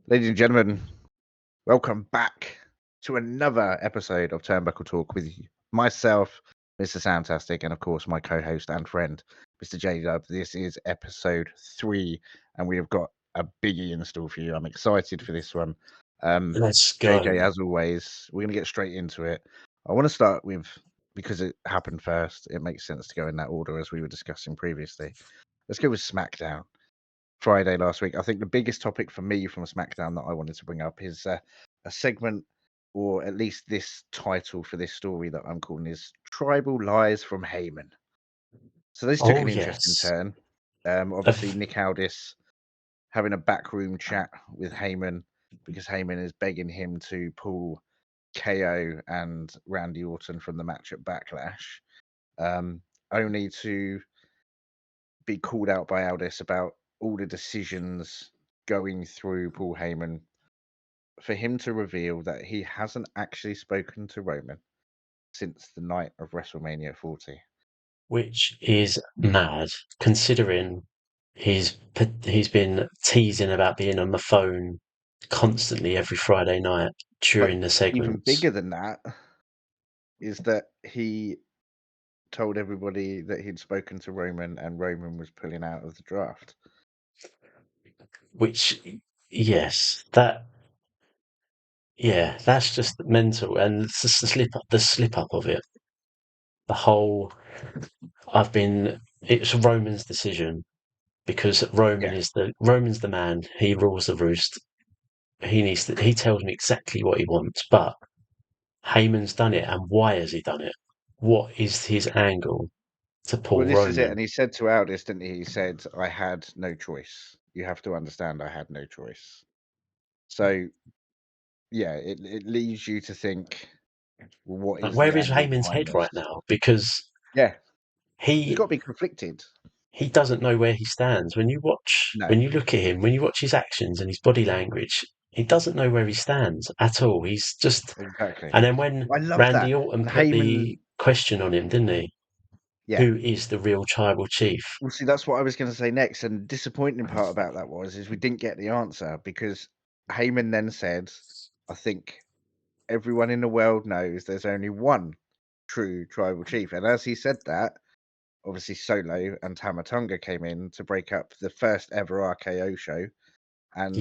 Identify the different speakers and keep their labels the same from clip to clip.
Speaker 1: Ladies and gentlemen, welcome back to another episode of Turnbuckle Talk with myself, Mr. Soundtastic, and of course my co-host and friend, Mr. J Dub. This is episode 3, and we have got a biggie in store for you. I'm excited for this one.
Speaker 2: Let's go.
Speaker 1: JJ, as always, we're going to get straight into it. I want to start with, because it happened first, it makes sense to go in that order as we were discussing previously. Let's go with SmackDown. Friday last week. I think the biggest topic for me from SmackDown that I wanted to bring up is a segment, or at least this title for this story that I'm calling is Tribal Lies from Heyman. So this took an interesting turn. Obviously, Nick Aldis having a backroom chat with Heyman because Heyman is begging him to pull KO and Randy Orton from the match at Backlash, only to be called out by Aldis about all the decisions going through Paul Heyman, for him to reveal that he hasn't actually spoken to Roman since the night of WrestleMania 40.
Speaker 2: Which is mad, considering he's been teasing about being on the phone constantly every Friday night during the segments.
Speaker 1: Even bigger than that is that he told everybody that he'd spoken to Roman and Roman was pulling out of the draft.
Speaker 2: Which, yes, that's just mental, and it's just the slip up of it. The whole, it's Roman's decision because Roman's the man. He rules the roost. He tells me exactly what he wants, but Heyman's done it, and why has he done it? What is his angle to pull
Speaker 1: Well, this is it.
Speaker 2: Roman?
Speaker 1: And he said to Aldis, didn't he? He said, I had no choice. You have to understand I had no choice. So, yeah, it leads you to think, well, what is
Speaker 2: Where
Speaker 1: the
Speaker 2: is
Speaker 1: angle
Speaker 2: Heyman's
Speaker 1: behind
Speaker 2: head
Speaker 1: this?
Speaker 2: right now? Because
Speaker 1: He's got to be conflicted.
Speaker 2: He doesn't know where he stands. When you look at him, when you watch his actions and his body language, he doesn't know where he stands at all. He's just
Speaker 1: exactly.
Speaker 2: And then when
Speaker 1: I love
Speaker 2: Randy
Speaker 1: that.
Speaker 2: Orton
Speaker 1: And
Speaker 2: put
Speaker 1: Heyman,
Speaker 2: the question on him, didn't he?
Speaker 1: yeah.
Speaker 2: Who is the real tribal chief?
Speaker 1: Well, see, that's what I was going to say next. And the disappointing part about that is we didn't get the answer, because Heyman then said, I think everyone in the world knows there's only one true tribal chief. And as he said that, obviously Solo and Tama Tonga came in to break up the first ever RKO show and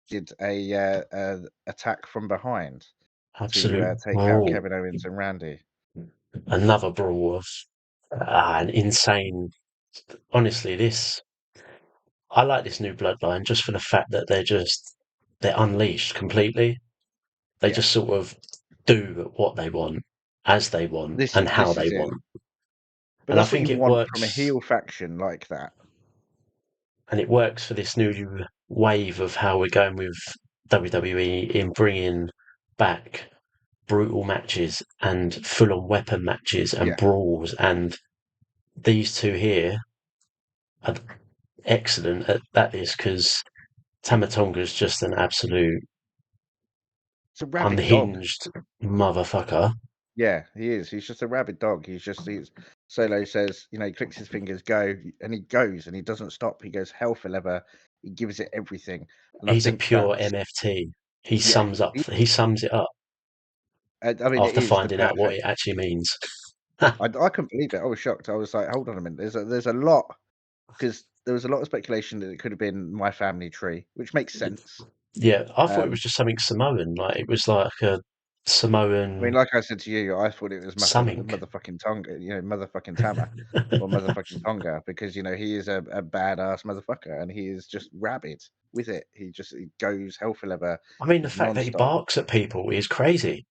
Speaker 1: did a attack from behind to take out Kevin Owens and Randy.
Speaker 2: Another brawl of an insane. Honestly, I like this new Bloodline just for the fact that they're unleashed completely. They just sort of do what they want, as they want, and how they want.
Speaker 1: But that's what you want from a heel faction like that.
Speaker 2: And it works for this new wave of how we're going with WWE in bringing back brutal matches and full-on weapon matches and brawls. And these two here are excellent at this, because Tama Tonga is just an absolute unhinged motherfucker.
Speaker 1: Yeah, he is. He's just a rabid dog. Solo says, he clicks his fingers, go, and he goes, and he doesn't stop. He goes hell for leather. He gives it everything. And
Speaker 2: he's a pure MFT. He sums it up.
Speaker 1: I mean,
Speaker 2: after finding out what it actually means.
Speaker 1: I couldn't believe it. I was shocked. I was like, hold on a minute. There's a lot, because there was a lot of speculation that it could have been My Family Tree, which makes sense.
Speaker 2: Yeah, I thought it was just something Samoan. Like, it was like a Samoan.
Speaker 1: I mean, like I said to you, I thought it was motherfucking Tonga, motherfucking Tama or motherfucking Tonga, because he is a badass motherfucker, and he is just rabid with it. He goes hell for leather.
Speaker 2: I mean, the fact that he barks at people is crazy.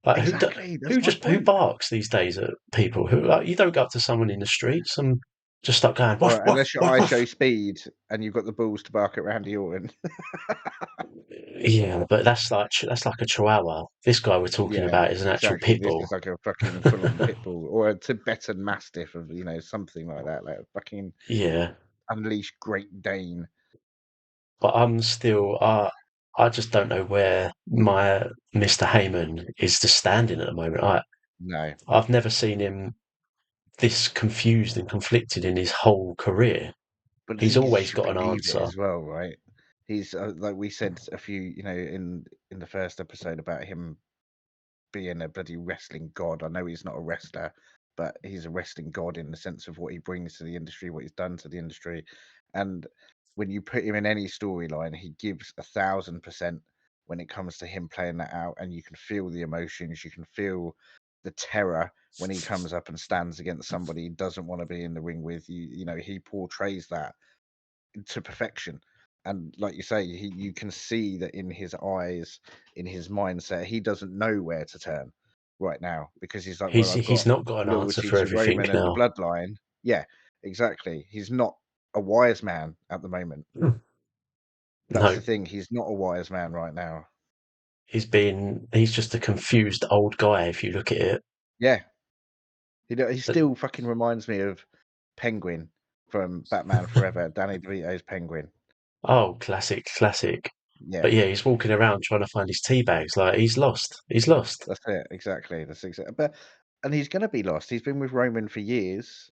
Speaker 2: Like,
Speaker 1: exactly.
Speaker 2: who barks these days at people? You don't go up to someone in the streets and just start going. Woof, woof,
Speaker 1: unless your
Speaker 2: woof,
Speaker 1: eyes
Speaker 2: woof.
Speaker 1: show speed and you've got the balls to bark at Randy Orton.
Speaker 2: Yeah, but that's like a chihuahua. This guy we're talking about is an actual pit bull.
Speaker 1: This is like a fucking full-on pit bull, or a Tibetan Mastiff of something like that, like a fucking unleashed Great Dane.
Speaker 2: But I'm still, I just don't know where my Mr. Heyman is just standing at the moment.
Speaker 1: No,
Speaker 2: I've never seen him this confused and conflicted in his whole career.
Speaker 1: But
Speaker 2: he's always got an answer
Speaker 1: as well, right? He's like we said a few, in the first episode about him being a bloody wrestling god. I know he's not a wrestler, but he's a wrestling god in the sense of what he brings to the industry, what he's done to the industry. And when you put him in any storyline, he gives 1,000% when it comes to him playing that out. And you can feel the emotions, you can feel the terror when he comes up and stands against somebody he doesn't want to be in the ring with. He portrays that to perfection. And like you say, you can see that in his eyes, in his mindset, he doesn't know where to turn right now, because he's like, well, I've
Speaker 2: He's
Speaker 1: got
Speaker 2: not got an answer
Speaker 1: loyalty
Speaker 2: for
Speaker 1: to
Speaker 2: everything
Speaker 1: Roman and the
Speaker 2: now.
Speaker 1: bloodline. Yeah, exactly. He's not a wise man at the moment. That's
Speaker 2: No,
Speaker 1: the thing. He's not a wise man right now.
Speaker 2: he's just a confused old guy if you look at it.
Speaker 1: Yeah, he
Speaker 2: But
Speaker 1: still fucking reminds me of Penguin from Batman Forever, Danny DeVito's Penguin.
Speaker 2: oh, classic.
Speaker 1: Yeah,
Speaker 2: But yeah, he's walking around trying to find his tea bags. Like he's lost. He's lost.
Speaker 1: that's it. Exactly. That's exactly. And he's going to be lost. He's been with Roman for years.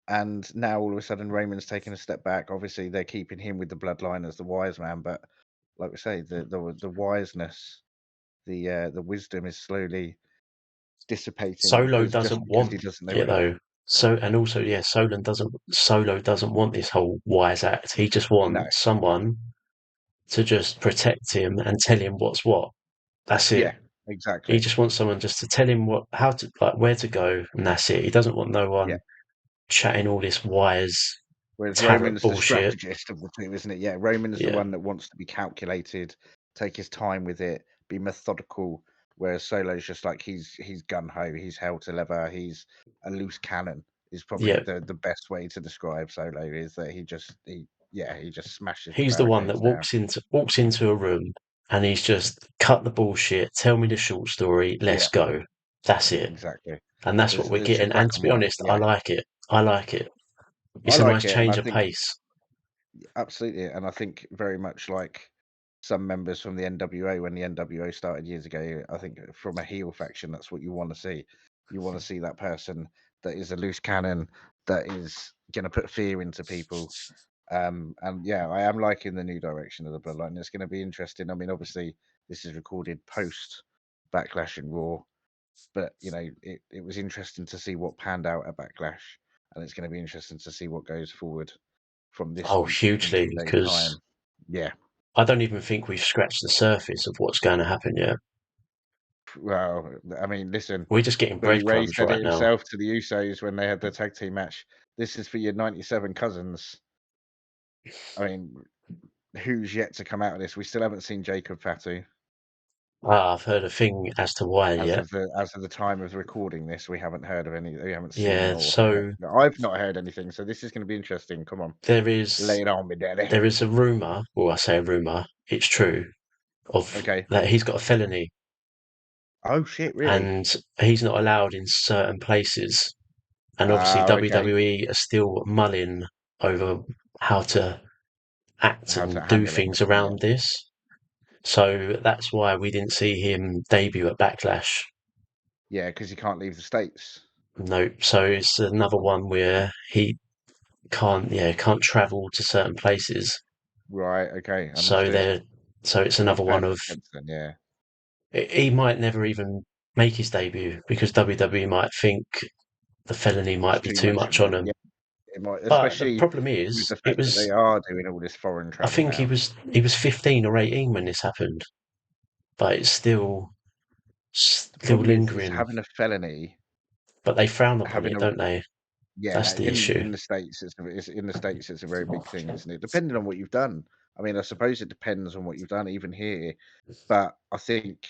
Speaker 1: And now all of a sudden Roman's taking a step back. Obviously, they're keeping him with the bloodline as the wise man, but like we say, the wiseness, the wisdom is slowly dissipating
Speaker 2: Solo
Speaker 1: because just
Speaker 2: doesn't
Speaker 1: because he
Speaker 2: want
Speaker 1: doesn't know
Speaker 2: it
Speaker 1: where.
Speaker 2: though. So and also yeah, Solo doesn't want this whole wise act. He just
Speaker 1: No,
Speaker 2: wants someone to just protect him and tell him what's what. That's
Speaker 1: yeah,
Speaker 2: it. He
Speaker 1: exactly,
Speaker 2: just wants someone just to tell him how to like where to go, and that's it. He doesn't want no
Speaker 1: yeah.
Speaker 2: one chatting all this wise
Speaker 1: Whereas
Speaker 2: tarot
Speaker 1: Roman's the
Speaker 2: bullshit.
Speaker 1: strategist of the two, isn't it? Yeah, Roman's the
Speaker 2: Yeah,
Speaker 1: one that wants to be calculated, take his time with it, be methodical. Whereas Solo's just like he's gun ho, he's hell to leather, he's a loose cannon. Is probably
Speaker 2: yeah.
Speaker 1: the best way to describe Solo. Is that he just smashes the
Speaker 2: He's the one that
Speaker 1: barricades down.
Speaker 2: walks into a room and he's just cut the bullshit. Tell me the short story. Let's
Speaker 1: Yeah,
Speaker 2: go. That's it.
Speaker 1: exactly.
Speaker 2: And that's what we're
Speaker 1: It's in
Speaker 2: getting.
Speaker 1: black
Speaker 2: And to
Speaker 1: and
Speaker 2: be
Speaker 1: white.
Speaker 2: honest, I
Speaker 1: Yeah,
Speaker 2: like it. I like it.
Speaker 1: I
Speaker 2: It's a
Speaker 1: like
Speaker 2: nice
Speaker 1: it, and I
Speaker 2: change of
Speaker 1: think
Speaker 2: pace.
Speaker 1: absolutely, and I think very much like some members from the NWA when the NWA started years ago. I think from a heel faction, that's what you want to see. You want to see that person that is a loose cannon that is going to put fear into people. And yeah, I am liking the new direction of the Bloodline. It's going to be interesting. I mean, obviously, this is recorded post Backlash and Raw, but it was interesting to see what panned out at Backlash, and it's going to be interesting to see what goes forward from this
Speaker 2: Oh,
Speaker 1: week in
Speaker 2: hugely,
Speaker 1: 2 days'
Speaker 2: because
Speaker 1: time. Yeah.
Speaker 2: I don't even think we've scratched the surface of what's going to happen yet.
Speaker 1: Well, I mean, listen,
Speaker 2: We're just getting
Speaker 1: Bully Ray
Speaker 2: breadcrumbs
Speaker 1: said it
Speaker 2: right now.
Speaker 1: himself to the Usos when they had their tag team match. This is for your 97 cousins. I mean, who's yet to come out of this? We still haven't seen Jacob Fatu.
Speaker 2: Ah, I've heard a thing as to why yet.
Speaker 1: As of the time of recording this, we haven't heard of any. We haven't seen
Speaker 2: Yeah,
Speaker 1: or heard.
Speaker 2: so
Speaker 1: I've not heard anything. So this is going to be interesting. Come on,
Speaker 2: there is
Speaker 1: lay it on me, daddy.
Speaker 2: there is a rumor, well, I say a rumor, it's true, of
Speaker 1: Okay.
Speaker 2: that he's got a felony
Speaker 1: Oh shit! Really?
Speaker 2: and he's not allowed in certain places. And obviously
Speaker 1: Okay.
Speaker 2: WWE are still mulling over how to act
Speaker 1: How to
Speaker 2: and do
Speaker 1: handle it?
Speaker 2: things
Speaker 1: Yeah.
Speaker 2: around this. So that's why we didn't see him debut at Backlash.
Speaker 1: Yeah, because you can't leave the states.
Speaker 2: No, so it's another one where he can't travel to certain places.
Speaker 1: Right. Okay.
Speaker 2: So
Speaker 1: Understood.
Speaker 2: there, so it's
Speaker 1: Makes
Speaker 2: another one of
Speaker 1: perfect sense then. Yeah.
Speaker 2: he might never even make his debut because WWE might think the felony
Speaker 1: It's
Speaker 2: might be
Speaker 1: too
Speaker 2: too
Speaker 1: much of
Speaker 2: much
Speaker 1: a
Speaker 2: on him.
Speaker 1: yeah. It might,
Speaker 2: But the
Speaker 1: especially
Speaker 2: problem
Speaker 1: with
Speaker 2: is,
Speaker 1: the fact that they are doing all this foreign
Speaker 2: I
Speaker 1: travel
Speaker 2: think
Speaker 1: now.
Speaker 2: he was 15 or 18 when this happened, but it's
Speaker 1: The
Speaker 2: still
Speaker 1: problem is
Speaker 2: lingering.
Speaker 1: having a felony,
Speaker 2: But they frown upon
Speaker 1: having
Speaker 2: it,
Speaker 1: a
Speaker 2: don't they?
Speaker 1: yeah
Speaker 2: That's the issue.
Speaker 1: in the states. It's in the states. It's a very big thing, isn't it? Depending on what you've done. I mean, I suppose it depends on what you've done, even here. But I think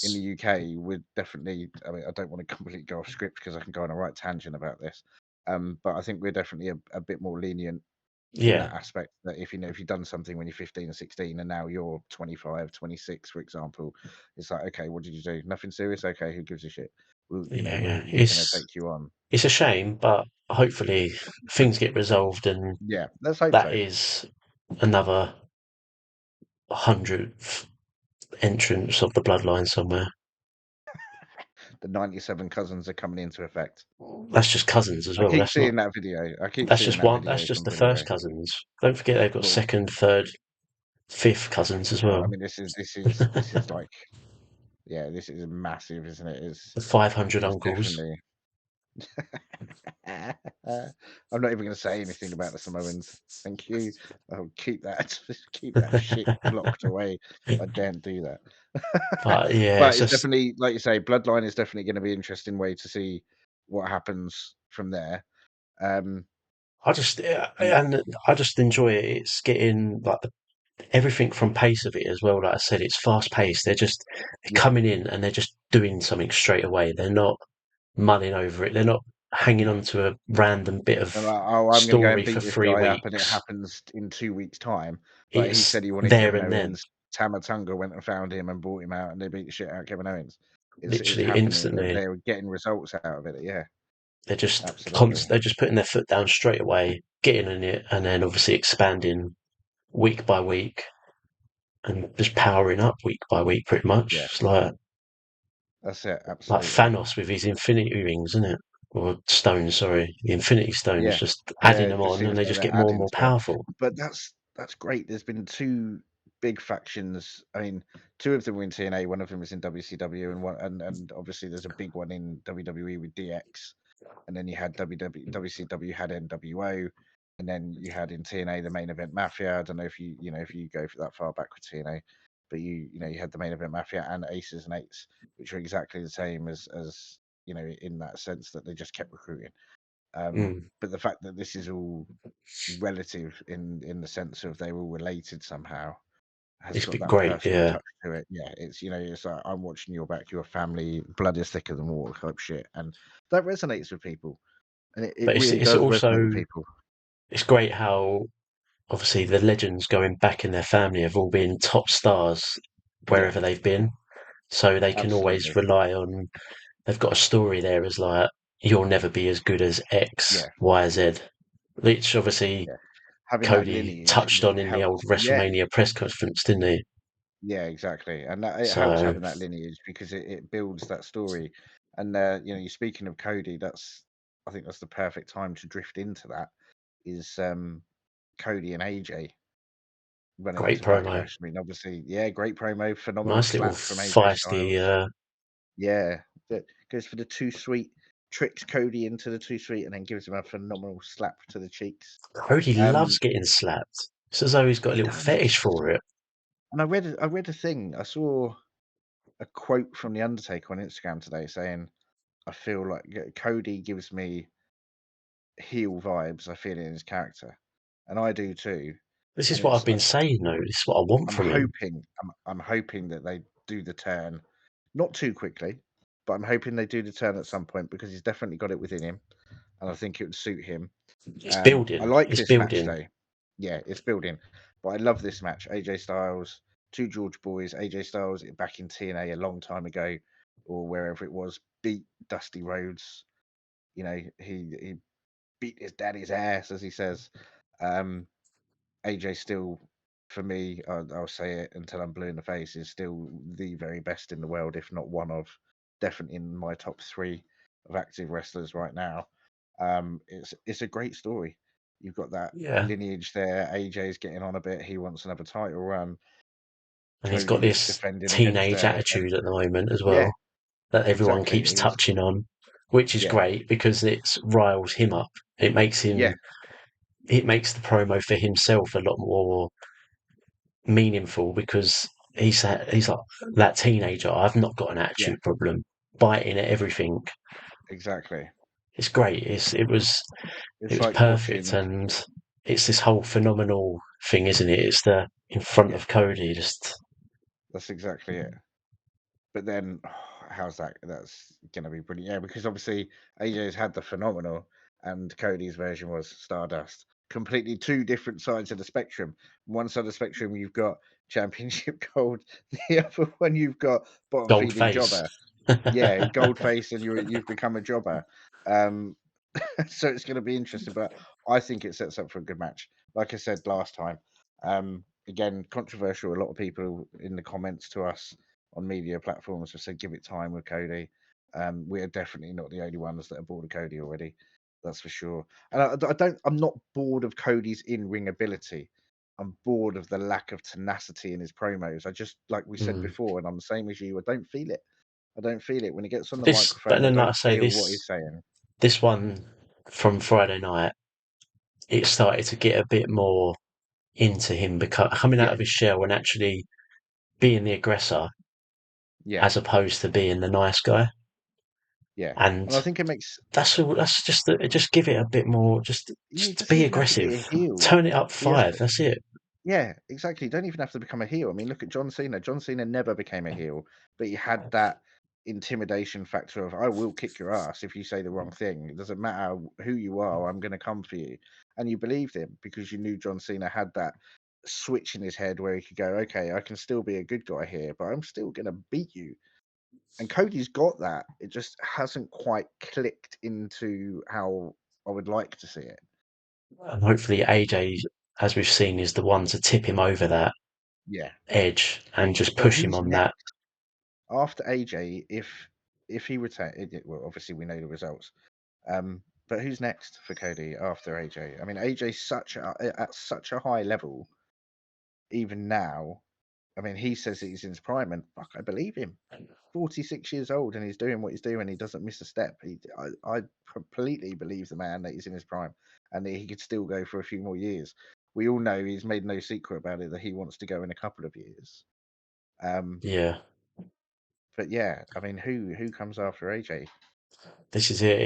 Speaker 1: in the UK, we're definitely. I mean, I don't want to completely go off script because I can go on a right tangent about this. But I think we're definitely a bit more lenient in
Speaker 2: Yeah,
Speaker 1: that aspect, that if you've done something when you're 15 or 16 and now you're 25, 26, for example, it's like, okay, what did you do? Nothing serious. Okay, who gives a shit? Well,
Speaker 2: yeah.
Speaker 1: we're going to take you on.
Speaker 2: It's a shame, but hopefully things get resolved, and
Speaker 1: Yeah, let's hope
Speaker 2: that
Speaker 1: so.
Speaker 2: is another 100th entrance of the bloodline somewhere.
Speaker 1: The 97 cousins are coming into effect.
Speaker 2: That's just cousins as
Speaker 1: I
Speaker 2: well.
Speaker 1: keep
Speaker 2: That's not.
Speaker 1: seeing that video. I keep
Speaker 2: That's
Speaker 1: seeing
Speaker 2: just
Speaker 1: that
Speaker 2: one. That's
Speaker 1: video
Speaker 2: just
Speaker 1: from
Speaker 2: the
Speaker 1: Bully
Speaker 2: first
Speaker 1: Ray.
Speaker 2: cousins. Don't forget they've got
Speaker 1: Well,
Speaker 2: second, third. fifth cousins as well.
Speaker 1: I mean, this is like, yeah, this is massive, isn't it?
Speaker 2: The 500
Speaker 1: It's
Speaker 2: uncles.
Speaker 1: definitely. I'm not even going to say anything about the Samoans. Thank you. I'll keep that shit locked away. I daren't do that.
Speaker 2: But yeah,
Speaker 1: But
Speaker 2: it's
Speaker 1: it's
Speaker 2: just
Speaker 1: definitely, like you say, Bloodline is definitely going to be an interesting way to see what happens from there. Um, and
Speaker 2: I just enjoy it. It's getting like everything from pace of it as well. Like I said, it's fast paced. They're
Speaker 1: yeah,
Speaker 2: coming in and they're just doing something straight away. They're not mulling over it. They're not hanging on to a random bit of
Speaker 1: they're like, oh, I'm going to go and
Speaker 2: story for
Speaker 1: beat this
Speaker 2: three
Speaker 1: guy up, and it
Speaker 2: weeks.
Speaker 1: happens in 2 weeks' time. Like he
Speaker 2: It's
Speaker 1: said, he wanted
Speaker 2: there
Speaker 1: Kevin
Speaker 2: and then,
Speaker 1: Owens. Tamatunga went and found him and brought him out, and they beat the shit out of Kevin Owens. It's
Speaker 2: literally
Speaker 1: happening, and
Speaker 2: instantly.
Speaker 1: they're getting results out of it. Yeah, absolutely.
Speaker 2: They're just putting their foot down straight away, getting in it, and then obviously expanding week by week and just powering up week by week, pretty much.
Speaker 1: Yeah,
Speaker 2: It's
Speaker 1: that's it.
Speaker 2: like
Speaker 1: Absolutely.
Speaker 2: Thanos with his Infinity Rings, isn't it? Or stones, sorry, the Infinity Stones,
Speaker 1: Yeah,
Speaker 2: just
Speaker 1: yeah.
Speaker 2: adding
Speaker 1: It
Speaker 2: them
Speaker 1: just
Speaker 2: on, and
Speaker 1: seems
Speaker 2: they
Speaker 1: like
Speaker 2: just
Speaker 1: they're
Speaker 2: get more and
Speaker 1: adding
Speaker 2: more
Speaker 1: to it,
Speaker 2: powerful.
Speaker 1: but that's great. There's been two big factions. I mean, two of them were in TNA. One of them is in WCW, and and obviously there's a big one in WWE with DX. And then you had WCW had NWO, and then you had in TNA the main event Mafia. I don't know if if you go for that far back with TNA, but you had the main event Mafia and Aces and Eights, which are exactly the same as in that sense that they just kept recruiting.
Speaker 2: Mm.
Speaker 1: But the fact that this is all relative in the sense of they're all related somehow has
Speaker 2: It's
Speaker 1: got
Speaker 2: been
Speaker 1: that
Speaker 2: great,
Speaker 1: personal
Speaker 2: yeah.
Speaker 1: touch to it. Yeah, it's like I'm watching your back, your family, blood is thicker than water type shit, and that resonates with people. And it
Speaker 2: But
Speaker 1: really
Speaker 2: it's
Speaker 1: does
Speaker 2: also
Speaker 1: resonate with people.
Speaker 2: it's great how obviously the legends going back in their family have all been top stars
Speaker 1: Yeah,
Speaker 2: wherever they've been, so they can always
Speaker 1: absolutely.
Speaker 2: rely on. They've got a story there as like you'll never be as good as X,
Speaker 1: Yeah,
Speaker 2: Y, Z, which obviously
Speaker 1: yeah. Having that
Speaker 2: Cody
Speaker 1: lineage
Speaker 2: touched on in the old
Speaker 1: helps. Yeah,
Speaker 2: WrestleMania press conference, didn't he?
Speaker 1: yeah, exactly. And it helps
Speaker 2: So
Speaker 1: having that lineage because it builds that story. And you're speaking of Cody, I think that's the perfect time to drift into that. Is Cody and AJ running
Speaker 2: great
Speaker 1: into
Speaker 2: promo,
Speaker 1: Backlash? I mean, obviously, yeah, great promo, phenomenal
Speaker 2: nice little
Speaker 1: slap from AJ
Speaker 2: feisty.
Speaker 1: Styles. Yeah, that goes for the too sweet, tricks Cody into the too sweet, and then gives him a phenomenal slap to the cheeks.
Speaker 2: Cody loves
Speaker 1: Um,
Speaker 2: getting slapped. It's as though he's got a
Speaker 1: he
Speaker 2: little
Speaker 1: does,
Speaker 2: fetish for it.
Speaker 1: and I read a thing. I saw a quote from the Undertaker on Instagram today saying, "I feel like Cody gives me heel vibes. I feel it in his character, and I do too."
Speaker 2: This
Speaker 1: And
Speaker 2: is what I've
Speaker 1: it's
Speaker 2: been saying, though. This is what I want
Speaker 1: I'm
Speaker 2: from him.
Speaker 1: hoping I'm hoping that they do the turn, not too quickly, but I'm hoping they do the turn at some point because he's definitely got it within him, and I think it would suit him.
Speaker 2: It's
Speaker 1: I
Speaker 2: building.
Speaker 1: like
Speaker 2: It's
Speaker 1: this match
Speaker 2: building.
Speaker 1: though. Yeah, it's building, but I love this match. AJ Styles, two George boys. AJ Styles back in TNA a long time ago, or wherever it was, beat Dusty Rhodes. He beat his daddy's ass, as he says. Um, AJ still, for me, I'll say it until I'm blue in the face, is still the very best in the world, if not one of, definitely in my top three of active wrestlers right now. It's a great story. You've got that
Speaker 2: Yeah.
Speaker 1: lineage there. AJ's getting on a bit. He wants another title run.
Speaker 2: And he's got
Speaker 1: Cody's
Speaker 2: this
Speaker 1: defending against
Speaker 2: teenage attitude at the moment as
Speaker 1: yeah,
Speaker 2: well that everyone
Speaker 1: exactly.
Speaker 2: keeps touching on, which is
Speaker 1: Yeah,
Speaker 2: great because it riles him up.
Speaker 1: yeah,
Speaker 2: It makes the promo for himself a lot more meaningful because he's like that teenager. I've not got an
Speaker 1: yeah,
Speaker 2: attitude problem, biting at everything.
Speaker 1: exactly.
Speaker 2: It's great. It
Speaker 1: It's
Speaker 2: was
Speaker 1: like
Speaker 2: perfect,
Speaker 1: watching.
Speaker 2: and it's this whole phenomenal thing, isn't it? It's the in front
Speaker 1: Yeah,
Speaker 2: of Cody, just
Speaker 1: that's exactly it. But then, how's that? That's going to be brilliant. Yeah, because obviously AJ's had the phenomenal, and Cody's version was Stardust. Completely two different sides of the spectrum. One side of the spectrum, you've got Championship Gold. The other one, you've got bottom
Speaker 2: gold
Speaker 1: feeding
Speaker 2: face.
Speaker 1: jobber. Yeah, gold face, and you've become a jobber. Um, so it's going to be interesting, but I think it sets up for a good match. Like I said last time, again, controversial. A lot of people in the comments to us on media platforms have said, give it time with Cody. We are definitely not the only ones that are bored of Cody already. That's for sure. And I'm not bored of Cody's in ring ability. I'm bored of the lack of tenacity in his promos. I just, like we said
Speaker 2: Mm.
Speaker 1: before, and I'm the same as you. I don't feel it. I don't feel it when he gets on the
Speaker 2: But
Speaker 1: microphone. I
Speaker 2: then, like I
Speaker 1: don't
Speaker 2: say,
Speaker 1: feel what he's saying.
Speaker 2: this one from Friday night, it started to get a bit more into him coming out
Speaker 1: Yeah,
Speaker 2: of his shell and actually being the aggressor
Speaker 1: yeah,
Speaker 2: as opposed to being the nice guy.
Speaker 1: yeah. And I
Speaker 2: And
Speaker 1: think it makes.
Speaker 2: that's all. That's just give it a bit more.
Speaker 1: He
Speaker 2: Just
Speaker 1: doesn't
Speaker 2: be
Speaker 1: even have to be
Speaker 2: aggressive.
Speaker 1: a heel.
Speaker 2: Turn it up
Speaker 1: He has
Speaker 2: 5.
Speaker 1: to.
Speaker 2: That's it.
Speaker 1: Yeah, exactly. You don't even have to become a heel. I mean, look at John Cena. John Cena never became a heel, but he had that intimidation factor of, I will kick your ass if you say the wrong thing. It doesn't matter who you are, I'm going to come for you. And you believed him because you knew John Cena had that switch in his head where he could go, okay, I can still be a good guy here, but I'm still going to beat you. And Cody's got that. It just hasn't quite clicked into how I would like to see it.
Speaker 2: And hopefully AJ, as we've seen, is the one to tip him over that
Speaker 1: Yeah.
Speaker 2: edge and just
Speaker 1: But
Speaker 2: push him
Speaker 1: who's
Speaker 2: on that.
Speaker 1: next? After AJ, if he retained, well, obviously we know the results. But who's next for Cody after AJ? I mean, AJ's at such a high level even now. I mean, he says that he's in his prime, and fuck, I believe him. 46 years old, and he's doing what he's doing. He doesn't miss a step. I completely believe the man that he's in his prime, and that he could still go for a few more years. We all know he's made no secret about it that he wants to go in a couple of years. Um,
Speaker 2: Yeah,
Speaker 1: but yeah, I mean, who comes after AJ?
Speaker 2: this is it.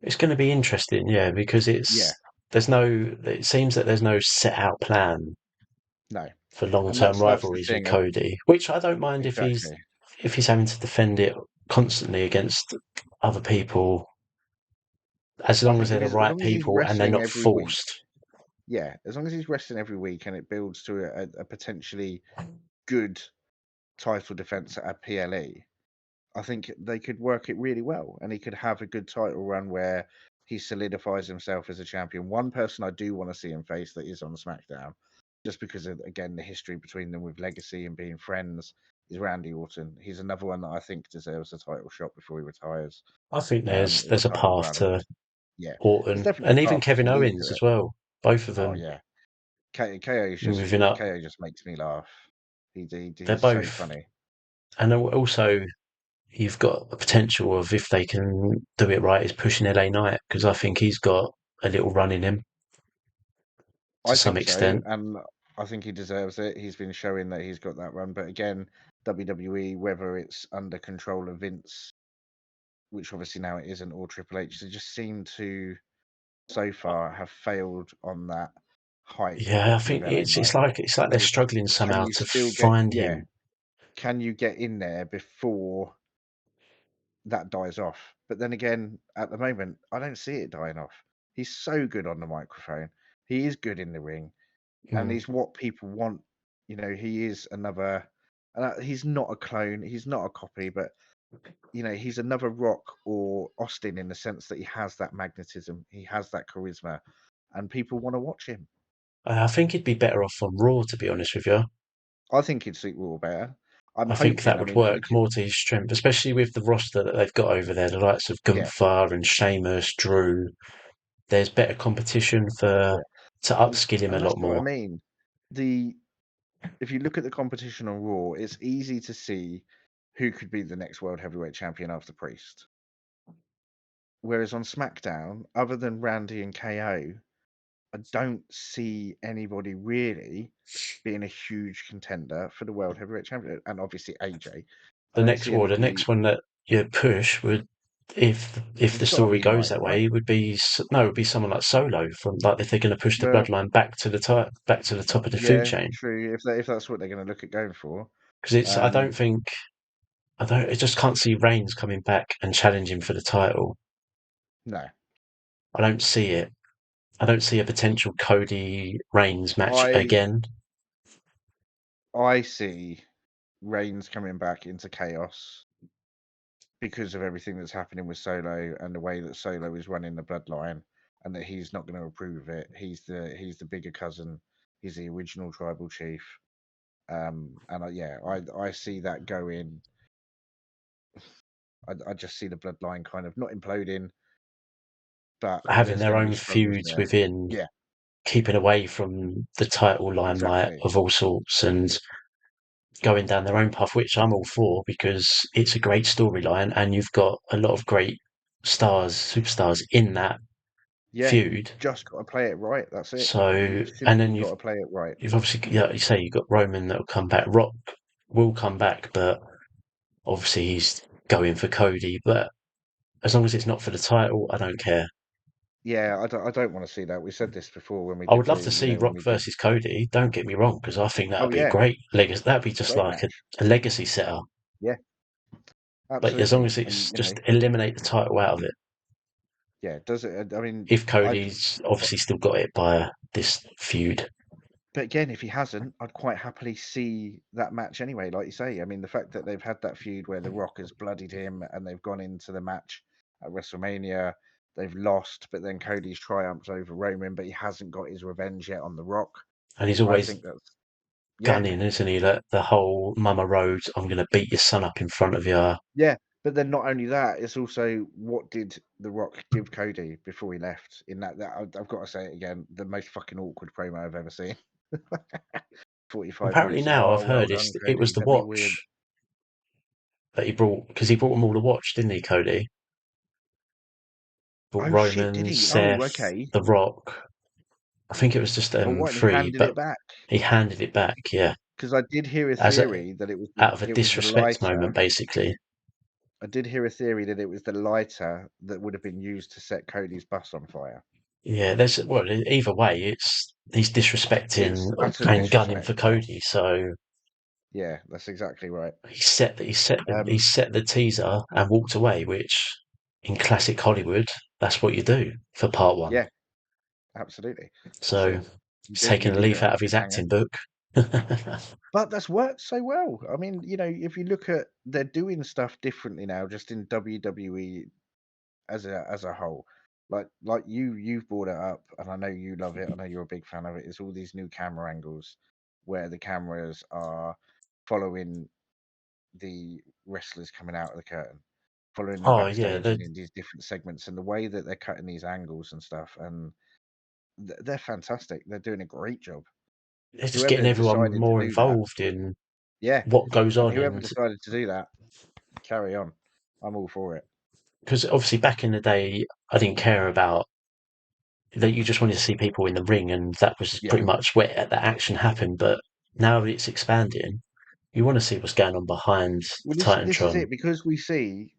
Speaker 2: It's going to be interesting, yeah, because
Speaker 1: Yeah,
Speaker 2: there's no. It seems that there's no set out plan
Speaker 1: no,
Speaker 2: for long
Speaker 1: and
Speaker 2: term
Speaker 1: that's the
Speaker 2: rivalries with
Speaker 1: thing of
Speaker 2: Cody, which I don't mind
Speaker 1: exactly.
Speaker 2: if he's having to defend it constantly against other people, as
Speaker 1: I
Speaker 2: long as
Speaker 1: think
Speaker 2: they're
Speaker 1: if
Speaker 2: the
Speaker 1: he's as
Speaker 2: right
Speaker 1: long as he's
Speaker 2: people and they're
Speaker 1: wrestling
Speaker 2: not
Speaker 1: every week,
Speaker 2: forced.
Speaker 1: yeah, as long as he's wrestling every week and it builds to a potentially good title defense at PLE, I think they could work it really well, and he could have a good title run where he solidifies himself as a champion. One person I do want to see him face that is on SmackDown, just because of again the history between them with legacy and being friends, is Randy Orton. He's another one that I think deserves a title shot before he retires,
Speaker 2: I think
Speaker 1: or a
Speaker 2: there's a
Speaker 1: title
Speaker 2: path
Speaker 1: run.
Speaker 2: to
Speaker 1: Yeah, there's
Speaker 2: Orton
Speaker 1: definitely
Speaker 2: and
Speaker 1: a
Speaker 2: even
Speaker 1: path to
Speaker 2: Kevin
Speaker 1: lead
Speaker 2: Owens
Speaker 1: to
Speaker 2: as
Speaker 1: it.
Speaker 2: well. Both of
Speaker 1: Oh
Speaker 2: them
Speaker 1: yeah, KO is just
Speaker 2: moving up.
Speaker 1: KO just makes me laugh.
Speaker 2: They're
Speaker 1: He's so
Speaker 2: both,
Speaker 1: funny.
Speaker 2: and also you've got a potential of if they can do it right, is pushing LA Knight because I think he's got a little run in him to
Speaker 1: I
Speaker 2: some
Speaker 1: think so,
Speaker 2: extent.
Speaker 1: and I think he deserves it. He's been showing that he's got that run, but again, WWE, whether it's under control of Vince, which obviously now it isn't, or Triple H, they just seem to so far have failed on that hype
Speaker 2: Yeah, I
Speaker 1: with
Speaker 2: think
Speaker 1: LA Knight.
Speaker 2: it's like
Speaker 1: You
Speaker 2: they're
Speaker 1: know,
Speaker 2: struggling
Speaker 1: can
Speaker 2: somehow
Speaker 1: you
Speaker 2: to
Speaker 1: still get
Speaker 2: find
Speaker 1: yeah?
Speaker 2: him.
Speaker 1: Can you get in there before that dies off? But then again, at the moment, I don't see it dying off. He's so good on the microphone. He is good in the ring, and
Speaker 2: Mm.
Speaker 1: he's what people want. You know, he is another. He's not a clone. He's not a copy, but he's another Rock or Austin in the sense that he has that magnetism. He has that charisma, and people want to watch him.
Speaker 2: I think he'd be better off on Raw, to be honest with you.
Speaker 1: I think he'd suit Raw better. I'm
Speaker 2: I think
Speaker 1: hoping.
Speaker 2: that
Speaker 1: I
Speaker 2: would
Speaker 1: mean,
Speaker 2: work more to his strength, especially with the roster that they've got over there, the likes of
Speaker 1: yeah,
Speaker 2: Gunther and Sheamus, Drew. There's better competition
Speaker 1: yeah,
Speaker 2: to
Speaker 1: and
Speaker 2: upskill him a
Speaker 1: that's
Speaker 2: lot
Speaker 1: what I
Speaker 2: more.
Speaker 1: mean. The If you look at the competition on Raw, it's easy to see who could be the next world heavyweight champion after Priest. Whereas on SmackDown, other than Randy and KO, I don't see anybody really being a huge contender for the world heavyweight champion, and obviously AJ. I don't see
Speaker 2: The
Speaker 1: anybody.
Speaker 2: next one that you push would, if the
Speaker 1: It's got to
Speaker 2: story
Speaker 1: be
Speaker 2: goes
Speaker 1: Knight,
Speaker 2: that
Speaker 1: right?
Speaker 2: way, would be no, it would be someone like Solo from like if they're going to push the
Speaker 1: Well,
Speaker 2: bloodline back to the back to the top of the food
Speaker 1: yeah,
Speaker 2: chain.
Speaker 1: true. If that's what they're going to look at going for,
Speaker 2: Because I don't
Speaker 1: um,
Speaker 2: think I just can't see Reigns coming back and challenging for the title.
Speaker 1: no,
Speaker 2: I don't see it. I don't see a potential Cody Reigns match
Speaker 1: I
Speaker 2: again.
Speaker 1: I see Reigns coming back into chaos because of everything that's happening with Solo and the way that Solo is running the bloodline, and that he's not going to approve of it. He's the bigger cousin. He's the original tribal chief. And I see that going. I just see the bloodline kind of not imploding, but
Speaker 2: Having
Speaker 1: there's
Speaker 2: their
Speaker 1: going to be
Speaker 2: own
Speaker 1: struggles
Speaker 2: feuds
Speaker 1: there.
Speaker 2: within
Speaker 1: Yeah,
Speaker 2: keeping away from the title limelight
Speaker 1: Exactly.
Speaker 2: of all sorts and going down their own path, which I'm all for because it's a great storyline and you've got a lot of great stars, superstars in that
Speaker 1: Yeah,
Speaker 2: feud.
Speaker 1: you've just got to play it right. That's it.
Speaker 2: So,
Speaker 1: You've
Speaker 2: and then
Speaker 1: simply got to play it right.
Speaker 2: you've obviously, yeah, you say you've got Roman that'll come back. Rock will come back, but obviously he's going for Cody. But as long as it's not for the title, I don't care.
Speaker 1: Yeah, I don't want to see that. We said this before when we
Speaker 2: I
Speaker 1: did
Speaker 2: would love to see
Speaker 1: when
Speaker 2: Rock
Speaker 1: we did.
Speaker 2: versus Cody. Don't get me wrong, because I think
Speaker 1: Oh
Speaker 2: that'd be a
Speaker 1: yeah,
Speaker 2: great legacy. That'd be just
Speaker 1: great
Speaker 2: like
Speaker 1: match.
Speaker 2: a legacy setter.
Speaker 1: Yeah,
Speaker 2: But as long
Speaker 1: absolutely.
Speaker 2: as
Speaker 1: And
Speaker 2: it's just eliminate the title out of it.
Speaker 1: yeah, does it? I mean,
Speaker 2: If
Speaker 1: I'd.
Speaker 2: Cody's obviously still got it by this feud.
Speaker 1: But again, if he hasn't, I'd quite happily see that match anyway. Like you say, I mean, the fact that they've had that feud where The Rock has bloodied him and they've gone into the match at WrestleMania, they've lost, but then Cody's triumphed over Roman, but he hasn't got his revenge yet on The Rock.
Speaker 2: And he's
Speaker 1: I
Speaker 2: always
Speaker 1: think that's yeah,
Speaker 2: gunning, isn't he? That the whole Mama Road, I'm going to beat your son up in front of you.
Speaker 1: yeah. But then not only that, it's also what did The Rock give Cody before he left? In that I've got to say it again, the most fucking awkward promo I've ever seen. 45
Speaker 2: Apparently
Speaker 1: minutes of
Speaker 2: now I've
Speaker 1: well
Speaker 2: heard
Speaker 1: done,
Speaker 2: it was
Speaker 1: Cody.
Speaker 2: the
Speaker 1: Let me win.
Speaker 2: watch that he brought, because he brought them all a watch, didn't he, Cody? Brought
Speaker 1: Oh shit, did
Speaker 2: Roman,
Speaker 1: he? Oh,
Speaker 2: Seth,
Speaker 1: okay.
Speaker 2: The Rock. I think it was just
Speaker 1: Oh, what? And he
Speaker 2: three,
Speaker 1: handed
Speaker 2: but
Speaker 1: it back
Speaker 2: he handed it back, yeah,
Speaker 1: because I did hear a
Speaker 2: as
Speaker 1: theory that
Speaker 2: out of a
Speaker 1: it was the
Speaker 2: disrespect moment,
Speaker 1: lighter.
Speaker 2: basically.
Speaker 1: I did hear a theory that it was the lighter that would have been used to set Cody's bus on fire.
Speaker 2: Yeah, there's well, either way, he's
Speaker 1: It's
Speaker 2: disrespecting
Speaker 1: utter
Speaker 2: and gunning
Speaker 1: disrespect.
Speaker 2: for Cody. So
Speaker 1: Yeah, that's exactly right.
Speaker 2: he
Speaker 1: Um,
Speaker 2: set the teaser and walked away, which in classic Hollywood, that's what you do for part one.
Speaker 1: yeah, absolutely. That's
Speaker 2: So
Speaker 1: it. You
Speaker 2: he's
Speaker 1: do. You
Speaker 2: taken a
Speaker 1: leave it
Speaker 2: leaf
Speaker 1: on
Speaker 2: out
Speaker 1: a
Speaker 2: of his
Speaker 1: cliffhanger.
Speaker 2: acting book.
Speaker 1: But that's worked so well. I mean, if you look at they're doing stuff differently now, just in WWE as a whole. Like you've brought it up, and I know you love it. I know you're a big fan of it. It's all these new camera angles where the cameras are following the wrestlers coming out of the curtain, following them
Speaker 2: Oh yeah,
Speaker 1: backstage and in these different segments, and the way that they're cutting these angles and stuff, and they're fantastic. They're doing a great job.
Speaker 2: they're just getting
Speaker 1: Whoever
Speaker 2: everyone
Speaker 1: decided to
Speaker 2: more
Speaker 1: do that,
Speaker 2: involved in
Speaker 1: yeah,
Speaker 2: what goes
Speaker 1: and
Speaker 2: on,
Speaker 1: whoever
Speaker 2: and
Speaker 1: decided to do that, carry on. I'm all for it.
Speaker 2: because obviously back in the day, I didn't care about that. You just wanted to see people in the ring, and that was
Speaker 1: Yeah.
Speaker 2: pretty much where the action happened. But now it's expanding. You want to see what's going on behind
Speaker 1: Well, this is
Speaker 2: Titantron,
Speaker 1: it because we see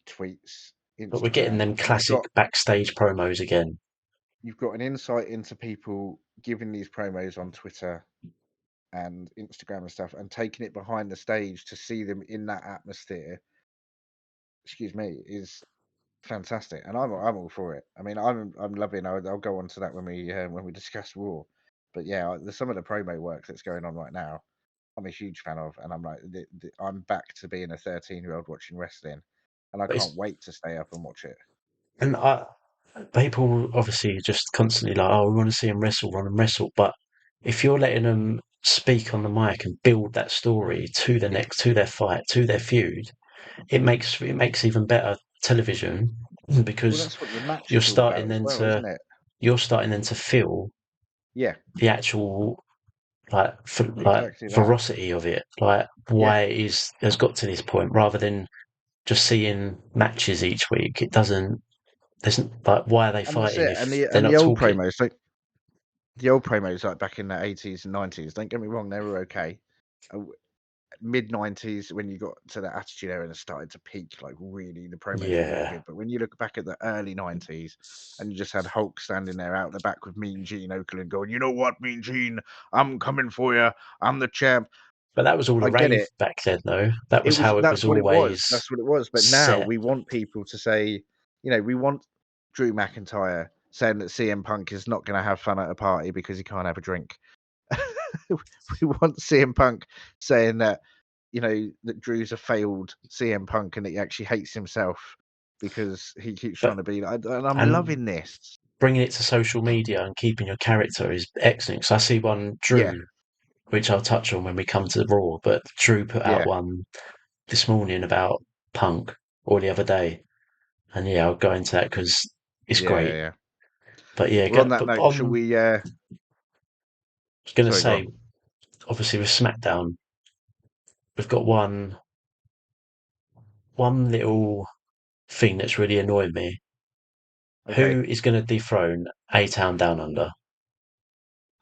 Speaker 1: tweets,
Speaker 2: but we're getting
Speaker 1: Instagram.
Speaker 2: them classic backstage promos again.
Speaker 1: You've got an insight into people giving these promos on Twitter and Instagram and stuff, and taking it behind the stage to see them in that atmosphere. Excuse me, is fantastic, and I'm all for it. I mean, I'm loving. I'll go on to that when we discuss Raw. But yeah, some of the promo work that's going on right now, I'm a huge fan of, and I'm like, I'm back to being a 13-year-old watching wrestling, and I
Speaker 2: But
Speaker 1: can't wait to stay up and watch it.
Speaker 2: and people obviously just constantly like, oh, we want to see them wrestle, want them wrestle. But if you're letting them speak on the mic and build that story to the
Speaker 1: Yeah,
Speaker 2: next, to their fight, to their feud, it makes even better television
Speaker 1: well,
Speaker 2: because
Speaker 1: that's what the match
Speaker 2: you're
Speaker 1: is all
Speaker 2: starting
Speaker 1: about as
Speaker 2: then
Speaker 1: well,
Speaker 2: to
Speaker 1: isn't it?
Speaker 2: you're starting then to feel
Speaker 1: Yeah,
Speaker 2: the actual like
Speaker 1: exactly that.
Speaker 2: veracity of it, like
Speaker 1: Yeah,
Speaker 2: why it is has got to this point, rather than just seeing matches each week. It doesn't. There's like why are they
Speaker 1: and that's
Speaker 2: fighting
Speaker 1: it.
Speaker 2: if they're
Speaker 1: And
Speaker 2: not talking?
Speaker 1: the old promos like back in the 80s and 90s. Don't get me wrong, they were okay. Mid 90s when you got to the Attitude Era and it started to peak, like really the promos were really
Speaker 2: Yeah,
Speaker 1: good. But when you look back at the early 90s and you just had Hulk standing there out the back with Mean Gene Okerlund going, you know what, Mean Gene, I'm coming for you. I'm the champ.
Speaker 2: but that was all a
Speaker 1: I get
Speaker 2: rave
Speaker 1: it.
Speaker 2: back then, though. That was how it was
Speaker 1: That's what it was.
Speaker 2: always
Speaker 1: That's what it was. But now
Speaker 2: set.
Speaker 1: we want people to say, we want Drew McIntyre saying that CM Punk is not going to have fun at a party because he can't have a drink. We want CM Punk saying that that Drew's a failed CM Punk and that he actually hates himself because he keeps trying
Speaker 2: But
Speaker 1: to be like. And I'm
Speaker 2: and
Speaker 1: loving this.
Speaker 2: bringing it to social media and keeping your character is excellent. So I see one
Speaker 1: Yeah,
Speaker 2: Drew, which I'll touch on when we come to the Raw. But Drew put out
Speaker 1: yeah,
Speaker 2: one this morning about Punk or the other day, and yeah, I'll go into that because it's
Speaker 1: yeah,
Speaker 2: great.
Speaker 1: yeah.
Speaker 2: But yeah,
Speaker 1: Well, on that
Speaker 2: but
Speaker 1: note, shall
Speaker 2: on.
Speaker 1: we?
Speaker 2: I was going to
Speaker 1: Sorry, go
Speaker 2: say,
Speaker 1: on.
Speaker 2: obviously with SmackDown, we've got one little thing that's really annoyed me.
Speaker 1: Okay.
Speaker 2: Who is going to dethrone A Town Down Under?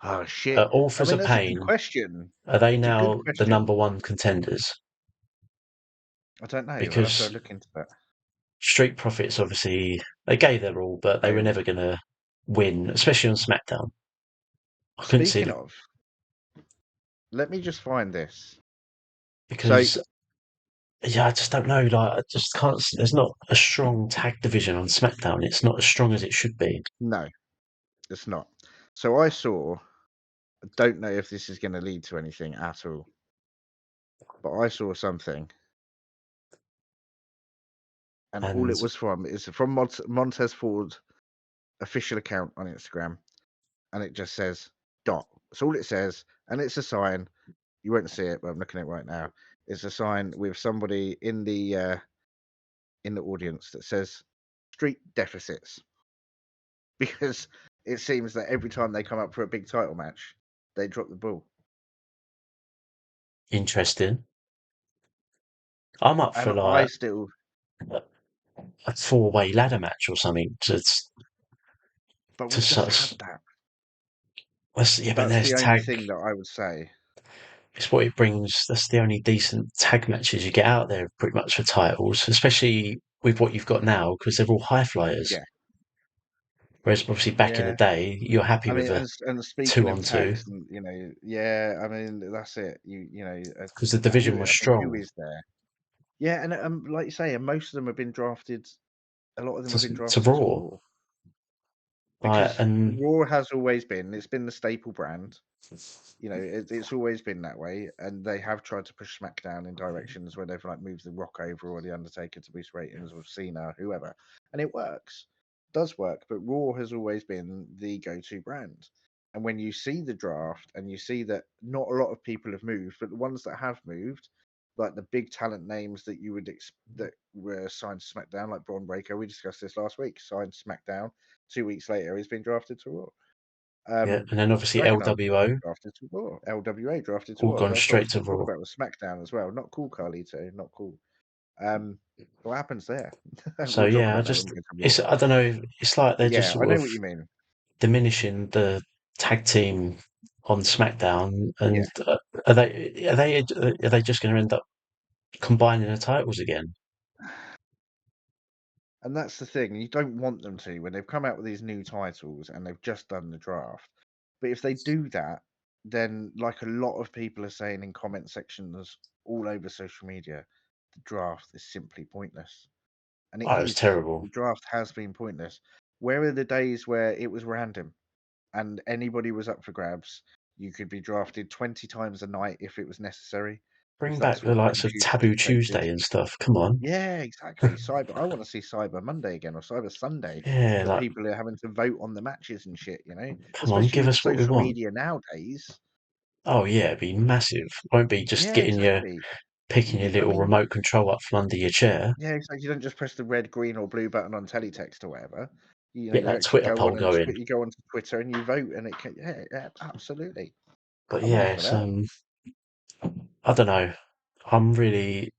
Speaker 1: Oh shit! I
Speaker 2: Authors
Speaker 1: mean,
Speaker 2: of
Speaker 1: that's a good
Speaker 2: Pain,
Speaker 1: question.
Speaker 2: are they
Speaker 1: It's a good
Speaker 2: now the
Speaker 1: question.
Speaker 2: number one contenders?
Speaker 1: I don't know. I'll have to
Speaker 2: Because
Speaker 1: look into that.
Speaker 2: Street Profits, obviously, they gave their all, but they were
Speaker 1: They,
Speaker 2: never going to win, especially on SmackDown. I couldn't see
Speaker 1: speaking
Speaker 2: them
Speaker 1: of, let me just find this. So
Speaker 2: because, yeah, I just don't know. Like, I just can't. There's not a strong tag division on SmackDown. It's not as strong as it should be.
Speaker 1: no, it's not. So I saw. I don't know if this is going to lead to anything at all, but I saw something, and all
Speaker 2: And
Speaker 1: it was from is from Montez Ford official account on Instagram, and it just says dot. That's all it says, and it's a sign. You won't see it, but I'm looking at it right now. It's a sign with somebody in the audience that says street deficits because it seems that every time they come up for a big title match, they drop the ball.
Speaker 2: interesting. I'm up
Speaker 1: And
Speaker 2: for
Speaker 1: I
Speaker 2: like
Speaker 1: still,
Speaker 2: a four-way ladder match or something
Speaker 1: but
Speaker 2: to
Speaker 1: we've just had
Speaker 2: such.
Speaker 1: that.
Speaker 2: Yeah, but
Speaker 1: That's
Speaker 2: there's
Speaker 1: the only
Speaker 2: tag.
Speaker 1: thing that I would say.
Speaker 2: It's what it brings. That's the only decent tag matches you get out there, pretty much for titles, especially with what you've got now, because they're all high flyers.
Speaker 1: Yeah,
Speaker 2: Whereas obviously back in the
Speaker 1: yeah.
Speaker 2: day, you're happy
Speaker 1: I
Speaker 2: with
Speaker 1: mean,
Speaker 2: a
Speaker 1: and
Speaker 2: two
Speaker 1: speaking of
Speaker 2: on two
Speaker 1: tags, and yeah. I mean, that's it.
Speaker 2: because the division
Speaker 1: Who
Speaker 2: was
Speaker 1: I mean, who
Speaker 2: strong.
Speaker 1: is there? Yeah, and like you say, and most of them have been drafted. A lot of them have been
Speaker 2: To
Speaker 1: drafted to
Speaker 2: Raw,
Speaker 1: Raw
Speaker 2: right?
Speaker 1: because
Speaker 2: And
Speaker 1: Raw has always been. It's been the staple brand. It's always been that way, and they have tried to push SmackDown in directions where they've like moved the Rock over or the Undertaker to boost ratings or Cena, whoever, and it works, does work. But Raw has always been the go-to brand, and when you see the draft and you see that not a lot of people have moved, but the ones that have moved, like the big talent names that you would that were signed to SmackDown, like Braun Breaker, we discussed this last week, signed to SmackDown. 2 weeks later, he's been drafted to Raw.
Speaker 2: yeah, and then obviously
Speaker 1: Dragunov
Speaker 2: LWO
Speaker 1: drafted to Raw. LWA drafted to
Speaker 2: all
Speaker 1: Raw.
Speaker 2: gone
Speaker 1: That's what I was
Speaker 2: straight to
Speaker 1: going to talk
Speaker 2: Raw.
Speaker 1: about with SmackDown as well. Not cool, Carlito. Not cool. Um, what happens there?
Speaker 2: So
Speaker 1: We'll talk
Speaker 2: yeah,
Speaker 1: about that when we get to Raw.
Speaker 2: it's I don't know. It's like
Speaker 1: But
Speaker 2: they're just
Speaker 1: yeah, I
Speaker 2: sort
Speaker 1: know
Speaker 2: of
Speaker 1: what you mean.
Speaker 2: diminishing the tag team on SmackDown,
Speaker 1: Yeah,
Speaker 2: and are they just going to end up combining the titles again?
Speaker 1: and that's the thing. You don't want them to when they've come out with these new titles and they've just done the draft. But if they do that, then like a lot of people are saying in comment sections all over social media, the draft is simply pointless. And it
Speaker 2: Oh, it was
Speaker 1: is.
Speaker 2: terrible.
Speaker 1: The draft has been pointless. Where are the days where it was random and anybody was up for grabs? You could be drafted 20 times a night if it was necessary, if
Speaker 2: Bring back
Speaker 1: that's
Speaker 2: the
Speaker 1: what the
Speaker 2: likes of
Speaker 1: producers
Speaker 2: Taboo
Speaker 1: dictated.
Speaker 2: Tuesday and stuff. Come on,
Speaker 1: Yeah, exactly. Cyber. I want to see Cyber Monday again or Cyber Sunday,
Speaker 2: yeah,
Speaker 1: but
Speaker 2: like
Speaker 1: people are having to vote on the matches and shit.
Speaker 2: come on,
Speaker 1: Especially
Speaker 2: give
Speaker 1: with
Speaker 2: us what we
Speaker 1: social
Speaker 2: want.
Speaker 1: media nowadays.
Speaker 2: Oh yeah, it'd be massive. Won't be just
Speaker 1: Yeah,
Speaker 2: getting your
Speaker 1: exactly.
Speaker 2: picking your
Speaker 1: I
Speaker 2: little
Speaker 1: mean,
Speaker 2: remote control up from under your chair.
Speaker 1: yeah, exactly. You don't just press the red, green, or blue button on teletext or whatever.
Speaker 2: Get
Speaker 1: You
Speaker 2: that
Speaker 1: actually
Speaker 2: Twitter
Speaker 1: go
Speaker 2: poll
Speaker 1: on and
Speaker 2: going.
Speaker 1: you go onto Twitter and you vote, and it can. Yeah, yeah, absolutely.
Speaker 2: But
Speaker 1: I'm all
Speaker 2: yeah,
Speaker 1: for that.
Speaker 2: I don't know. I'm really.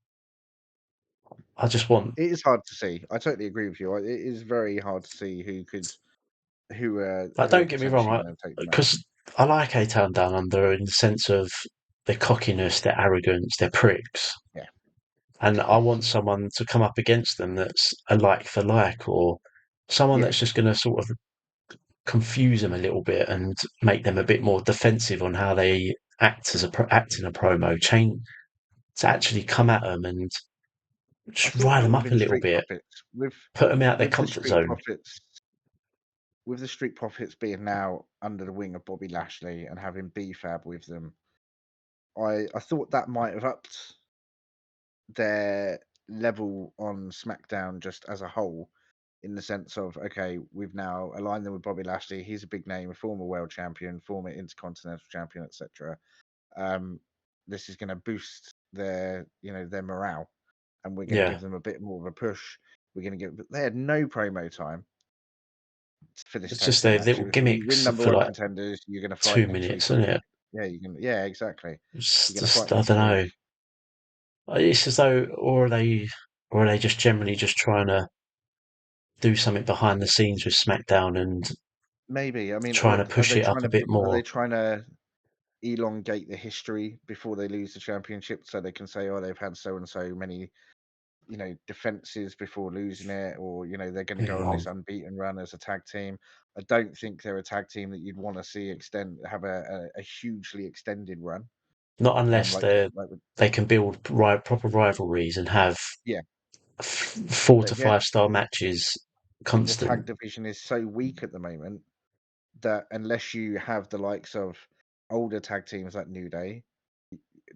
Speaker 2: I just want.
Speaker 1: It is hard to see. I totally agree with you. It is very hard to see
Speaker 2: Like,
Speaker 1: who are
Speaker 2: don't get me wrong,
Speaker 1: potentially going to take them out.
Speaker 2: because I like A Town Down Under in the sense of their cockiness, their arrogance, their pricks.
Speaker 1: Yeah,
Speaker 2: And I want someone to come up against them that's a like for like, or someone
Speaker 1: yeah.
Speaker 2: that's just going to sort of confuse them a little bit and make them a bit more defensive on how they act in a promo. Change to actually come at them and
Speaker 1: I
Speaker 2: just
Speaker 1: thought
Speaker 2: rile
Speaker 1: that
Speaker 2: them
Speaker 1: would have
Speaker 2: up a
Speaker 1: been
Speaker 2: little
Speaker 1: Street
Speaker 2: bit,
Speaker 1: Profits
Speaker 2: put them out their
Speaker 1: with the
Speaker 2: comfort
Speaker 1: Street
Speaker 2: zone.
Speaker 1: Profits with the Street Profits being now under the wing of Bobby Lashley and having B-Fab with them. I thought that might have upped their level on SmackDown just as a whole, in the sense of okay, we've now aligned them with Bobby Lashley. He's a big name, a former world champion, former intercontinental champion, etc. Um, this is going to boost their morale, and we're going to
Speaker 2: Yeah,
Speaker 1: give them a bit more of a push. We're going to give. They had no promo time. for this
Speaker 2: It's
Speaker 1: tag
Speaker 2: just
Speaker 1: team
Speaker 2: their
Speaker 1: match.
Speaker 2: little
Speaker 1: If you win
Speaker 2: gimmicks
Speaker 1: number
Speaker 2: for
Speaker 1: one
Speaker 2: like
Speaker 1: contenders, you're going to fight
Speaker 2: 2 minutes,
Speaker 1: eventually for
Speaker 2: isn't
Speaker 1: the.
Speaker 2: it?
Speaker 1: Yeah, yeah, exactly.
Speaker 2: It's
Speaker 1: You're going to fight
Speaker 2: just, I don't
Speaker 1: eventually.
Speaker 2: know. It's as though, or are they just generally just trying to do something behind the scenes with SmackDown and
Speaker 1: Maybe. I mean,
Speaker 2: trying to
Speaker 1: look,
Speaker 2: push it up a bit
Speaker 1: are they
Speaker 2: more?
Speaker 1: trying to elongate the history before they lose the championship so they can say, oh, they've had so and so many, defenses before losing it, or they're going to go on
Speaker 2: Yeah,
Speaker 1: this unbeaten run as a tag team. I don't think they're a tag team that you'd want to see have a hugely extended run.
Speaker 2: not unless
Speaker 1: Like
Speaker 2: they can build proper rivalries and have
Speaker 1: yeah,
Speaker 2: four
Speaker 1: but
Speaker 2: to
Speaker 1: again,
Speaker 2: 5 star matches
Speaker 1: the tag
Speaker 2: constant.
Speaker 1: division is so weak at the moment that unless you have the likes of older tag teams like New Day,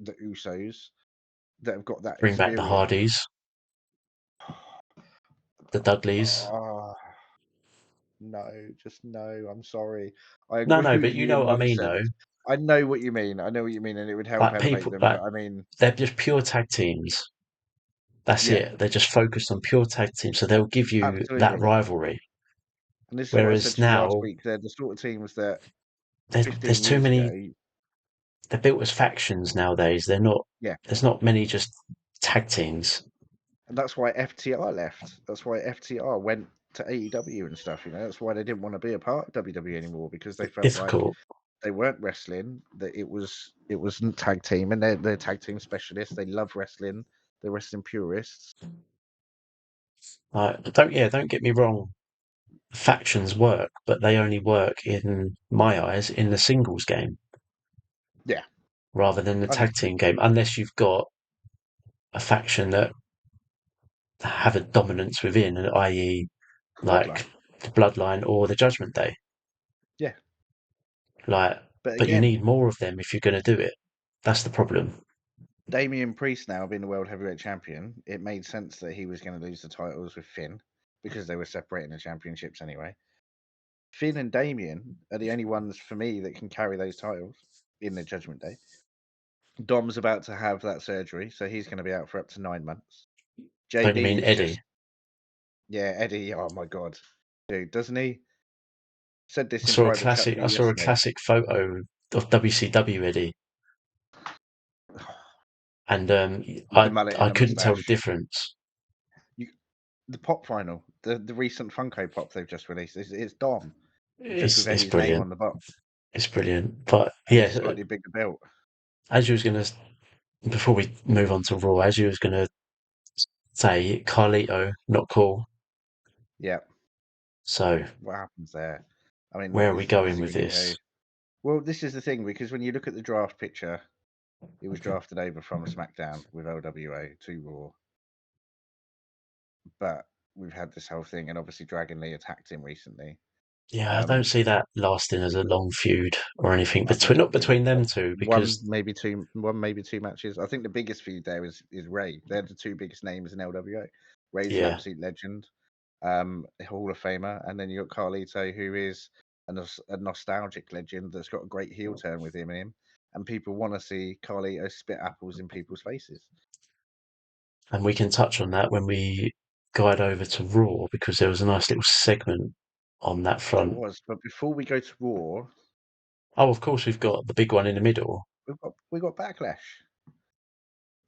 Speaker 1: the Usos, that have got that
Speaker 2: Bring back the
Speaker 1: experience.
Speaker 2: Hardys, the Dudleys.
Speaker 1: Oh, no, just no. I'm sorry. I
Speaker 2: No,
Speaker 1: agree
Speaker 2: no, but
Speaker 1: with
Speaker 2: you
Speaker 1: you
Speaker 2: know
Speaker 1: in
Speaker 2: what I
Speaker 1: one
Speaker 2: mean, though.
Speaker 1: sense. I know what you mean. I know what you mean, and it would help
Speaker 2: Like
Speaker 1: elevate
Speaker 2: people,
Speaker 1: them.
Speaker 2: like
Speaker 1: But I mean,
Speaker 2: they're just pure tag teams. That's
Speaker 1: yeah,
Speaker 2: it. They're just focused on pure tag teams, so they'll give you that
Speaker 1: absolutely.
Speaker 2: rivalry.
Speaker 1: And this is what I said
Speaker 2: Whereas
Speaker 1: to you last
Speaker 2: now,
Speaker 1: week. They're the sort of teams that
Speaker 2: there's
Speaker 1: 15
Speaker 2: too
Speaker 1: years ago,
Speaker 2: many. They're built as factions nowadays. They're not.
Speaker 1: yeah,
Speaker 2: There's not many just tag teams.
Speaker 1: and that's why FTR left. That's why FTR went to AEW and stuff. That's why they didn't want to be a part of WWE anymore because they felt like
Speaker 2: Difficult.
Speaker 1: they weren't wrestling. That it wasn't tag team, and they're tag team specialists. They love wrestling. They're wrestling purists.
Speaker 2: Like, don't get me wrong. Factions work, but they only work in my eyes in the singles game
Speaker 1: Yeah,
Speaker 2: rather than the
Speaker 1: I do
Speaker 2: tag
Speaker 1: too.
Speaker 2: team game, unless you've got a faction that have a dominance within, i.e.,
Speaker 1: Bloodline.
Speaker 2: like the Bloodline or the Judgment Day.
Speaker 1: Yeah,
Speaker 2: Like,
Speaker 1: but
Speaker 2: but you
Speaker 1: again,
Speaker 2: need more of them if you're going to do it. That's the problem.
Speaker 1: Damian Priest now being the world heavyweight champion, it made sense that he was going to lose the titles with Finn because they were separating the championships anyway. Finn and Damian are the only ones for me that can carry those titles in the Judgment Day. Dom's about to have that surgery, so he's going to be out for up to 9 months.
Speaker 2: Don't you mean
Speaker 1: JD is
Speaker 2: Eddie?
Speaker 1: just, yeah, Eddie. Oh my god, dude, doesn't he? Said this in private chat to
Speaker 2: I
Speaker 1: you
Speaker 2: saw a
Speaker 1: yesterday.
Speaker 2: classic photo of WCW Eddie, and
Speaker 1: With the mullet and
Speaker 2: I
Speaker 1: the
Speaker 2: couldn't tell the
Speaker 1: mustache.
Speaker 2: difference.
Speaker 1: You, the pop vinyl, the recent Funko Pop they've just released, it's Dom, just with
Speaker 2: It's
Speaker 1: Eddie's name
Speaker 2: brilliant.
Speaker 1: on the box,
Speaker 2: It's brilliant. But
Speaker 1: and
Speaker 2: yeah,
Speaker 1: he's slightly bigger built.
Speaker 2: as you was gonna before we move on to Raw, as you was gonna say, Carlito not cool.
Speaker 1: Yeah,
Speaker 2: So
Speaker 1: what happens there? I mean,
Speaker 2: where are we
Speaker 1: is
Speaker 2: going
Speaker 1: he
Speaker 2: with
Speaker 1: going to go?
Speaker 2: this?
Speaker 1: Well, this is the thing because when you look at the draft picture, he was drafted over from SmackDown with LWA to Raw, but we've had this whole thing, and obviously Dragon Lee attacked him recently.
Speaker 2: Yeah, I don't
Speaker 1: Um,
Speaker 2: see that lasting as a long feud or anything
Speaker 1: I think
Speaker 2: between not
Speaker 1: it'll be
Speaker 2: between them two
Speaker 1: one,
Speaker 2: because
Speaker 1: maybe two matches. I think the biggest feud there is Ray. They're the two biggest names in LWA. Ray's an
Speaker 2: yeah,
Speaker 1: absolute legend, a Hall of Famer, and then you got Carlito, who is a nostalgic legend that's got a great heel turn with him, and people want to see Carlito spit apples in people's faces.
Speaker 2: and we can touch on that when we guide over to Raw because there was a nice little segment on that
Speaker 1: There
Speaker 2: front.
Speaker 1: was, but before we go to Raw,
Speaker 2: Oh, of course we've got the big one in the middle.
Speaker 1: we got Backlash.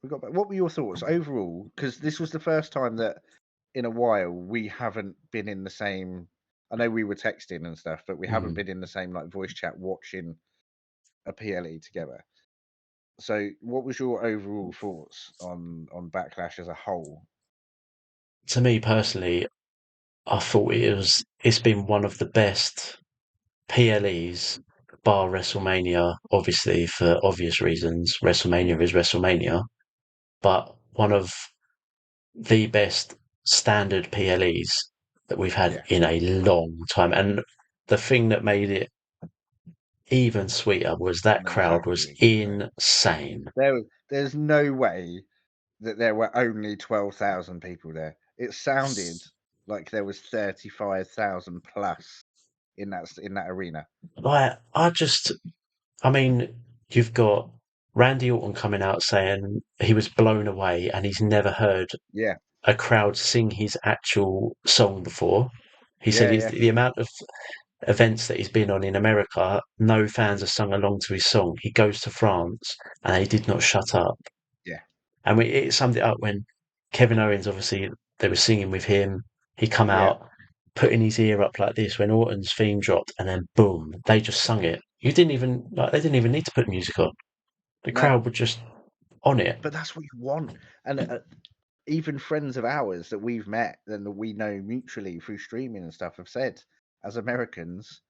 Speaker 1: What were your thoughts overall? Because this was the first time that in a while we haven't been in the same. I know we were texting and stuff, but we haven't
Speaker 2: Mm.
Speaker 1: been in the same like voice chat watching a PLE together. So, what was your overall thoughts on Backlash as a whole?
Speaker 2: To me personally, I thought it's been one of the best PLEs, bar WrestleMania, obviously for obvious reasons. WrestleMania is WrestleMania, but one of the best standard PLEs that we've had
Speaker 1: Yeah,
Speaker 2: in a long time. And the thing that made it even sweeter was
Speaker 1: I
Speaker 2: that
Speaker 1: know
Speaker 2: crowd
Speaker 1: exactly
Speaker 2: was
Speaker 1: what you're going to say.
Speaker 2: insane.
Speaker 1: There's no way that there were only 12,000 people there. It sounded like there was 35,000 plus in that arena.
Speaker 2: Like, I mean, you've got Randy Orton coming out saying he was blown away and he's never heard
Speaker 1: Yeah,
Speaker 2: a crowd sing his actual song before. He said
Speaker 1: Yeah.
Speaker 2: the amount of events that he's been on in America, no fans have sung along to his song. He goes to France and they did not shut up.
Speaker 1: Yeah.
Speaker 2: And it summed it up when Kevin Owens, obviously, they were singing with him. He come
Speaker 1: Yeah.
Speaker 2: out, putting his ear up like this when Orton's theme dropped, and then boom, they just sung it. You didn't even like, they didn't even need to put music on. The
Speaker 1: No,
Speaker 2: crowd were just on it.
Speaker 1: but that's what you want. And even friends of ours that we've met and that we know mutually through streaming and stuff have said, as Americans,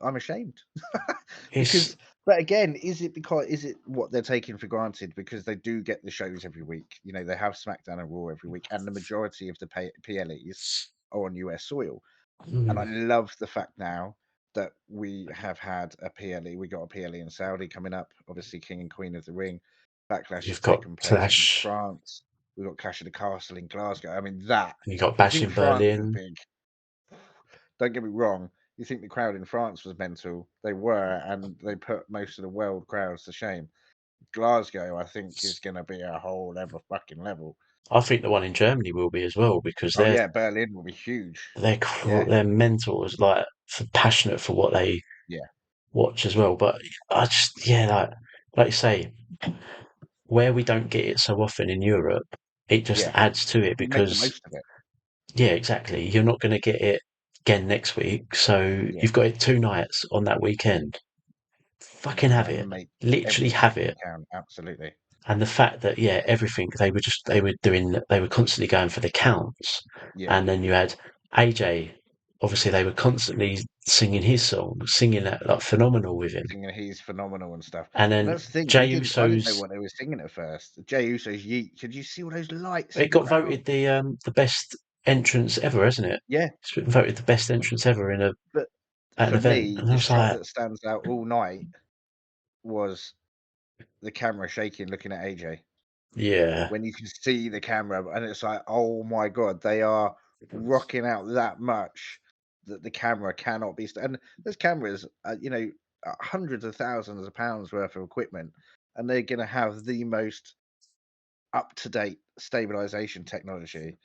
Speaker 1: I'm ashamed
Speaker 2: It's
Speaker 1: because. But again, is it what they're taking for granted because they do get the shows every week? You know, they have SmackDown and Raw every week, and the majority of the PLEs are on US soil. And I
Speaker 2: mm,
Speaker 1: love the fact now that we have had a PLE. We got a PLE in Saudi coming up. Obviously, King and Queen of the Ring. Backlash has
Speaker 2: you've got
Speaker 1: taken place in
Speaker 2: Clash,
Speaker 1: France. We got Clash of the Castle in Glasgow. I mean, that
Speaker 2: you got
Speaker 1: you
Speaker 2: Bash
Speaker 1: think
Speaker 2: in
Speaker 1: France is
Speaker 2: Berlin.
Speaker 1: big? Don't get me wrong. You think the crowd in France was mental? They were, and they put most of the world crowds to shame. Glasgow, I think, is going to be a whole other fucking level.
Speaker 2: I think the one in Germany will be as well because
Speaker 1: Oh yeah, Berlin will be huge. Yeah,
Speaker 2: they're mentors, like passionate for what they
Speaker 1: yeah,
Speaker 2: watch as well. But I just like you say, where we don't get it so often in Europe, it just
Speaker 1: yeah.
Speaker 2: adds to it
Speaker 1: You make the
Speaker 2: because
Speaker 1: most of it.
Speaker 2: yeah, exactly. You're not going to get it again next week, so
Speaker 1: Yeah.
Speaker 2: you've got it 2 nights on that weekend. Fucking have it,
Speaker 1: Make
Speaker 2: literally
Speaker 1: every
Speaker 2: have
Speaker 1: second
Speaker 2: it.
Speaker 1: count. Absolutely.
Speaker 2: And the fact that everything they were constantly going for the counts,
Speaker 1: Yeah.
Speaker 2: and then you had AJ. Obviously, they were constantly singing his song, singing that like phenomenal with him.
Speaker 1: Singing, he's phenomenal and stuff.
Speaker 2: And
Speaker 1: And
Speaker 2: then
Speaker 1: that's the thing.
Speaker 2: Jey
Speaker 1: I didn't know
Speaker 2: Uso's
Speaker 1: what they were singing at first. Jey Uso's Yeet. Could you see all those lights
Speaker 2: it
Speaker 1: in the
Speaker 2: got
Speaker 1: crowd?
Speaker 2: voted the best entrance ever, hasn't it?
Speaker 1: Yeah.
Speaker 2: It's been voted the best entrance ever
Speaker 1: But
Speaker 2: at an
Speaker 1: for
Speaker 2: event,
Speaker 1: me,
Speaker 2: and I
Speaker 1: the
Speaker 2: was
Speaker 1: shot
Speaker 2: like,
Speaker 1: that stands out all night was the camera shaking, looking at AJ.
Speaker 2: yeah,
Speaker 1: When you can see the camera, and it's like, oh my god, they are rocking out that much that the camera cannot be. And there's cameras, hundreds of thousands of pounds worth of equipment, and they're going to have the most up to date stabilization technology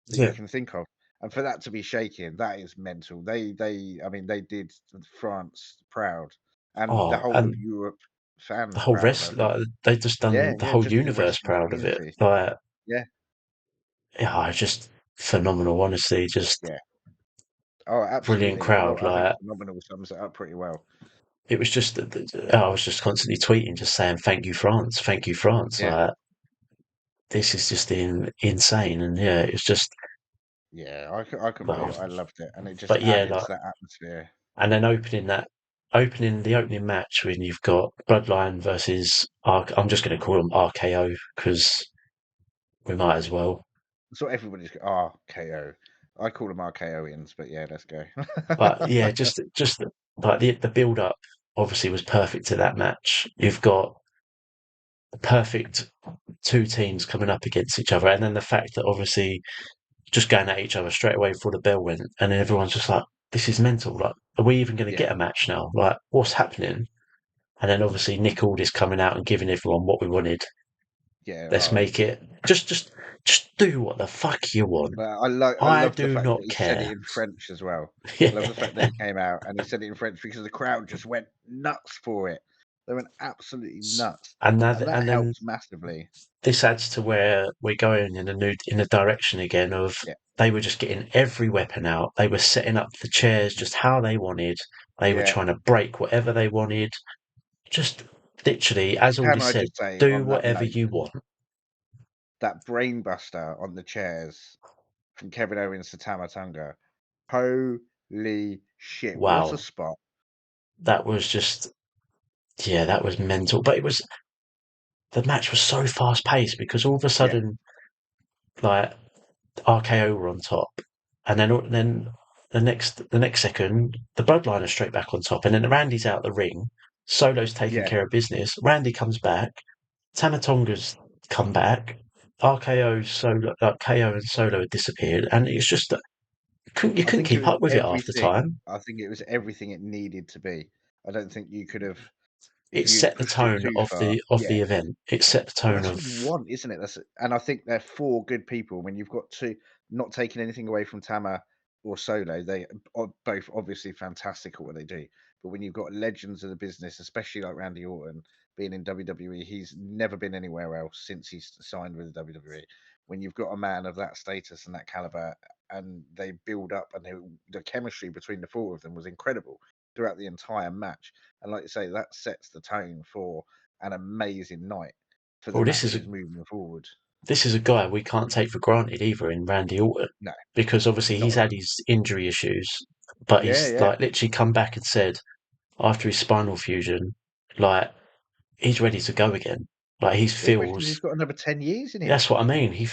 Speaker 1: that you
Speaker 2: yeah.
Speaker 1: can think of. And for that to be shaking, that is mental. I mean, they did France proud, and the
Speaker 2: Oh,
Speaker 1: whole of
Speaker 2: and
Speaker 1: Europe
Speaker 2: the
Speaker 1: fans
Speaker 2: whole
Speaker 1: proud. I
Speaker 2: rest,
Speaker 1: think.
Speaker 2: like they just
Speaker 1: Yeah,
Speaker 2: done the
Speaker 1: yeah,
Speaker 2: whole
Speaker 1: just the
Speaker 2: universe
Speaker 1: wrestling
Speaker 2: proud of it.
Speaker 1: community.
Speaker 2: Like,
Speaker 1: Yeah,
Speaker 2: yeah, it's just phenomenal. Honestly, just
Speaker 1: yeah. Oh,
Speaker 2: brilliant
Speaker 1: absolutely.
Speaker 2: crowd.
Speaker 1: I think
Speaker 2: Like,
Speaker 1: phenomenal sums it up pretty well.
Speaker 2: it was just, I was just constantly tweeting, just saying, "Thank you, France. Thank you, France."
Speaker 1: Yeah,
Speaker 2: Like, this is just insane, and yeah, it's just,
Speaker 1: yeah. I couldn't
Speaker 2: well,
Speaker 1: believe it. I loved it, and it just
Speaker 2: but yeah,
Speaker 1: added
Speaker 2: like,
Speaker 1: to that atmosphere.
Speaker 2: and then opening the opening match when you've got Bloodline versus I'm just going to call them RKO because we might as well.
Speaker 1: So everybody's RKO. I call them RKOians, but yeah, let's go.
Speaker 2: But yeah, just like the build up obviously was perfect to that match. You've got the perfect two teams coming up against each other, and then the fact that obviously just going at each other straight away before the bell went, and then everyone's just like, "This is mental. Like, are we even going to
Speaker 1: Yeah,
Speaker 2: get a match now? Like, what's happening?" And then obviously Nick Aldis coming out and giving everyone what we wanted.
Speaker 1: yeah.
Speaker 2: Let's make it just do what the fuck you want.
Speaker 1: But I
Speaker 2: I
Speaker 1: love the
Speaker 2: do
Speaker 1: fact that
Speaker 2: not
Speaker 1: he said it
Speaker 2: care.
Speaker 1: in French as well. I love the fact that
Speaker 2: Yeah.
Speaker 1: he came out and he said it in French because the crowd just went nuts for it. They went absolutely nuts, and that
Speaker 2: And then
Speaker 1: helped massively.
Speaker 2: this adds to where we're going in a direction again of
Speaker 1: Yeah,
Speaker 2: they were just getting every weapon out. They were setting up the chairs just how they wanted. They were
Speaker 1: yeah.
Speaker 2: trying to break whatever they wanted. Just literally, as
Speaker 1: Can
Speaker 2: Aldi
Speaker 1: I
Speaker 2: said,
Speaker 1: just say
Speaker 2: do
Speaker 1: on that
Speaker 2: whatever
Speaker 1: note,
Speaker 2: you want.
Speaker 1: that brainbuster on the chairs from Kevin Owens to Tamatonga, holy shit! What a
Speaker 2: Wow.
Speaker 1: spot!
Speaker 2: That was just that was mental. But the match was so fast paced because all of a
Speaker 1: Yeah,
Speaker 2: sudden, like RKO were on top, and then the next second, the Bloodline are straight back on top, and then Randy's out the ring. Solo's taking
Speaker 1: yeah.
Speaker 2: care of business. Randy comes back. Tamatonga's come back. RKO Solo, like KO and Solo had disappeared, and it's just that you
Speaker 1: I
Speaker 2: couldn't
Speaker 1: think it
Speaker 2: keep
Speaker 1: was
Speaker 2: up with it half the
Speaker 1: everything.
Speaker 2: time.
Speaker 1: I think it was everything it needed to be. I don't think you could have if
Speaker 2: It
Speaker 1: you'd
Speaker 2: set the
Speaker 1: pushed it
Speaker 2: tone
Speaker 1: too
Speaker 2: of
Speaker 1: far.
Speaker 2: the
Speaker 1: Yeah.
Speaker 2: event. It set the
Speaker 1: Well,
Speaker 2: tone
Speaker 1: that's
Speaker 2: of
Speaker 1: what you want, isn't it? And I think they're four good people. When you've got to not taking anything away from Tama or Solo, they are both obviously fantastic at what they do. But when you've got legends of the business, especially like Randy Orton being in WWE, he's never been anywhere else since he's signed with the WWE. When you've got a man of that status and that caliber, and they build up, and the chemistry between the four of them was incredible throughout the entire match. And like you say, that sets the tone for an amazing night for the
Speaker 2: Well,
Speaker 1: matches moving forward.
Speaker 2: this is a guy we can't take for granted either in Randy Orton,
Speaker 1: No,
Speaker 2: because obviously
Speaker 1: not
Speaker 2: he's
Speaker 1: at
Speaker 2: had
Speaker 1: all.
Speaker 2: his injury issues, but
Speaker 1: Yeah,
Speaker 2: he's
Speaker 1: yeah.
Speaker 2: like literally come back and said after his spinal fusion, like he's ready to go again. Like he
Speaker 1: He reckons he's
Speaker 2: feels.
Speaker 1: got another 10 years in him.
Speaker 2: That's what I mean. He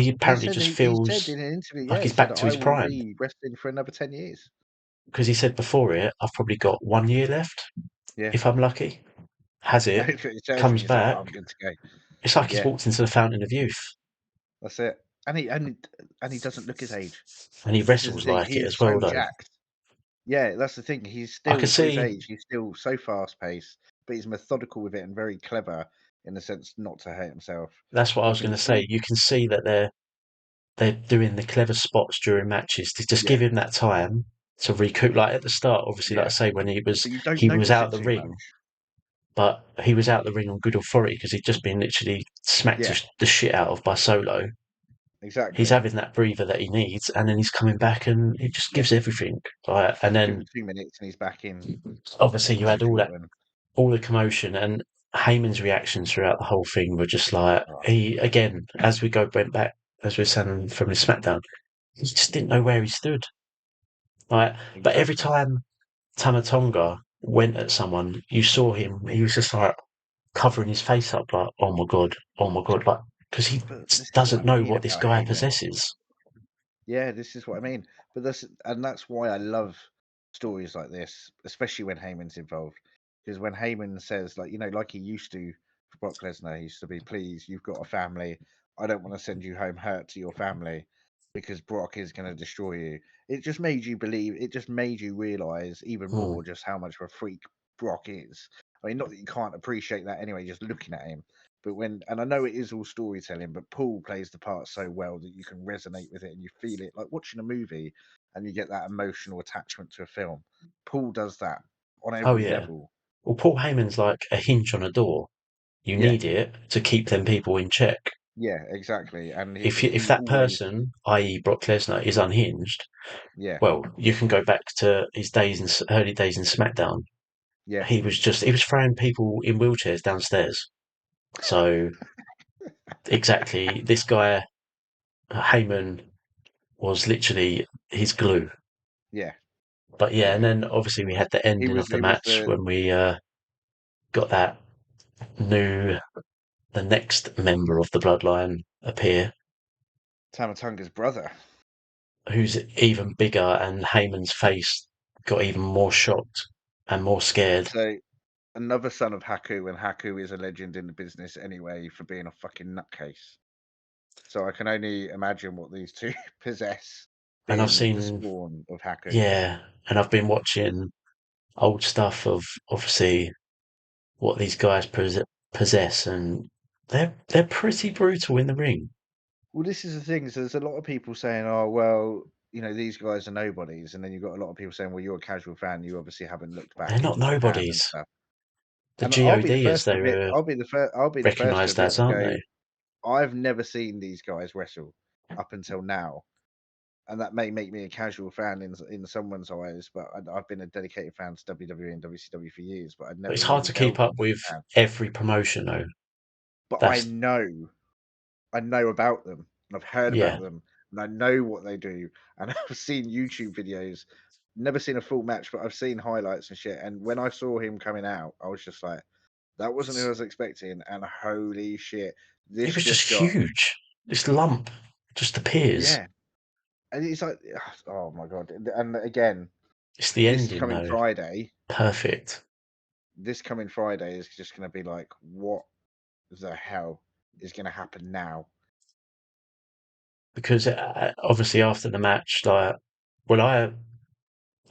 Speaker 2: apparently just
Speaker 1: He said
Speaker 2: feels
Speaker 1: in an interview,
Speaker 2: like
Speaker 1: yeah, he
Speaker 2: he's
Speaker 1: said
Speaker 2: back to
Speaker 1: I
Speaker 2: his
Speaker 1: will
Speaker 2: prime,
Speaker 1: be wrestling for another 10 years.
Speaker 2: because he said before it, I've probably got 1 year left
Speaker 1: Yeah.
Speaker 2: if I'm lucky. Has it?
Speaker 1: That's what he tells me.
Speaker 2: Comes
Speaker 1: He's like,
Speaker 2: back.
Speaker 1: oh, I'm good to go.
Speaker 2: It's like he's
Speaker 1: Yeah,
Speaker 2: walked into the fountain of youth,
Speaker 1: that's it. And he doesn't look his age.
Speaker 2: and he
Speaker 1: This is the
Speaker 2: wrestles
Speaker 1: thing.
Speaker 2: like it
Speaker 1: He's
Speaker 2: as well,
Speaker 1: so
Speaker 2: though.
Speaker 1: jacked. Yeah, that's the thing. He's
Speaker 2: I could
Speaker 1: still, for his
Speaker 2: see.
Speaker 1: age, he's still so fast paced, but he's methodical with it and very clever in the sense not to hurt himself.
Speaker 2: That's what I
Speaker 1: You
Speaker 2: was going
Speaker 1: can
Speaker 2: to say.
Speaker 1: see,
Speaker 2: You can see that they're doing the clever spots during matches to just
Speaker 1: yeah,
Speaker 2: give him that time to recoup. Like at the start, obviously, like I
Speaker 1: yeah,
Speaker 2: say, when
Speaker 1: but you don't
Speaker 2: he was
Speaker 1: notice
Speaker 2: out
Speaker 1: it
Speaker 2: the
Speaker 1: too much.
Speaker 2: ring, but he was out the ring on good authority because he'd just been literally smacked
Speaker 1: Yeah,
Speaker 2: the shit out of by Solo. He's
Speaker 1: exactly.
Speaker 2: having that breather that he needs, and then he's coming back and he just
Speaker 1: Yeah,
Speaker 2: gives everything. Like, and
Speaker 1: give
Speaker 2: then
Speaker 1: him 2 minutes and he's back in
Speaker 2: obviously you had
Speaker 1: Randy Orton.
Speaker 2: all the commotion, and Heyman's reactions throughout the whole thing were just like
Speaker 1: Oh,
Speaker 2: he again, as we went back, as we were saying from the SmackDown, he just didn't know where he stood. Like, but every
Speaker 1: exactly.
Speaker 2: time Tamatonga went at someone, you saw him. He was just like covering his face up, like, oh my god, like because he
Speaker 1: But this is what
Speaker 2: doesn't
Speaker 1: I
Speaker 2: know
Speaker 1: mean
Speaker 2: what this
Speaker 1: about
Speaker 2: guy
Speaker 1: Heyman.
Speaker 2: possesses.
Speaker 1: Yeah, this is what I mean. But that's why I love stories like this, especially when Heyman's involved. Because when Heyman says, like, like he used to for Brock Lesnar, he used to be, please, you've got a family. I don't want to send you home hurt to your family because Brock is going to destroy you. It just made you believe, it just made you realize even
Speaker 2: Hmm.
Speaker 1: more just how much of a freak Brock is. I mean, not that you can't appreciate that anyway, just looking at him. But and I know it is all storytelling, but Paul plays the part so well that you can resonate with it and you feel it like watching a movie and you get that emotional attachment to a film. Paul does that on
Speaker 2: Oh
Speaker 1: every
Speaker 2: yeah.
Speaker 1: level.
Speaker 2: Well, Paul Heyman's like a hinge on a door. You
Speaker 1: Yeah,
Speaker 2: need it to keep them people in check.
Speaker 1: yeah, exactly. And
Speaker 2: If
Speaker 1: he
Speaker 2: that
Speaker 1: always,
Speaker 2: person, i.e., Brock Lesnar, is unhinged,
Speaker 1: yeah,
Speaker 2: well, you can go back to his days in early days in SmackDown.
Speaker 1: yeah,
Speaker 2: He was throwing people in wheelchairs downstairs. So exactly, this guy Heyman was literally his glue.
Speaker 1: yeah.
Speaker 2: But yeah, and then obviously we had the ending of the
Speaker 1: He was
Speaker 2: match
Speaker 1: the
Speaker 2: when we got that new the next member of the Bloodline appear,
Speaker 1: Tamatonga's brother.
Speaker 2: who's even bigger, and Heyman's face got even more shocked and more scared.
Speaker 1: So another son of Haku, and Haku is a legend in the business anyway for being a fucking nutcase. So I can only imagine what these two possess,
Speaker 2: And I've
Speaker 1: being the
Speaker 2: seen,
Speaker 1: spawn of Haku.
Speaker 2: yeah, and I've been watching old stuff of obviously what these guys possess, and they're pretty brutal in the ring.
Speaker 1: Well, this is the thing. So there's a lot of people saying, "Oh, well, these guys are nobodies," and then you've got a lot of people saying, "Well, you're a casual fan. You obviously haven't looked
Speaker 2: They're
Speaker 1: back
Speaker 2: not
Speaker 1: into Japan and
Speaker 2: nobodies.
Speaker 1: stuff."
Speaker 2: The
Speaker 1: And I'll be the
Speaker 2: God, as
Speaker 1: first to
Speaker 2: they
Speaker 1: admit,
Speaker 2: were
Speaker 1: I'll be the first to
Speaker 2: recognised
Speaker 1: admit
Speaker 2: as,
Speaker 1: and
Speaker 2: aren't
Speaker 1: go,
Speaker 2: they?
Speaker 1: I've never seen these guys wrestle up until now, and that may make me a casual fan in someone's eyes, but I've been a dedicated fan to WWE and WCW for years, but I'd
Speaker 2: But it's
Speaker 1: never
Speaker 2: hard
Speaker 1: really
Speaker 2: to keep
Speaker 1: delved
Speaker 2: up
Speaker 1: into
Speaker 2: with
Speaker 1: Japan.
Speaker 2: every promotion, though.
Speaker 1: But
Speaker 2: That's
Speaker 1: I know about them, and I've heard about
Speaker 2: yeah.
Speaker 1: them, and I know what they do, and I've seen YouTube videos. Never seen a full match, but I've seen highlights and shit. And when I saw him coming out, I was just like, that wasn't who I was expecting. And holy shit,
Speaker 2: It
Speaker 1: this
Speaker 2: was
Speaker 1: just
Speaker 2: just
Speaker 1: got,
Speaker 2: huge. This lump just appears.
Speaker 1: yeah. And it's like, oh my god. And again,
Speaker 2: It's the
Speaker 1: this
Speaker 2: ending,
Speaker 1: coming
Speaker 2: though.
Speaker 1: Friday,
Speaker 2: Perfect.
Speaker 1: is just going to be like, what the hell is going to happen now?
Speaker 2: Because obviously after the match, like, well, I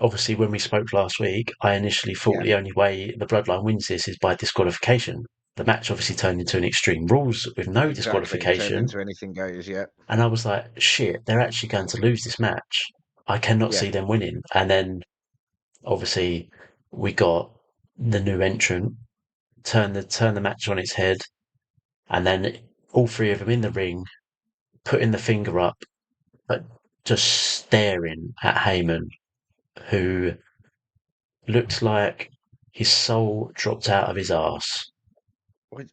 Speaker 2: obviously when we spoke last week, I initially thought
Speaker 1: Yeah,
Speaker 2: the only way the Bloodline wins this is by disqualification. The match obviously turned into an Extreme Rules with no
Speaker 1: exactly. It turned
Speaker 2: disqualification,
Speaker 1: into anything goes. Yeah,
Speaker 2: and I was like, shit, they're actually going to lose this match. I cannot
Speaker 1: Yeah.
Speaker 2: see them winning. And then obviously we got the new entrant turn the match on its head, and then all three of them in the ring putting the finger up, but just staring at Heyman, who looked like his soul dropped out of his arse.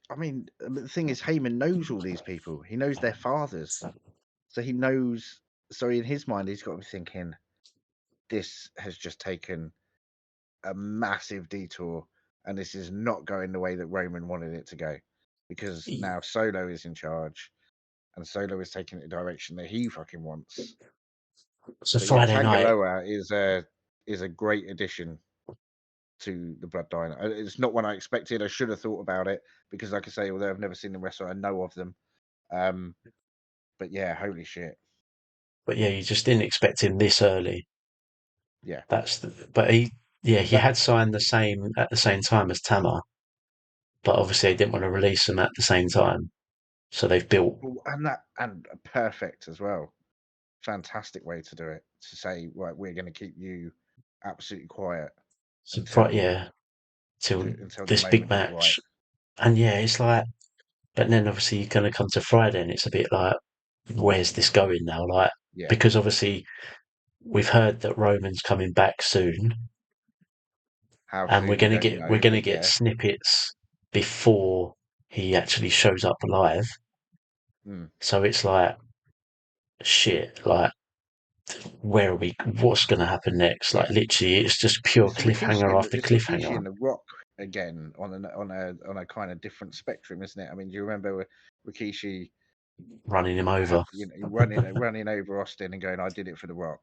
Speaker 1: I mean, the thing is, Heyman knows all these people. He knows their fathers, so he knows. So in his mind, he's got to be thinking, this has just taken a massive detour, and this is not going the way that Roman wanted it to go, because now Solo is in charge, and Solo is taking it a direction that he fucking wants.
Speaker 2: So
Speaker 1: But yeah,
Speaker 2: Friday night,
Speaker 1: Tangaloa is a great addition to the Bloodline. It's not one I expected. I should have thought about it because, like I say, although I've never seen them wrestle, I know of them. But yeah, holy shit.
Speaker 2: but yeah, you just didn't expect him this early.
Speaker 1: Yeah.
Speaker 2: But he
Speaker 1: That
Speaker 2: had signed the same at the same time as Tamar, but obviously they didn't want to release them at the same time. So they've built.
Speaker 1: and perfect as well. Fantastic way to do it. To say, right, we're going to keep you absolutely quiet
Speaker 2: So,
Speaker 1: until
Speaker 2: yeah, till
Speaker 1: until the
Speaker 2: this big
Speaker 1: moment is right.
Speaker 2: match. And yeah, it's like, but then obviously you're going to come to Friday and it's a bit like, where's this going now? Like,
Speaker 1: Yeah.
Speaker 2: because obviously we've heard that Roman's coming back soon,
Speaker 1: How
Speaker 2: and
Speaker 1: soon we don't
Speaker 2: we're
Speaker 1: know,
Speaker 2: going to
Speaker 1: but
Speaker 2: get
Speaker 1: yeah.
Speaker 2: snippets before he actually shows up live.
Speaker 1: Mm.
Speaker 2: So it's like, shit, like, where are we? What's going to happen next? Like,
Speaker 1: Yeah.
Speaker 2: literally, it's just pure cliffhanger after
Speaker 1: It's Rikishi
Speaker 2: cliffhanger
Speaker 1: and The Rock again on a kind of different spectrum, isn't it? I mean, do you remember Rikishi
Speaker 2: running him
Speaker 1: had
Speaker 2: over.
Speaker 1: running over Austin and going, "I did it for The Rock,"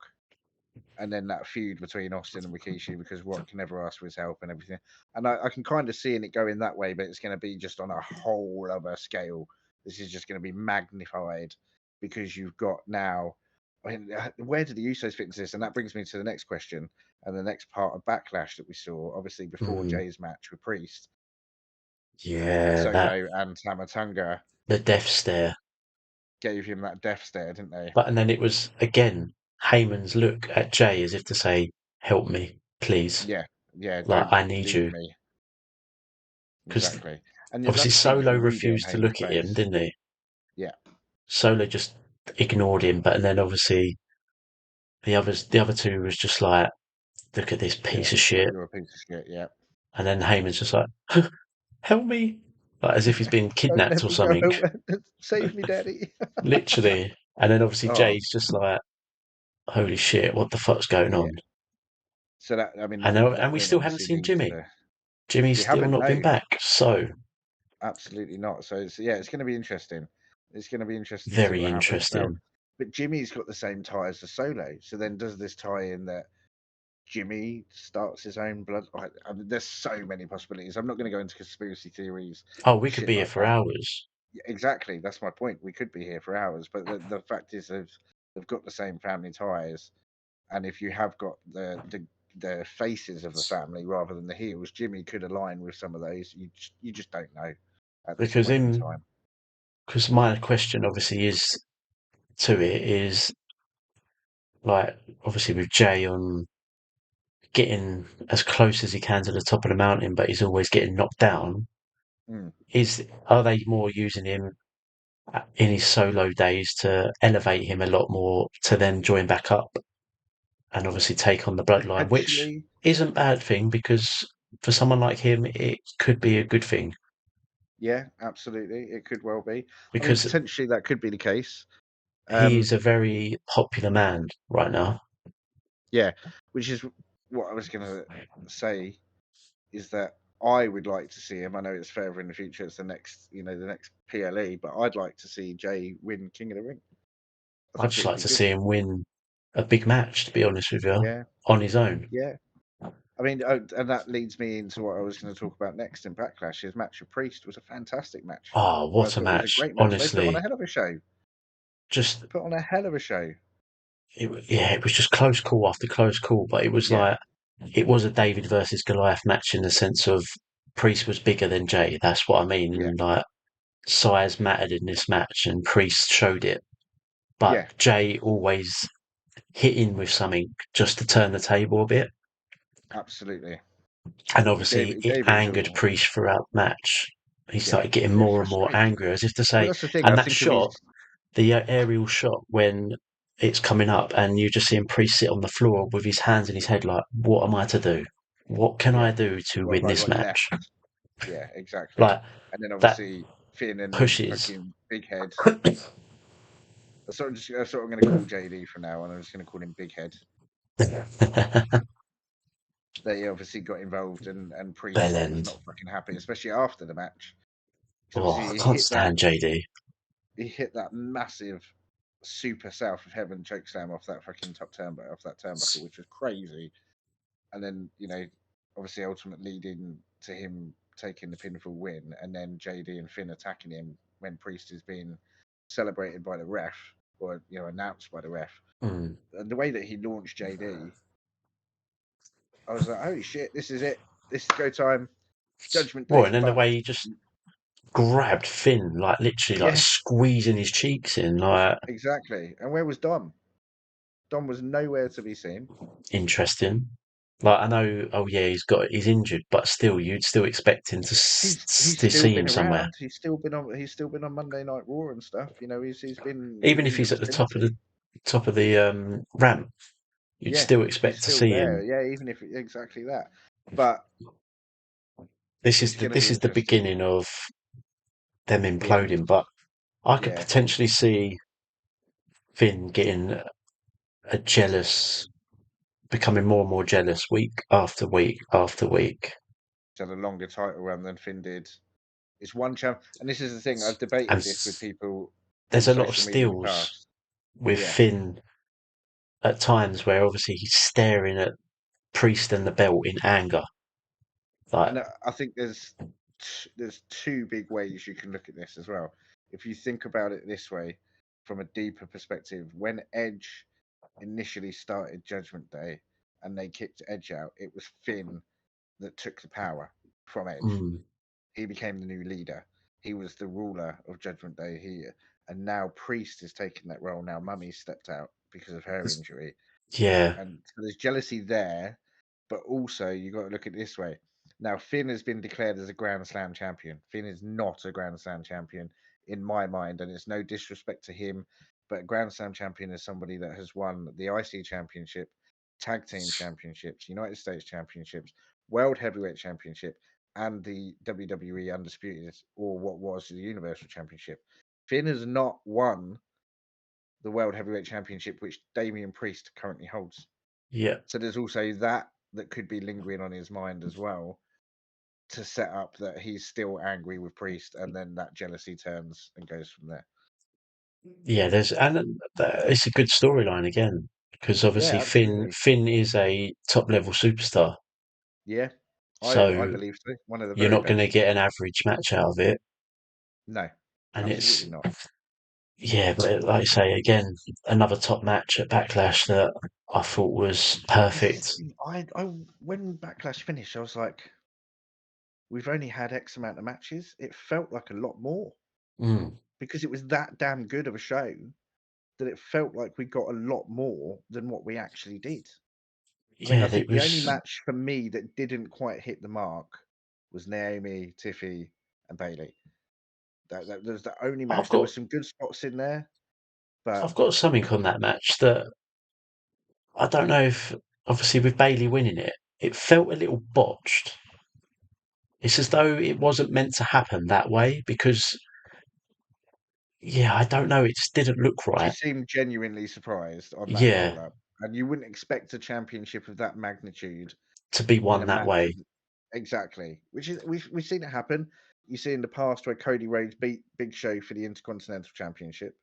Speaker 1: and then that feud between Austin and Rikishi because Rock never asked for his help and everything. And I can kind of see it going that way, but it's going to be just on a whole other scale. This is just going to be magnified because you've got now. I mean, where do the Usos fit into this? And that brings me to the next question and the next part of Backlash that we saw, obviously before
Speaker 2: Mm,
Speaker 1: Jay's match with Priest,
Speaker 2: yeah, that
Speaker 1: Solo and Tamatonga
Speaker 2: the death stare.
Speaker 1: gave him that death stare, didn't they?
Speaker 2: But and then it was again Heyman's look at Jay as if to say, "Help me, please.
Speaker 1: Yeah, yeah.
Speaker 2: Like
Speaker 1: Don't
Speaker 2: I need
Speaker 1: leave
Speaker 2: you."
Speaker 1: me.
Speaker 2: Because
Speaker 1: Exactly. And you'd
Speaker 2: obviously
Speaker 1: love to see
Speaker 2: Solo
Speaker 1: just read it on
Speaker 2: refused to look
Speaker 1: Heyman's
Speaker 2: at him,
Speaker 1: face.
Speaker 2: didn't he?
Speaker 1: Yeah,
Speaker 2: Solo just ignored him, but and then obviously the other two was just like, "Look at this
Speaker 1: yeah.
Speaker 2: piece of shit,"
Speaker 1: You're a piece of shit. Yeah.
Speaker 2: and then Heyman's just like, "Help me," like as if he's been
Speaker 1: Don't
Speaker 2: kidnapped
Speaker 1: let
Speaker 2: or
Speaker 1: me
Speaker 2: something,
Speaker 1: go. Save me, Daddy.
Speaker 2: literally. And then obviously
Speaker 1: Oh,
Speaker 2: Jay's just like, "Holy shit, what the fuck's going
Speaker 1: yeah.
Speaker 2: on?"
Speaker 1: So that I mean
Speaker 2: And
Speaker 1: that
Speaker 2: we
Speaker 1: then
Speaker 2: still haven't
Speaker 1: obviously
Speaker 2: seen
Speaker 1: leads
Speaker 2: Jimmy.
Speaker 1: to
Speaker 2: Jimmy's
Speaker 1: we
Speaker 2: still
Speaker 1: haven't
Speaker 2: not been
Speaker 1: no,
Speaker 2: back, so
Speaker 1: absolutely not. So it's yeah, it's going to be interesting. It's going to be interesting to see
Speaker 2: very
Speaker 1: what happens now.
Speaker 2: interesting.
Speaker 1: But Jimmy's got the same tie as the Solo. So then does this tie in that Jimmy starts his own blood? I mean, there's so many possibilities. I'm not going to go into conspiracy theories
Speaker 2: Oh, we
Speaker 1: and
Speaker 2: could
Speaker 1: shit
Speaker 2: be here
Speaker 1: like
Speaker 2: for
Speaker 1: that.
Speaker 2: hours.
Speaker 1: Yeah, exactly. That's my point. We could be here for hours, but the fact is they've got the same family ties, and if you have got the faces of the family rather than the heels, Jimmy could align with some of those. You just don't know at this
Speaker 2: Because
Speaker 1: point in
Speaker 2: in
Speaker 1: time.
Speaker 2: because my question obviously is to it is like obviously with Jay on getting as close as he can to the top of the mountain, but he's always getting knocked down.
Speaker 1: Mm.
Speaker 2: Are they more using him in his solo days to elevate him a lot more to then join back up and obviously take on the bloodline, which
Speaker 1: Potentially,
Speaker 2: isn't a bad thing because for someone like him, it could be a good thing
Speaker 1: yeah, absolutely, it could well be. I mean,
Speaker 2: because
Speaker 1: potentially that could be the case.
Speaker 2: he's
Speaker 1: Um,
Speaker 2: a very popular man right now.
Speaker 1: yeah, which is what I was going to say is that I would like to see him. I know it's further in the future; it's the next, the next PLE, but I'd like to see Jay win King of the Ring. I
Speaker 2: I'd
Speaker 1: think
Speaker 2: just
Speaker 1: it would
Speaker 2: like
Speaker 1: be
Speaker 2: to
Speaker 1: good.
Speaker 2: see him win a big match, to be honest with you,
Speaker 1: Yeah,
Speaker 2: on his own.
Speaker 1: yeah. I mean, and that leads me into what I was going to talk about next in Backlash. His match with Priest was a fantastic match.
Speaker 2: Oh,
Speaker 1: I
Speaker 2: what a
Speaker 1: thought it was a
Speaker 2: match!
Speaker 1: great match. They put on a
Speaker 2: Honestly,
Speaker 1: hell of a show.
Speaker 2: just
Speaker 1: Put on a hell of a show.
Speaker 2: yeah, it was just close call after close call, but it was
Speaker 1: Yeah,
Speaker 2: like it was a David versus Goliath match in the sense of Priest was bigger than Jay. That's what I mean,
Speaker 1: yeah,
Speaker 2: and like size mattered in this match, and Priest showed it.
Speaker 1: yeah,
Speaker 2: But Jay always hit in with something just to turn the table a bit.
Speaker 1: Absolutely.
Speaker 2: And
Speaker 1: He
Speaker 2: obviously, it
Speaker 1: gave it his
Speaker 2: angered
Speaker 1: all.
Speaker 2: Priest throughout the match. He
Speaker 1: Yeah,
Speaker 2: started getting
Speaker 1: it
Speaker 2: more and more
Speaker 1: frustrated.
Speaker 2: angry, as if to
Speaker 1: Well,
Speaker 2: say,
Speaker 1: that's the thing. I
Speaker 2: and that
Speaker 1: think of his.
Speaker 2: shot, the aerial shot when it's coming up and you just see him Priest sit on the floor with his hands in his head like, what am I to do? What can
Speaker 1: Yeah.
Speaker 2: I do to
Speaker 1: What
Speaker 2: win
Speaker 1: have I
Speaker 2: this
Speaker 1: got
Speaker 2: match?
Speaker 1: left? Yeah, exactly.
Speaker 2: Like,
Speaker 1: And then
Speaker 2: that
Speaker 1: obviously Finn and
Speaker 2: pushes.
Speaker 1: fucking Big Head. That's what I'm going to call JD from now on. I'm just going to call him Big Head. They obviously got involved, and Priest was
Speaker 2: Bellend.
Speaker 1: not fucking happy, especially after the match. So
Speaker 2: Oh, I
Speaker 1: obviously
Speaker 2: can't stand JD.
Speaker 1: he hit that massive super south of heaven chokeslam off that fucking off that turnbuckle, which was crazy. And then obviously ultimate leading to him taking the pinfall win, and then JD and Finn attacking him when Priest is being celebrated by the ref, or announced by the ref.
Speaker 2: Mm.
Speaker 1: And the way that he launched JD, I was like, holy shit, this is it. This is go time. Judgment
Speaker 2: Well,
Speaker 1: Day's
Speaker 2: and then the way
Speaker 1: fucked.
Speaker 2: he just grabbed Finn, like literally, like
Speaker 1: Yeah,
Speaker 2: squeezing his cheeks in, like
Speaker 1: exactly. And where was Dom? Dom was nowhere to be seen.
Speaker 2: interesting. Like I know, oh yeah, he's injured, but still, you'd still expect him to
Speaker 1: He's
Speaker 2: to
Speaker 1: still
Speaker 2: see him
Speaker 1: been
Speaker 2: somewhere,
Speaker 1: around. He's still been on Monday Night Raw and stuff. He's been
Speaker 2: even if
Speaker 1: within the
Speaker 2: he's at the
Speaker 1: vicinity.
Speaker 2: top of the ramp. You'd
Speaker 1: Yeah,
Speaker 2: still
Speaker 1: he's
Speaker 2: expect to
Speaker 1: still
Speaker 2: see
Speaker 1: there.
Speaker 2: him.
Speaker 1: Yeah, even if exactly that. But it's going to
Speaker 2: This
Speaker 1: be
Speaker 2: is the
Speaker 1: interesting.
Speaker 2: beginning of them
Speaker 1: The end.
Speaker 2: imploding, but I could
Speaker 1: Yeah,
Speaker 2: potentially see Finn getting a jealous, becoming more and more jealous week after week after week.
Speaker 1: he's had a longer title run than Finn did. It's one champ, and this is the thing. I've
Speaker 2: And
Speaker 1: debated this with people on
Speaker 2: there's a lot of
Speaker 1: social media in the
Speaker 2: stills
Speaker 1: past.
Speaker 2: with
Speaker 1: Yeah,
Speaker 2: Finn at times where obviously he's staring at Priest and the belt in anger. Like,
Speaker 1: and I think there's two big ways you can look at this as well. If you think about it this way, from a deeper perspective, when Edge initially started Judgment Day and they kicked Edge out, it was Finn that took the power from Edge.
Speaker 2: mm,
Speaker 1: He became the new leader. He was the ruler of Judgment Day here, and now Priest is taking that role. Now Mummy stepped out because of her injury,
Speaker 2: yeah,
Speaker 1: and so there's jealousy there. But also, you got to look at it this way. Now Finn has been declared as a Grand Slam champion. Finn is not a Grand Slam champion in my mind, and it's no disrespect to him, but a Grand Slam champion is somebody that has won the IC Championship, Tag Team Championships, United States Championships, World Heavyweight Championship, and the WWE Undisputed, or what was the Universal Championship. Finn has not won the World Heavyweight Championship, which Damian Priest currently holds.
Speaker 2: yeah,
Speaker 1: So there's also that could be lingering on his mind as well, to set up that he's still angry with Priest, and then that jealousy turns and goes from there.
Speaker 2: yeah. There's and it's a good storyline again because obviously
Speaker 1: Yeah, absolutely.
Speaker 2: Finn is a top level superstar,
Speaker 1: Yeah, I
Speaker 2: so
Speaker 1: believe so. One of the
Speaker 2: you're
Speaker 1: very
Speaker 2: not going to
Speaker 1: best.
Speaker 2: get an average match out of it.
Speaker 1: No,
Speaker 2: And it's
Speaker 1: absolutely not.
Speaker 2: yeah, but like I say again, another top match at Backlash that I thought was
Speaker 1: This is the
Speaker 2: perfect.
Speaker 1: thing. I when Backlash finished, I was like, we've only had X amount of matches. It felt like a lot more
Speaker 2: Mm.
Speaker 1: because it was that damn good of a show that it felt like we got a lot more than what we actually did. I mean, I
Speaker 2: Yeah,
Speaker 1: think
Speaker 2: it
Speaker 1: the only
Speaker 2: was.
Speaker 1: match for me that didn't quite hit the mark was Naomi, Tiffy, and Bailey. That was the only
Speaker 2: I've
Speaker 1: match. There were
Speaker 2: got
Speaker 1: some good spots in there, but
Speaker 2: I've got something on that match that I don't know if obviously with Bailey winning it, it felt a little botched. It's as though it wasn't meant to happen that way because yeah, I don't know, it just didn't look
Speaker 1: she
Speaker 2: right.
Speaker 1: seemed genuinely surprised on that
Speaker 2: Yeah,
Speaker 1: roll up. And you wouldn't expect a championship of that magnitude
Speaker 2: to be
Speaker 1: in
Speaker 2: won
Speaker 1: a
Speaker 2: that
Speaker 1: match of
Speaker 2: way.
Speaker 1: exactly. Which is we've seen it happen. You see in the past where Cody Rhodes beat Big Show for the Intercontinental Championship.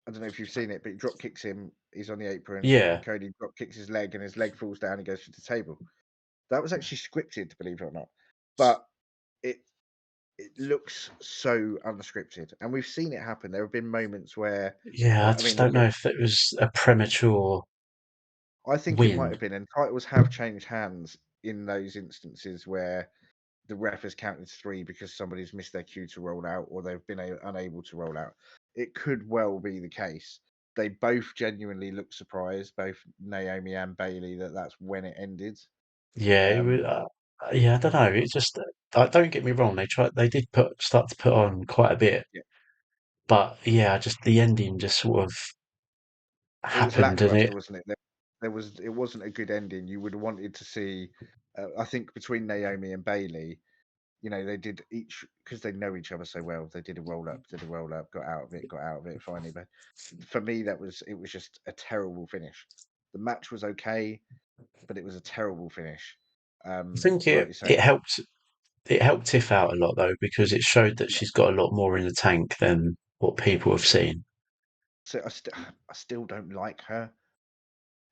Speaker 1: I don't know if you've seen it, but he drop kicks him. He's on the apron.
Speaker 2: Yeah,
Speaker 1: Cody drop kicks his leg, and his leg falls down. He goes to the table. That was actually scripted, believe it or not. But it it looks so unscripted, and we've seen it happen. There have been moments where,
Speaker 2: yeah, I
Speaker 1: I
Speaker 2: just
Speaker 1: mean, look
Speaker 2: don't
Speaker 1: at.
Speaker 2: know if it was a premature
Speaker 1: I think it might
Speaker 2: win.
Speaker 1: have been, and titles have changed hands in those instances where the ref has counted three because somebody's missed their cue to roll out, or they've been unable to roll out. It could well be the case they both genuinely looked surprised, both Naomi and Bailey, that that's when it ended.
Speaker 2: Yeah,
Speaker 1: Um,
Speaker 2: yeah, I don't know. It just don't get me wrong. They did start to put on quite a bit,
Speaker 1: yeah,
Speaker 2: but yeah, just the ending just sort of
Speaker 1: it was
Speaker 2: happened, and
Speaker 1: lackluster, wasn't it? It wasn't a good ending. You would have wanted to see. I think between Naomi and Bailey, they did each because they know each other so well. They did a roll up, got out of it finally. But for me, it was just a terrible finish. The match was okay, but it was a terrible finish.
Speaker 2: I think
Speaker 1: Like
Speaker 2: it
Speaker 1: you say,
Speaker 2: it helped it helped Tiff out a lot though because it showed that
Speaker 1: yeah.
Speaker 2: she's got a lot more in the tank than what people have seen.
Speaker 1: So I still don't like her,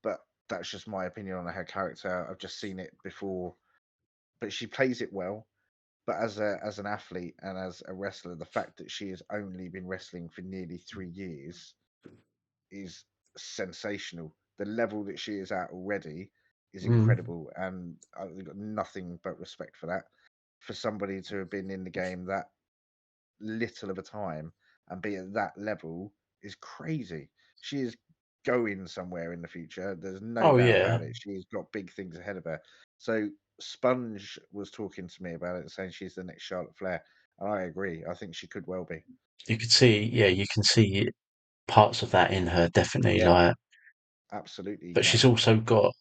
Speaker 1: but that's just my opinion on her character. I've just seen it before, but she plays it well. But as an athlete and as a wrestler, the fact that she has only been wrestling for nearly 3 years is sensational. The level that she is at already is
Speaker 2: Mm.
Speaker 1: incredible, and I've got nothing but respect for that. For somebody to have been in the game that little of a time and be at that level is crazy. She is going somewhere in the future. There's no
Speaker 2: Oh
Speaker 1: doubt
Speaker 2: yeah,
Speaker 1: about it. She's got big things ahead of her. So Sponge was talking to me about it, saying she's the next Charlotte Flair, and I agree. I think she could well be.
Speaker 2: you could see. Yeah, you can see parts of that in her definitely.
Speaker 1: Yeah,
Speaker 2: Like,
Speaker 1: absolutely, you
Speaker 2: but she's
Speaker 1: can.
Speaker 2: also got.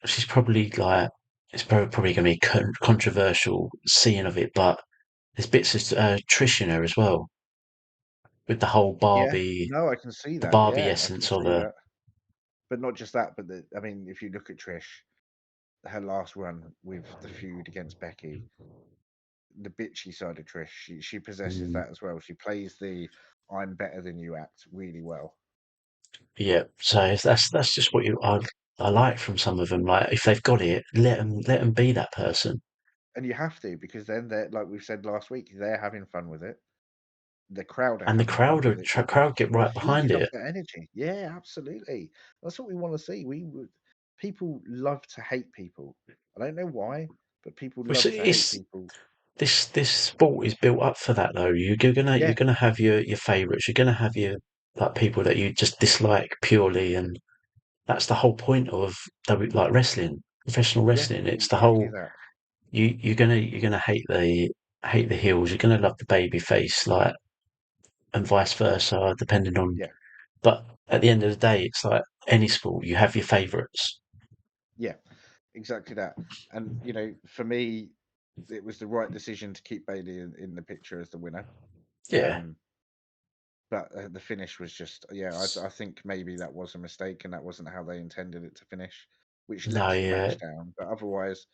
Speaker 2: She's probably like. It's probably going to be controversial seeing of it, but there's bits of Trish in her as well with the whole
Speaker 1: Yeah, no, I can see
Speaker 2: The
Speaker 1: that.
Speaker 2: Barbie
Speaker 1: Yeah, I can
Speaker 2: essence of
Speaker 1: see
Speaker 2: her.
Speaker 1: that. But not just that, but I mean, if you look at Trish, her last run with the feud against Becky, the bitchy side of Trish, she possesses
Speaker 2: Mm,
Speaker 1: that as well. She plays the "I'm better than you" act really well,
Speaker 2: yeah, so that's just what I like from some of them. Like if they've got it, let them be that person,
Speaker 1: and you have to because then they're like we've said last week, they're having fun with it. The crowd are
Speaker 2: and the
Speaker 1: having fun with it.
Speaker 2: crowd get
Speaker 1: They're
Speaker 2: right behind
Speaker 1: feeding off
Speaker 2: it.
Speaker 1: that energy. Yeah, absolutely. That's what we want to see. People love to hate people. I don't know why, but people love to hate
Speaker 2: It's
Speaker 1: people.
Speaker 2: this sport is built up for that though. You're
Speaker 1: Yeah,
Speaker 2: gonna have your favourites. You're gonna have your like people that you just dislike purely, and that's the whole point of like wrestling, professional
Speaker 1: yeah,
Speaker 2: wrestling. It's the
Speaker 1: exactly
Speaker 2: whole
Speaker 1: that.
Speaker 2: you're gonna hate the heels. You're gonna love the baby face, like and vice versa, depending on.
Speaker 1: Yeah,
Speaker 2: But at the end of the day, it's like any sport. You have your favourites.
Speaker 1: yeah, exactly that. And for me, it was the right decision to keep Bailey in the picture as the winner.
Speaker 2: Yeah.
Speaker 1: Um, but the finish was just, yeah, I think maybe that was a mistake and that wasn't how they intended it to finish, which
Speaker 2: No.
Speaker 1: lets the
Speaker 2: Yeah.
Speaker 1: match down. But otherwise,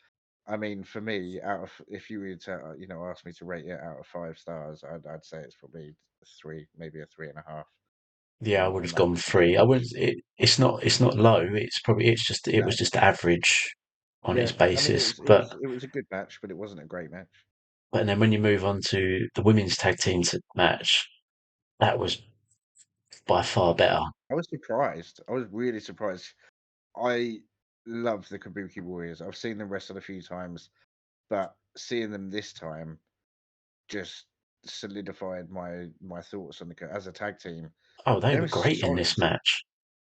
Speaker 1: I mean, for me, out of if you were to ask me to rate it out of 5 stars, I'd say it's probably a three, maybe a 3.5
Speaker 2: Yeah. I would
Speaker 1: on
Speaker 2: have
Speaker 1: that
Speaker 2: gone
Speaker 1: particular
Speaker 2: three. I
Speaker 1: finish.
Speaker 2: wouldn't. It's not low. It
Speaker 1: No,
Speaker 2: was just average on its
Speaker 1: yeah, I mean,
Speaker 2: basis. But
Speaker 1: it was a good match, but it wasn't a great match.
Speaker 2: and then when you move on to the women's tag team match, that was by far better.
Speaker 1: I was surprised. I was really surprised. I love the Kabuki Warriors. I've seen them wrestle a few times, but seeing them this time just solidified my thoughts on as a tag team.
Speaker 2: Oh, they
Speaker 1: They're
Speaker 2: were
Speaker 1: a
Speaker 2: great in this match.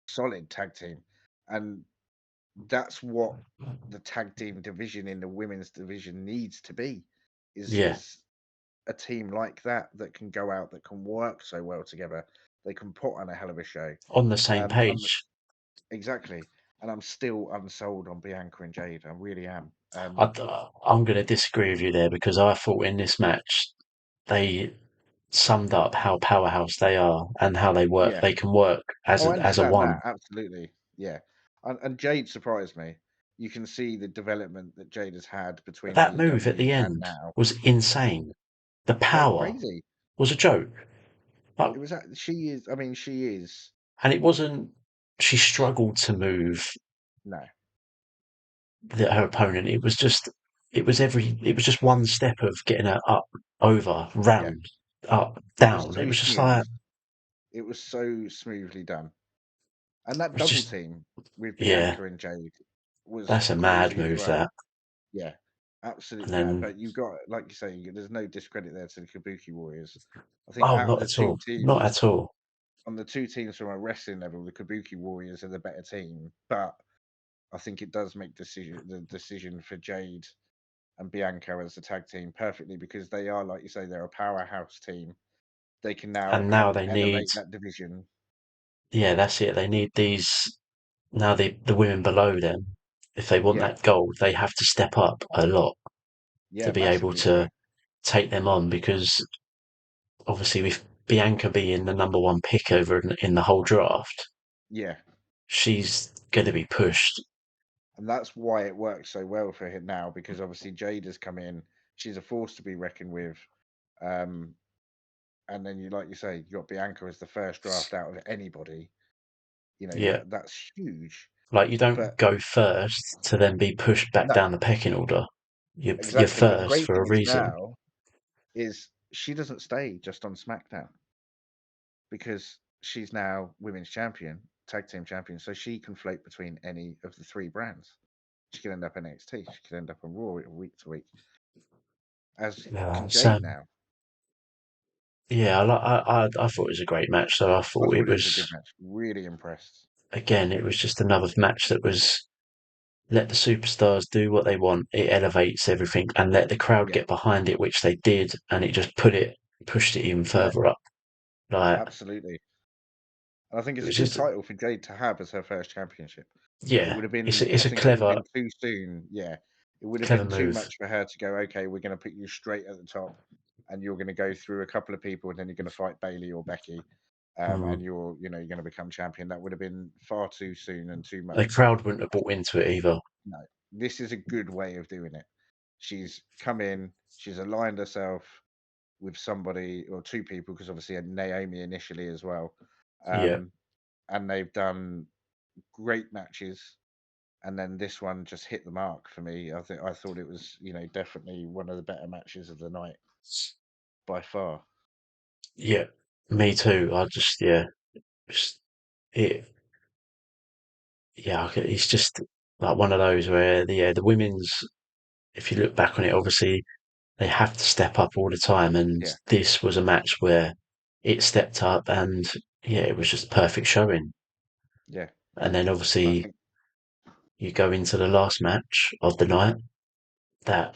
Speaker 1: solid tag team, and that's what the tag team division in the women's division needs to be.
Speaker 2: Yeah,
Speaker 1: Is a team like that that can go out, that can work so well together. They can put on a hell of a show.
Speaker 2: on the same
Speaker 1: I'm
Speaker 2: page.
Speaker 1: exactly, and I'm still unsold on Bianca and Jade. I really am.
Speaker 2: I'm going to disagree with you there because I thought in this match they summed up how powerhouse they are and how they work.
Speaker 1: Yeah.
Speaker 2: They can work
Speaker 1: Oh, I
Speaker 2: as a
Speaker 1: understand
Speaker 2: one.
Speaker 1: that, absolutely. Yeah. And Jade surprised me. You can see the development that Jade has had
Speaker 2: But
Speaker 1: between
Speaker 2: that move at
Speaker 1: AEW
Speaker 2: the
Speaker 1: and
Speaker 2: end
Speaker 1: now.
Speaker 2: was insane. The
Speaker 1: Oh,
Speaker 2: power
Speaker 1: crazy.
Speaker 2: was a joke. Like,
Speaker 1: It was she is, I mean, she is
Speaker 2: and it wasn't. She struggled to move
Speaker 1: no.
Speaker 2: her opponent. It was just one step of getting her up, over,
Speaker 1: Yeah.
Speaker 2: round, up,
Speaker 1: It was
Speaker 2: down. It
Speaker 1: so
Speaker 2: was just
Speaker 1: smooth.
Speaker 2: like,
Speaker 1: It was so smoothly done. And that
Speaker 2: it was
Speaker 1: double
Speaker 2: just,
Speaker 1: team with
Speaker 2: yeah,
Speaker 1: Bianca and Jade was
Speaker 2: that's a mad
Speaker 1: crazy as
Speaker 2: move
Speaker 1: well.
Speaker 2: that.
Speaker 1: Yeah.
Speaker 2: And
Speaker 1: Absolutely mad.
Speaker 2: then,
Speaker 1: But you got, like you say, there's no discredit there to the Kabuki Warriors. I think
Speaker 2: oh,
Speaker 1: out of
Speaker 2: not
Speaker 1: the
Speaker 2: at
Speaker 1: two
Speaker 2: all, not
Speaker 1: teams,
Speaker 2: at all.
Speaker 1: on the two teams from a wrestling level, the Kabuki Warriors are the better team, but I think it does make the decision for Jade and Bianca as the tag team perfectly because they are, like you say, they're a powerhouse team. They can now
Speaker 2: And now
Speaker 1: help
Speaker 2: they need,
Speaker 1: elevate that division.
Speaker 2: yeah, that's it. They need these now. The women below them, if they want
Speaker 1: Yeah,
Speaker 2: that gold, they have to step up a lot to
Speaker 1: yeah,
Speaker 2: be able
Speaker 1: massively so.
Speaker 2: to take them on because obviously with Bianca being the number one pick over in the whole draft,
Speaker 1: Yeah,
Speaker 2: she's going to be pushed.
Speaker 1: and that's why it works so well for him now because obviously Jade has come in. She's a force to be reckoned with. Um, and then you, like you say, you got Bianca as the first draft out of anybody. You know
Speaker 2: Yeah,
Speaker 1: that's huge.
Speaker 2: like you don't
Speaker 1: But
Speaker 2: go first to then be pushed back
Speaker 1: no,
Speaker 2: down the pecking order. You're
Speaker 1: exactly. But the
Speaker 2: first
Speaker 1: great
Speaker 2: for
Speaker 1: thing
Speaker 2: a
Speaker 1: is
Speaker 2: reason.
Speaker 1: now is she doesn't stay just on SmackDown because she's now women's champion, tag team champion, so she can float between any of the three brands. She could end up in NXT. She could end up on Raw week to week, as
Speaker 2: Yeah,
Speaker 1: can Jade
Speaker 2: Sam.
Speaker 1: now.
Speaker 2: Yeah, I thought it was a great match. So I
Speaker 1: I
Speaker 2: thought it
Speaker 1: thought it was
Speaker 2: was
Speaker 1: a good match. Really impressed.
Speaker 2: again, it was just another match that was let the superstars do what they want. It elevates everything and let the crowd
Speaker 1: Yeah,
Speaker 2: get behind it, which they did, and it just pushed it even
Speaker 1: yeah,
Speaker 2: further up. Like
Speaker 1: absolutely. And I think
Speaker 2: it
Speaker 1: it's a
Speaker 2: was
Speaker 1: good
Speaker 2: just
Speaker 1: title for Jade to have as her first championship. It
Speaker 2: yeah,
Speaker 1: would have
Speaker 2: it's
Speaker 1: been,
Speaker 2: a,
Speaker 1: I
Speaker 2: it's a
Speaker 1: think it would have
Speaker 2: clever
Speaker 1: been too soon. Yeah, it would have
Speaker 2: clever
Speaker 1: been too
Speaker 2: move.
Speaker 1: much for her to go, okay, we're going to put you straight at the top and you're going to go through a couple of people and then you're going to fight Bailey or Becky.
Speaker 2: Mm.
Speaker 1: And you're going to become champion. That would have been far too soon and too
Speaker 2: The
Speaker 1: much.
Speaker 2: crowd wouldn't have bought into it either.
Speaker 1: No, this is a good way of doing it. She's come in, she's aligned herself with somebody or two people, because obviously Naomi initially as well.
Speaker 2: Yeah,
Speaker 1: Um, and they've done great matches. And then this one just hit the mark for me. I thought it was, definitely one of the better matches of the night by far.
Speaker 2: yeah, me too. I just just, it it's just like one of those where the women's. If you look back on it, obviously they have to step up all the time, and
Speaker 1: Yeah,
Speaker 2: this was a match where it stepped up, and yeah, it was just perfect showing.
Speaker 1: yeah.
Speaker 2: And then
Speaker 1: And I
Speaker 2: obviously
Speaker 1: think
Speaker 2: you go into the last match of the night. That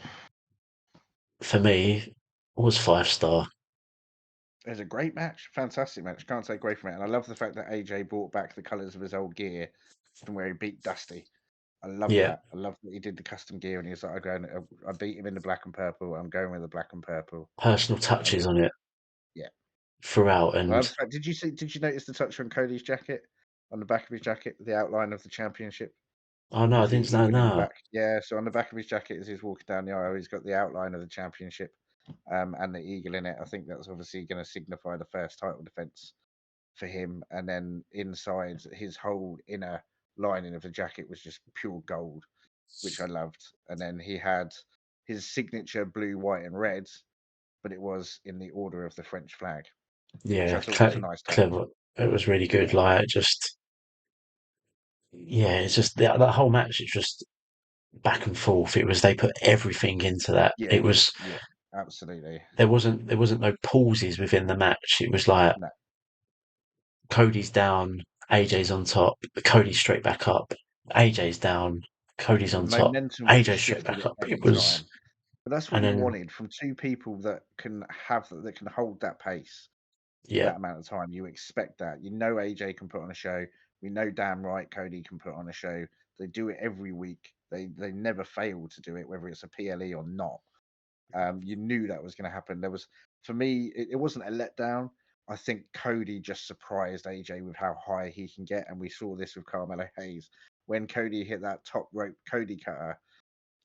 Speaker 2: for me was 5 star.
Speaker 1: it was a great match, fantastic match. Can't say great from it. And I love the fact that AJ brought back the colours of his old gear from where he beat Dusty. I love
Speaker 2: Yeah,
Speaker 1: that. I love that he did the custom gear and he was like, I beat him in the black and purple. I'm going with the black and purple.
Speaker 2: personal
Speaker 1: And
Speaker 2: touches on it
Speaker 1: yeah.
Speaker 2: throughout,
Speaker 1: I
Speaker 2: and
Speaker 1: love the fact, did you notice the touch on Cody's jacket? On the back of his jacket, the outline of the championship
Speaker 2: oh no, I
Speaker 1: with the
Speaker 2: didn't know.
Speaker 1: eagle in the
Speaker 2: No,
Speaker 1: back. Yeah, so on the back of his jacket as he's walking down the aisle, he's got the outline of the championship and the eagle in it. I think that's obviously going to signify the first title defense for him. And then inside, his whole inner lining of the jacket was just pure gold, which I loved. And then he had his signature blue, white, and red, but it was in the order of the French flag, which I
Speaker 2: yeah,
Speaker 1: thought was a nice touch.
Speaker 2: clever. It was really good. Like just yeah, it's just that whole match. It's just back and forth. It was they put everything into that.
Speaker 1: Yeah,
Speaker 2: It was
Speaker 1: yeah, absolutely.
Speaker 2: there wasn't no pauses within the match. It was like
Speaker 1: No,
Speaker 2: Cody's down, AJ's on top, Cody's straight back up, AJ's down, Cody's
Speaker 1: the
Speaker 2: on top,
Speaker 1: momentum was
Speaker 2: AJ's straight
Speaker 1: shifted
Speaker 2: back
Speaker 1: at
Speaker 2: up. It
Speaker 1: every
Speaker 2: was,
Speaker 1: time. But that's what
Speaker 2: and
Speaker 1: you
Speaker 2: then
Speaker 1: wanted from two people that can that can hold that pace for
Speaker 2: yeah,
Speaker 1: that amount of time. You expect that. You know AJ can put on a show. We know damn right Cody can put on a show. They do it every week. They never fail to do it, whether it's a PLE or not. You knew that was going to happen. There was, for me, it wasn't a letdown. I think Cody just surprised AJ with how high he can get, and we saw this with Carmelo Hayes when Cody hit that top rope Cody cutter.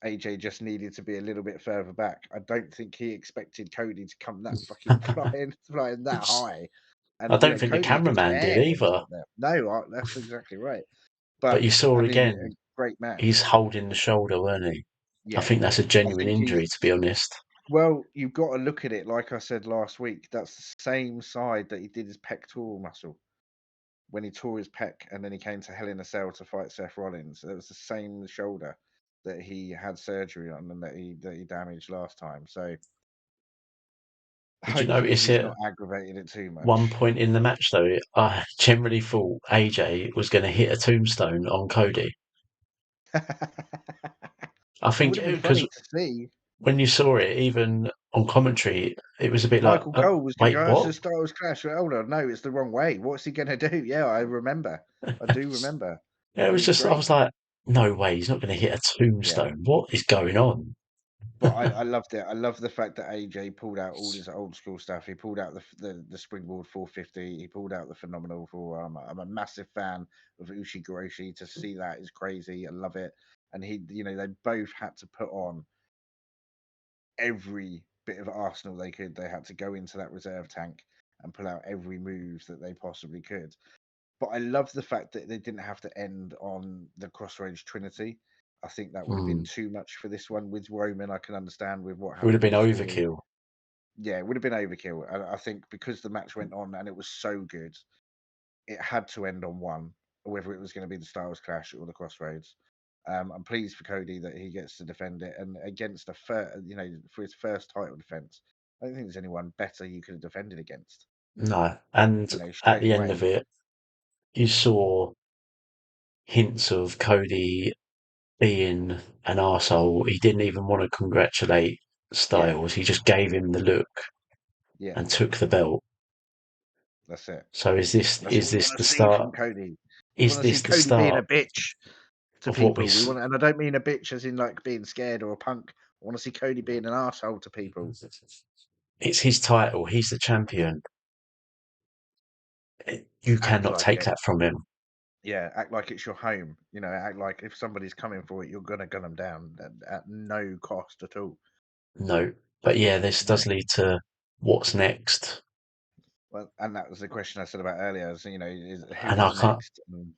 Speaker 1: AJ just needed to be a little bit further back. I don't think he expected Cody to come that fucking flying that high.
Speaker 2: I
Speaker 1: And
Speaker 2: don't think the
Speaker 1: Cody's just
Speaker 2: cameraman did
Speaker 1: air when he's
Speaker 2: either.
Speaker 1: up there. No, that's exactly right.
Speaker 2: But
Speaker 1: But
Speaker 2: you saw
Speaker 1: I mean, a
Speaker 2: again,
Speaker 1: great
Speaker 2: he's
Speaker 1: match.
Speaker 2: holding the shoulder, weren't he? I
Speaker 1: Yeah,
Speaker 2: think that's a
Speaker 1: I
Speaker 2: genuine
Speaker 1: think
Speaker 2: injury,
Speaker 1: he's
Speaker 2: to be honest.
Speaker 1: well. You've got to look at it like I said last week. That's the same side that he did his pectoral muscle when he tore his pec, and then he came to Hell in a Cell to fight Seth Rollins. It was the same shoulder that he had surgery on and that he damaged last time. So
Speaker 2: Did you
Speaker 1: Hopefully,
Speaker 2: notice
Speaker 1: he's
Speaker 2: it?
Speaker 1: not aggravated it too
Speaker 2: One
Speaker 1: much.
Speaker 2: point in the match, though, I generally thought AJ was going to hit a tombstone on Cody. I
Speaker 1: It
Speaker 2: think
Speaker 1: would have been
Speaker 2: because
Speaker 1: funny to see.
Speaker 2: when you saw it, even on commentary, it was a bit like,
Speaker 1: Michael Cole was going to
Speaker 2: wait,
Speaker 1: go, "Oh, it's
Speaker 2: what?
Speaker 1: a Styles Clash." Well, hold on, no, it's the wrong way. What's he going to do? Yeah, I remember. I do remember.
Speaker 2: Yeah, it
Speaker 1: It
Speaker 2: was
Speaker 1: was
Speaker 2: just, I
Speaker 1: great.
Speaker 2: was like, no way, he's not going to hit a
Speaker 1: Yeah.
Speaker 2: tombstone. What is going on?
Speaker 1: But I loved it. I love the fact that AJ pulled out all his old school stuff. He pulled out the springboard 450. He pulled out the phenomenal forearm. I'm a massive fan of Ushigoroshi. To see that is crazy. I love it. And they both had to put on every bit of arsenal they could. They had to go into that reserve tank and pull out every move that they possibly could. But I love the fact that they didn't have to end on the Crossroads Trinity. I think that would have been
Speaker 2: Hmm.
Speaker 1: too much for this one with Roman. I can understand with what
Speaker 2: It would have
Speaker 1: happened
Speaker 2: been
Speaker 1: with the story.
Speaker 2: overkill.
Speaker 1: Yeah, it would have been overkill. And I think because the match went on and it was so good, it had to end on one, whether it was going to be the Styles Clash or the Crossroads. I'm pleased for Cody that he gets to defend it, and against for his first title defense, I don't think there's anyone better you could have defended against.
Speaker 2: No. And at
Speaker 1: Straight
Speaker 2: the end of
Speaker 1: away.
Speaker 2: it, you saw hints of Cody being an arsehole. He didn't even want to congratulate
Speaker 1: Yeah,
Speaker 2: Styles. He just gave him the look
Speaker 1: yeah,
Speaker 2: and took the belt.
Speaker 1: that's it.
Speaker 2: So
Speaker 1: That's
Speaker 2: is
Speaker 1: what we
Speaker 2: this
Speaker 1: want to
Speaker 2: the
Speaker 1: see from
Speaker 2: start?
Speaker 1: Cody. We
Speaker 2: Is
Speaker 1: want to see
Speaker 2: this the
Speaker 1: Cody being a
Speaker 2: start
Speaker 1: bitch to
Speaker 2: of what we?
Speaker 1: people. And I don't mean a bitch as in like being scared or a punk. I want to see Cody being an asshole to people.
Speaker 2: It's his title. He's the champion. You
Speaker 1: Act
Speaker 2: cannot
Speaker 1: like
Speaker 2: take
Speaker 1: it.
Speaker 2: that from him.
Speaker 1: Yeah, act like it's your home. Act like if somebody's coming for it, you're gonna gun them down at no cost at all.
Speaker 2: No. But yeah, this
Speaker 1: You know.
Speaker 2: does lead to what's next.
Speaker 1: Well, and that was the question I said about earlier. Is who
Speaker 2: And
Speaker 1: is next? And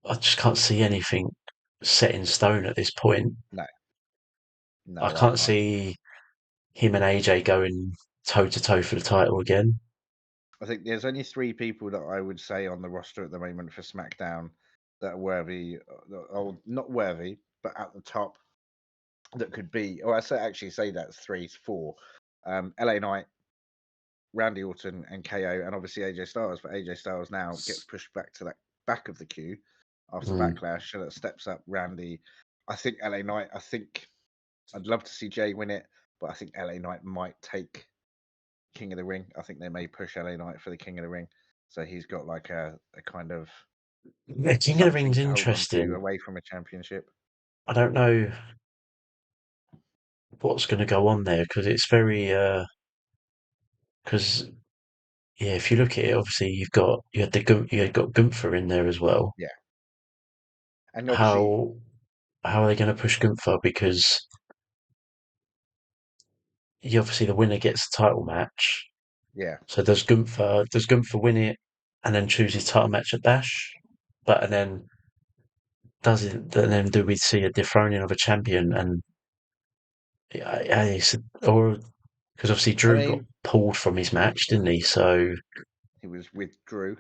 Speaker 2: I just can't see anything set in stone at this point.
Speaker 1: no,
Speaker 2: I
Speaker 1: no, I
Speaker 2: can't
Speaker 1: can't.
Speaker 2: see him and AJ going toe to toe for the title again.
Speaker 1: I think there's only three people that I would say on the roster at the moment for SmackDown that are worthy, or not worthy, but at the top that could be. Or actually say that's three, it's four. LA Knight, Randy Orton, and KO, and obviously AJ Styles. But AJ Styles now gets pushed back to that back of the queue after
Speaker 2: Mm.
Speaker 1: Backlash, so that steps up Randy. I think LA Knight. I think I'd love to see Jay win it, but I think LA Knight might take King of the Ring. I think they may push LA Knight for the King of the Ring. So he's got like a kind of
Speaker 2: Yeah, King of the
Speaker 1: something
Speaker 2: Ring's
Speaker 1: to hold on to
Speaker 2: interesting.
Speaker 1: away from a championship.
Speaker 2: I don't know what's going to go on there because it's very because yeah, if you look at it, obviously you had got Gunther in there as well.
Speaker 1: Yeah. And obviously,
Speaker 2: How how are they going to push Gunther? Because obviously the winner gets the title match.
Speaker 1: yeah.
Speaker 2: So does Gunther win it and then choose his title match at Bash? But and then does it? And then do we see a dethroning of a champion? And or because obviously
Speaker 1: I
Speaker 2: Drew got
Speaker 1: mean,
Speaker 2: pulled from his match, didn't he? So
Speaker 1: he was with Drew.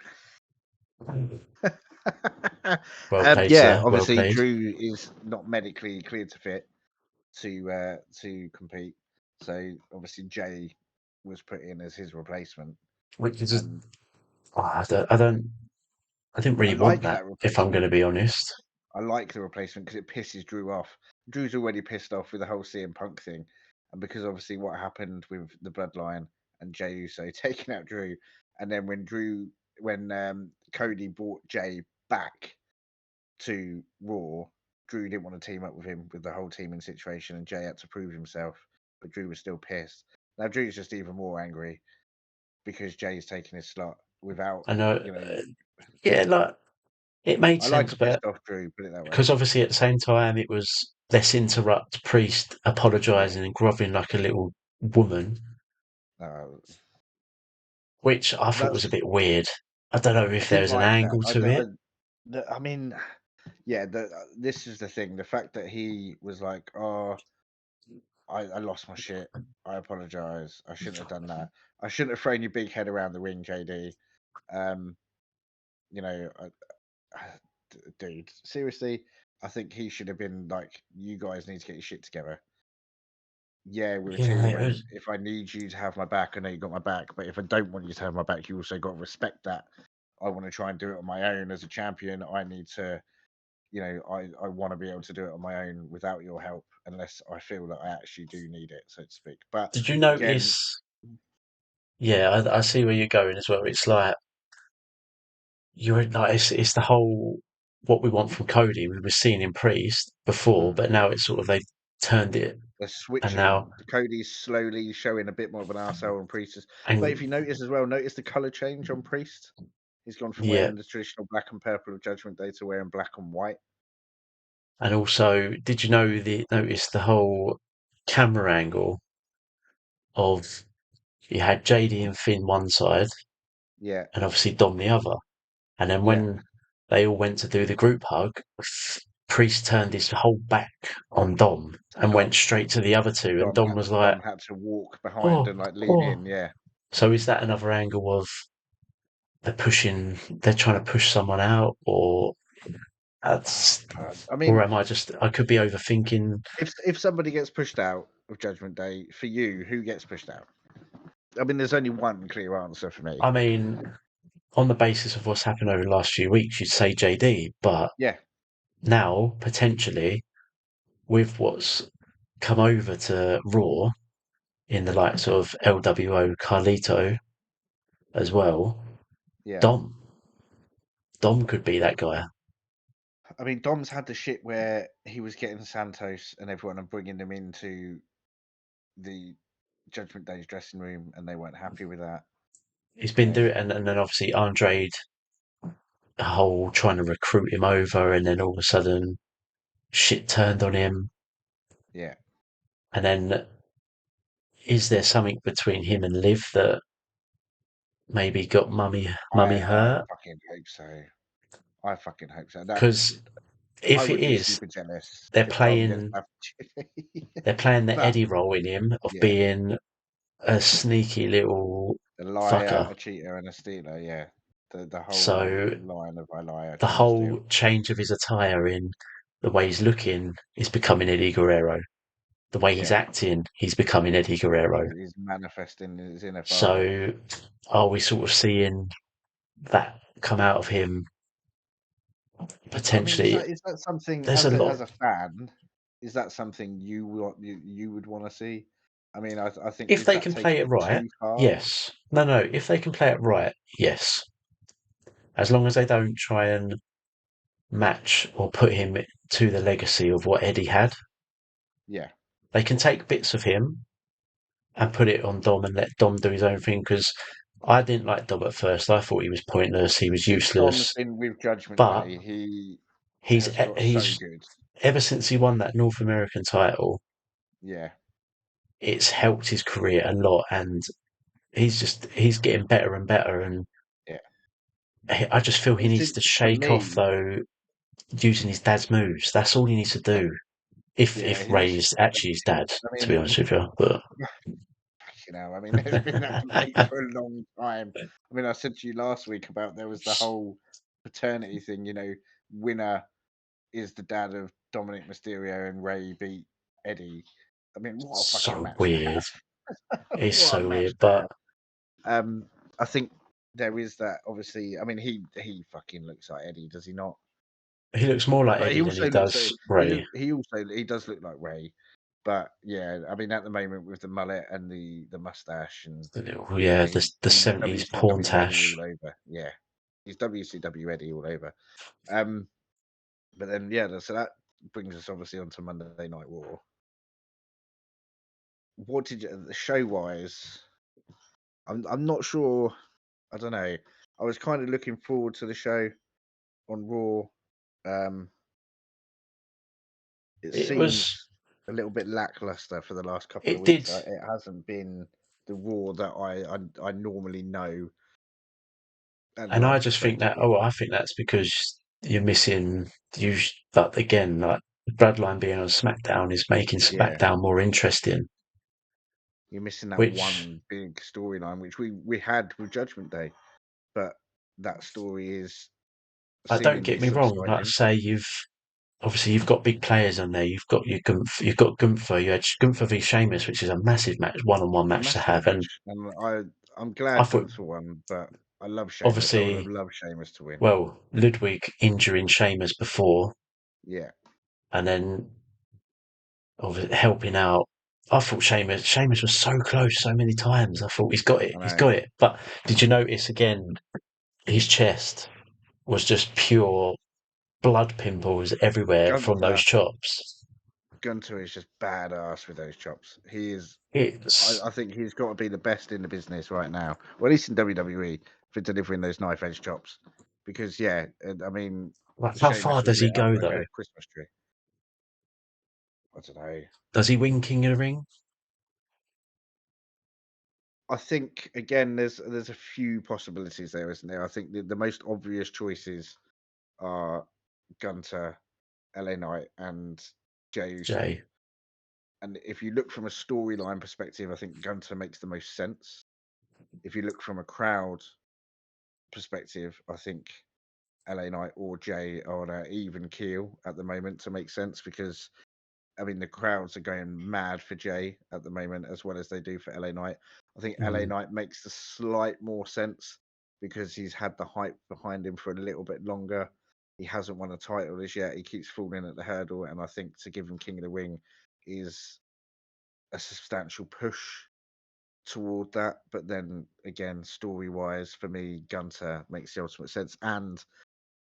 Speaker 2: well played,
Speaker 1: Yeah,
Speaker 2: sir. Well
Speaker 1: obviously
Speaker 2: played.
Speaker 1: Drew is not medically cleared to fit to compete. So obviously Jay was put in as his replacement.
Speaker 2: Which is just,
Speaker 1: And
Speaker 2: oh, I didn't
Speaker 1: I
Speaker 2: really want
Speaker 1: like
Speaker 2: that,
Speaker 1: that
Speaker 2: if I'm going
Speaker 1: replacement.
Speaker 2: to be honest.
Speaker 1: I like the replacement because it pisses Drew off. Drew's already pissed off with the whole CM Punk thing, and because obviously what happened with the Bloodline and Jey Uso taking out Drew, and then when Cody brought Jay back to Raw, Drew didn't want to team up with him with the whole teaming situation, and Jay had to prove himself, but Drew was still pissed. Now Drew's just even more angry because Jay's taking his slot without,
Speaker 2: I know,
Speaker 1: you know.
Speaker 2: yeah, like it made
Speaker 1: I like
Speaker 2: sense,
Speaker 1: a pissed
Speaker 2: but
Speaker 1: off Drew, put it that way.
Speaker 2: because obviously at the same time it was let's interrupt Priest
Speaker 1: Yeah.
Speaker 2: apologising and groveling like a little woman,
Speaker 1: Uh,
Speaker 2: which I thought was a
Speaker 1: that's
Speaker 2: bit weird. I don't know
Speaker 1: I
Speaker 2: if
Speaker 1: didn't
Speaker 2: there's an
Speaker 1: like that.
Speaker 2: angle to it.
Speaker 1: I mean, yeah. This is the thing. The fact that he was like, "Oh, I lost my shit. I apologize. I shouldn't have done that. I shouldn't have thrown your big head around the ring, JD." Um, you know, dude, seriously, I think he should have been like, "You guys need to get your shit together. yeah, with a
Speaker 2: Yeah,
Speaker 1: cheer
Speaker 2: it
Speaker 1: when
Speaker 2: was,
Speaker 1: if I need you to have my back, I know you got my back, but if I don't want you to have my back, you also got to respect that. I want to try and do it on my own as a champion. I need to, I want to be able to do it on my own without your help, unless I feel that I actually do need it, so to speak. But
Speaker 2: did you
Speaker 1: again,
Speaker 2: notice? Yeah, I see where you're going as well. It's like you're like it's the whole what we want from Cody. We were seeing in Priest before,
Speaker 1: mm,
Speaker 2: but now it's sort of they've turned it,
Speaker 1: they're
Speaker 2: and
Speaker 1: switching.
Speaker 2: now
Speaker 1: Cody's slowly showing a bit more of an arsehole on Priest. But if
Speaker 2: and
Speaker 1: you notice as well, notice the color change on Priest. He's gone from
Speaker 2: yeah,
Speaker 1: wearing the traditional black and purple of Judgment Day to wearing black and white.
Speaker 2: and also, did you notice the whole camera angle of you had JD and Finn one side,
Speaker 1: Yeah,
Speaker 2: and obviously Dom the other, and then
Speaker 1: yeah.
Speaker 2: when they all went to do the group hug, Priest turned his whole back on Dom
Speaker 1: To
Speaker 2: and went
Speaker 1: Dom.
Speaker 2: straight to the other two, and Dom was like,
Speaker 1: Dom had to walk behind
Speaker 2: "Oh,
Speaker 1: and like lean
Speaker 2: oh."
Speaker 1: in. Yeah.
Speaker 2: So is that another angle of they're trying to push someone out, or
Speaker 1: Oh,
Speaker 2: that's,
Speaker 1: God. I
Speaker 2: or
Speaker 1: mean,
Speaker 2: am I could be overthinking.
Speaker 1: if somebody gets pushed out of Judgment Day, for you, who gets pushed out? I mean, there's only one clear answer for me.
Speaker 2: I mean, on the basis of what's happened over the last few weeks, you'd say JD, but
Speaker 1: Yeah,
Speaker 2: now potentially with what's come over to Raw in the likes of LWO Carlito as well,
Speaker 1: yeah.
Speaker 2: Dom. Dom could be that guy.
Speaker 1: I mean, Dom's had the shit where he was getting Santos and everyone and bringing them into the Judgment Day's dressing room, and they weren't happy with that.
Speaker 2: He's
Speaker 1: You
Speaker 2: been
Speaker 1: know,
Speaker 2: doing, and then obviously Andrade, a whole trying to recruit him over, and then all of a sudden shit turned on him.
Speaker 1: yeah.
Speaker 2: And then is there something between him and Liv that maybe got mummy
Speaker 1: I
Speaker 2: hurt?
Speaker 1: fucking hope so. I fucking hope so. That
Speaker 2: Because
Speaker 1: I
Speaker 2: if it
Speaker 1: would be
Speaker 2: is,
Speaker 1: super jealous
Speaker 2: they're
Speaker 1: if Dom gets
Speaker 2: playing
Speaker 1: back.
Speaker 2: they're playing the
Speaker 1: But
Speaker 2: Eddie role in him of
Speaker 1: yeah,
Speaker 2: being a sneaky little
Speaker 1: a liar,
Speaker 2: fucker.
Speaker 1: a cheater, and a stealer. Yeah, the whole
Speaker 2: So
Speaker 1: line of I lie, I
Speaker 2: the
Speaker 1: cheat, I steal.
Speaker 2: whole change of his attire in the way he's looking is becoming Eddie Guerrero. The way he's
Speaker 1: Yeah,
Speaker 2: acting, he's becoming Eddie Guerrero.
Speaker 1: he's manifesting his inner father.
Speaker 2: So are we sort of seeing that come out of him
Speaker 1: I mean,
Speaker 2: potentially?
Speaker 1: is that something
Speaker 2: There's a lot.
Speaker 1: as a fan? Is that something you would want to see? I mean, I think
Speaker 2: If
Speaker 1: is
Speaker 2: they
Speaker 1: that
Speaker 2: can play
Speaker 1: taking
Speaker 2: it
Speaker 1: it
Speaker 2: right,
Speaker 1: too far?
Speaker 2: yes. No. If they can play it right, yes. As long as they don't try and match or put him to the legacy of what Eddie had,
Speaker 1: Yeah,
Speaker 2: they can take bits of him and put it on Dom and let Dom do his own thing. Because I didn't like Dom at first. I thought he was pointless. He was
Speaker 1: since Dom's
Speaker 2: useless.
Speaker 1: been with Judgment
Speaker 2: But
Speaker 1: Day, he
Speaker 2: he's
Speaker 1: has got so
Speaker 2: he's
Speaker 1: good.
Speaker 2: ever since he won that North American title,
Speaker 1: Yeah,
Speaker 2: it's helped his career a lot, and he's getting better and better. And
Speaker 1: yeah.
Speaker 2: I just feel
Speaker 1: I
Speaker 2: he
Speaker 1: mean,
Speaker 2: needs to
Speaker 1: for
Speaker 2: shake off
Speaker 1: me,
Speaker 2: though using his dad's moves. That's all he needs to do.
Speaker 1: yeah,
Speaker 2: If
Speaker 1: he needs
Speaker 2: Ray
Speaker 1: to
Speaker 2: is
Speaker 1: stop them
Speaker 2: actually his
Speaker 1: too.
Speaker 2: dad,
Speaker 1: I
Speaker 2: to be
Speaker 1: mean,
Speaker 2: honest with you, but
Speaker 1: I mean, there's been that debate for a long time. I mean, I said to you last week about there was the whole paternity thing. Winner is the dad of Dominic Mysterio, and Ray beat Eddie. I mean, what a fucking
Speaker 2: so
Speaker 1: match to
Speaker 2: weird.
Speaker 1: have!
Speaker 2: It's
Speaker 1: What a
Speaker 2: so
Speaker 1: match
Speaker 2: weird.
Speaker 1: to
Speaker 2: But
Speaker 1: have. I think there is that. Obviously, I mean, he fucking looks like Eddie, does he not?
Speaker 2: he looks more like
Speaker 1: But he
Speaker 2: Eddie than he
Speaker 1: also looks
Speaker 2: does
Speaker 1: like
Speaker 2: Ray.
Speaker 1: he does look like Ray. But yeah, I mean, at the moment with the mullet and the mustache, and
Speaker 2: Yeah, the
Speaker 1: he's
Speaker 2: 70s porn
Speaker 1: WCW Eddie
Speaker 2: tash.
Speaker 1: all over. Yeah, he's WCW Eddie all over. Um, but then yeah, so that brings us obviously onto Monday Night Raw. What did you, the show wise? I'm not sure. I don't know. I was kind of looking forward to the show on Raw. Um, it
Speaker 2: It
Speaker 1: seems
Speaker 2: was,
Speaker 1: a little bit lackluster for the last couple of
Speaker 2: it
Speaker 1: weeks.
Speaker 2: did.
Speaker 1: It hasn't been the Raw that I normally know and
Speaker 2: And I
Speaker 1: like,
Speaker 2: just
Speaker 1: so
Speaker 2: think
Speaker 1: to
Speaker 2: that,
Speaker 1: speak.
Speaker 2: oh, I think that's because you're missing, but again, like Bloodline being on SmackDown is making
Speaker 1: Yeah,
Speaker 2: SmackDown more interesting,
Speaker 1: you're missing that
Speaker 2: which
Speaker 1: one big storyline which we had with Judgment Day, but that story is
Speaker 2: don't
Speaker 1: seemingly
Speaker 2: get me wrong. Like I
Speaker 1: subsiding.
Speaker 2: say, obviously you've got big players on there. You've got you've got Gunther. You had Gunther v Sheamus, which is a massive match, one-on-one
Speaker 1: It's a
Speaker 2: match to
Speaker 1: massive
Speaker 2: have. And
Speaker 1: match, and I'm
Speaker 2: I
Speaker 1: glad
Speaker 2: thought,
Speaker 1: Gunther won, but I love Sheamus. I would have
Speaker 2: obviously,
Speaker 1: loved Sheamus to win.
Speaker 2: well, Ludwig injuring Sheamus before,
Speaker 1: Yeah,
Speaker 2: and then helping out. I thought Sheamus was so close so many times. I thought
Speaker 1: I
Speaker 2: he's
Speaker 1: know.
Speaker 2: got it. But did you notice again? His chest was just pure blood pimples everywhere from those
Speaker 1: Gunther
Speaker 2: chops.
Speaker 1: Gunter is just badass with those chops. He is.
Speaker 2: It's
Speaker 1: I think he's got to be the best in the business right now, or at least in WWE, for delivering those knife edge chops. Because yeah, I mean,
Speaker 2: like, how far
Speaker 1: Sheamus was
Speaker 2: does he
Speaker 1: lit up
Speaker 2: go
Speaker 1: like
Speaker 2: though?
Speaker 1: a Christmas tree. I don't know.
Speaker 2: Does he win King of the Ring?
Speaker 1: I think again, there's a few possibilities there, isn't there? I think the most obvious choices are Gunter, LA Knight, and Jey Uso.
Speaker 2: Jay.
Speaker 1: And if you look from a storyline perspective, I think Gunter makes the most sense. If you look from a crowd perspective, I think LA Knight or Jay are on an even keel at the moment to make sense because I mean the crowds are going mad for Jay at the moment as well as they do for LA Knight. I think LA
Speaker 2: Mm.
Speaker 1: Knight makes the slight more sense because he's had the hype behind him for a little bit longer. He hasn't won a title as yet. He keeps falling at the hurdle, and I think to give him King of the Ring is a substantial push toward that. But then again, story wise, for me, Gunter makes the ultimate sense. And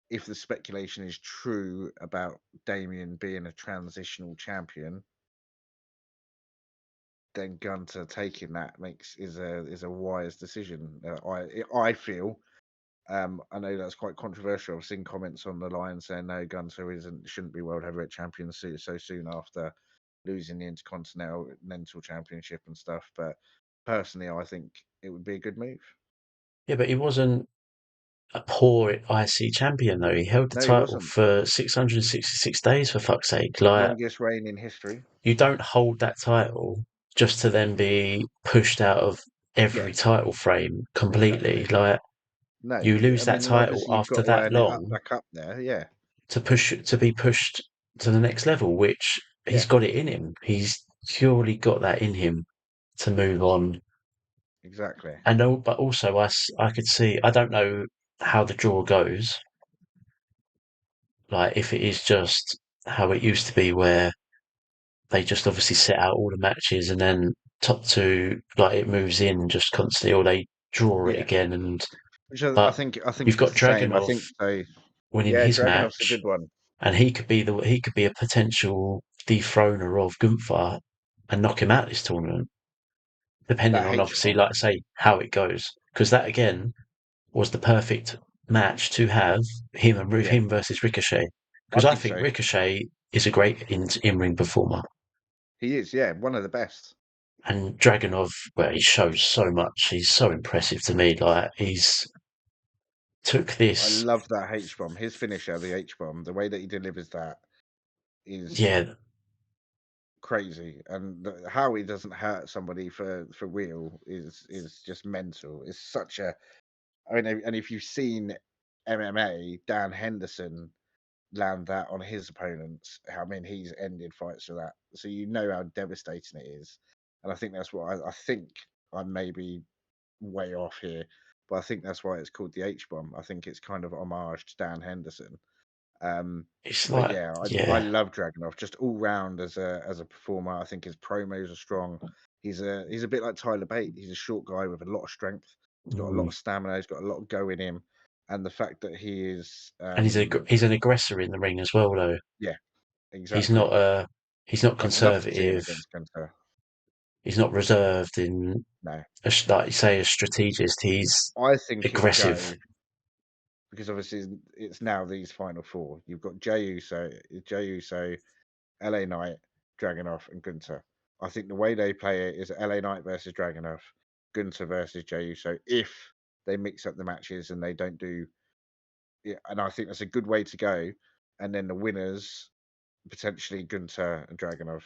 Speaker 1: if the speculation is true about Damien being a transitional champion, then Gunter taking that is a wise decision. I feel. I know that's quite controversial. I've seen comments on the line saying no, Gunter shouldn't be world heavyweight champion so soon after losing the Intercontinental Championship and stuff. But personally, I think it would be a good move.
Speaker 2: Yeah, but he wasn't a poor IC champion though. He held the
Speaker 1: No, he
Speaker 2: title
Speaker 1: wasn't.
Speaker 2: for 666 days for fuck's sake. Like,
Speaker 1: Longest reign in history.
Speaker 2: you don't hold that title just to then be pushed out of
Speaker 1: Yeah,
Speaker 2: every title frame completely.
Speaker 1: exactly.
Speaker 2: Like,
Speaker 1: No,
Speaker 2: you lose
Speaker 1: I
Speaker 2: that
Speaker 1: mean,
Speaker 2: title
Speaker 1: obviously you've got
Speaker 2: after
Speaker 1: to
Speaker 2: that
Speaker 1: earn it
Speaker 2: long
Speaker 1: back up there. Yeah,
Speaker 2: to be pushed to the next level, which he's
Speaker 1: yeah,
Speaker 2: got it in him. He's purely got that in him to move on.
Speaker 1: exactly.
Speaker 2: And but also I could see, I don't know how the draw goes. Like, if it is just how it used to be, where they just obviously set out all the matches and then top two, like, it moves in just constantly, or they draw it
Speaker 1: Yeah,
Speaker 2: again. And
Speaker 1: which I
Speaker 2: but
Speaker 1: think I think
Speaker 2: you've
Speaker 1: it's
Speaker 2: got
Speaker 1: the same. I
Speaker 2: Dragunov
Speaker 1: think so.
Speaker 2: winning
Speaker 1: Yeah,
Speaker 2: his
Speaker 1: Dragonov's a
Speaker 2: match,
Speaker 1: good one.
Speaker 2: and he could be a potential dethroner of Gunther and knock him out this tournament, depending
Speaker 1: That
Speaker 2: on,
Speaker 1: H
Speaker 2: obviously,
Speaker 1: bomb.
Speaker 2: like I say, how it goes. Because that again was the perfect match to have him and
Speaker 1: Yeah,
Speaker 2: him versus Ricochet.
Speaker 1: I
Speaker 2: Because I
Speaker 1: think
Speaker 2: think
Speaker 1: so.
Speaker 2: Ricochet is a great in ring performer,
Speaker 1: He is. Yeah, one of the best.
Speaker 2: and Dragunov, well, he shows so much. He's so impressive to me. Like, he's took
Speaker 1: I
Speaker 2: this,
Speaker 1: love that H bomb. His finisher, the H bomb, the way that he delivers that is
Speaker 2: yeah,
Speaker 1: crazy, and how he doesn't hurt somebody for real is just mental. It's such a. I mean, and if you've seen MMA, Dan Henderson land that on his opponents. I mean, he's ended fights for that, so you know how devastating it is. And I think that's what I think. I may be way off here, but I think that's why it's called the H bomb. I think it's kind of homage to Dan Henderson. Um,
Speaker 2: it's
Speaker 1: but
Speaker 2: like,
Speaker 1: yeah, I
Speaker 2: yeah,
Speaker 1: love Dragunov just all round as a performer. I think his promos are strong. He's a bit like Tyler Bate. He's a short guy with a lot of strength. He's got a lot
Speaker 2: mm.
Speaker 1: of stamina. He's got a lot of go in him, and the fact that he is
Speaker 2: And he's an aggressor in the ring as well, though.
Speaker 1: yeah,
Speaker 2: He's
Speaker 1: exactly.
Speaker 2: not he's not
Speaker 1: I'd love to see him
Speaker 2: conservative.
Speaker 1: against Gunter.
Speaker 2: He's not reserved in,
Speaker 1: No,
Speaker 2: like you say, a strategist. He's
Speaker 1: I think he'll
Speaker 2: aggressive.
Speaker 1: go because obviously it's now these final four. You've got Jey Uso, LA Knight, Dragunov, and Gunter. I think the way they play it is LA Knight versus Dragunov, Gunter versus Jey Uso. If they mix up the matches and they don't do, yeah, and I think that's a good way to go. And then the winners potentially Gunter and Dragunov.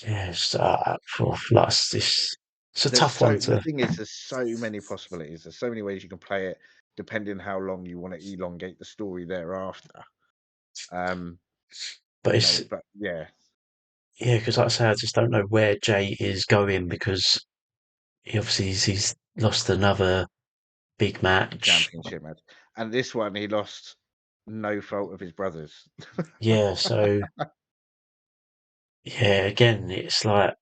Speaker 2: Yes, like, it's a
Speaker 1: There's
Speaker 2: tough one
Speaker 1: the
Speaker 2: to.
Speaker 1: thing is there's so many possibilities. There's so many ways you can play it. depending how long you want to elongate the story thereafter.
Speaker 2: But it's
Speaker 1: But yeah,
Speaker 2: because like I say, I just don't know where Jay is going because he's lost another big match.
Speaker 1: championship match, and this one he lost no fault of his brothers.
Speaker 2: Yeah, so yeah, again, it's like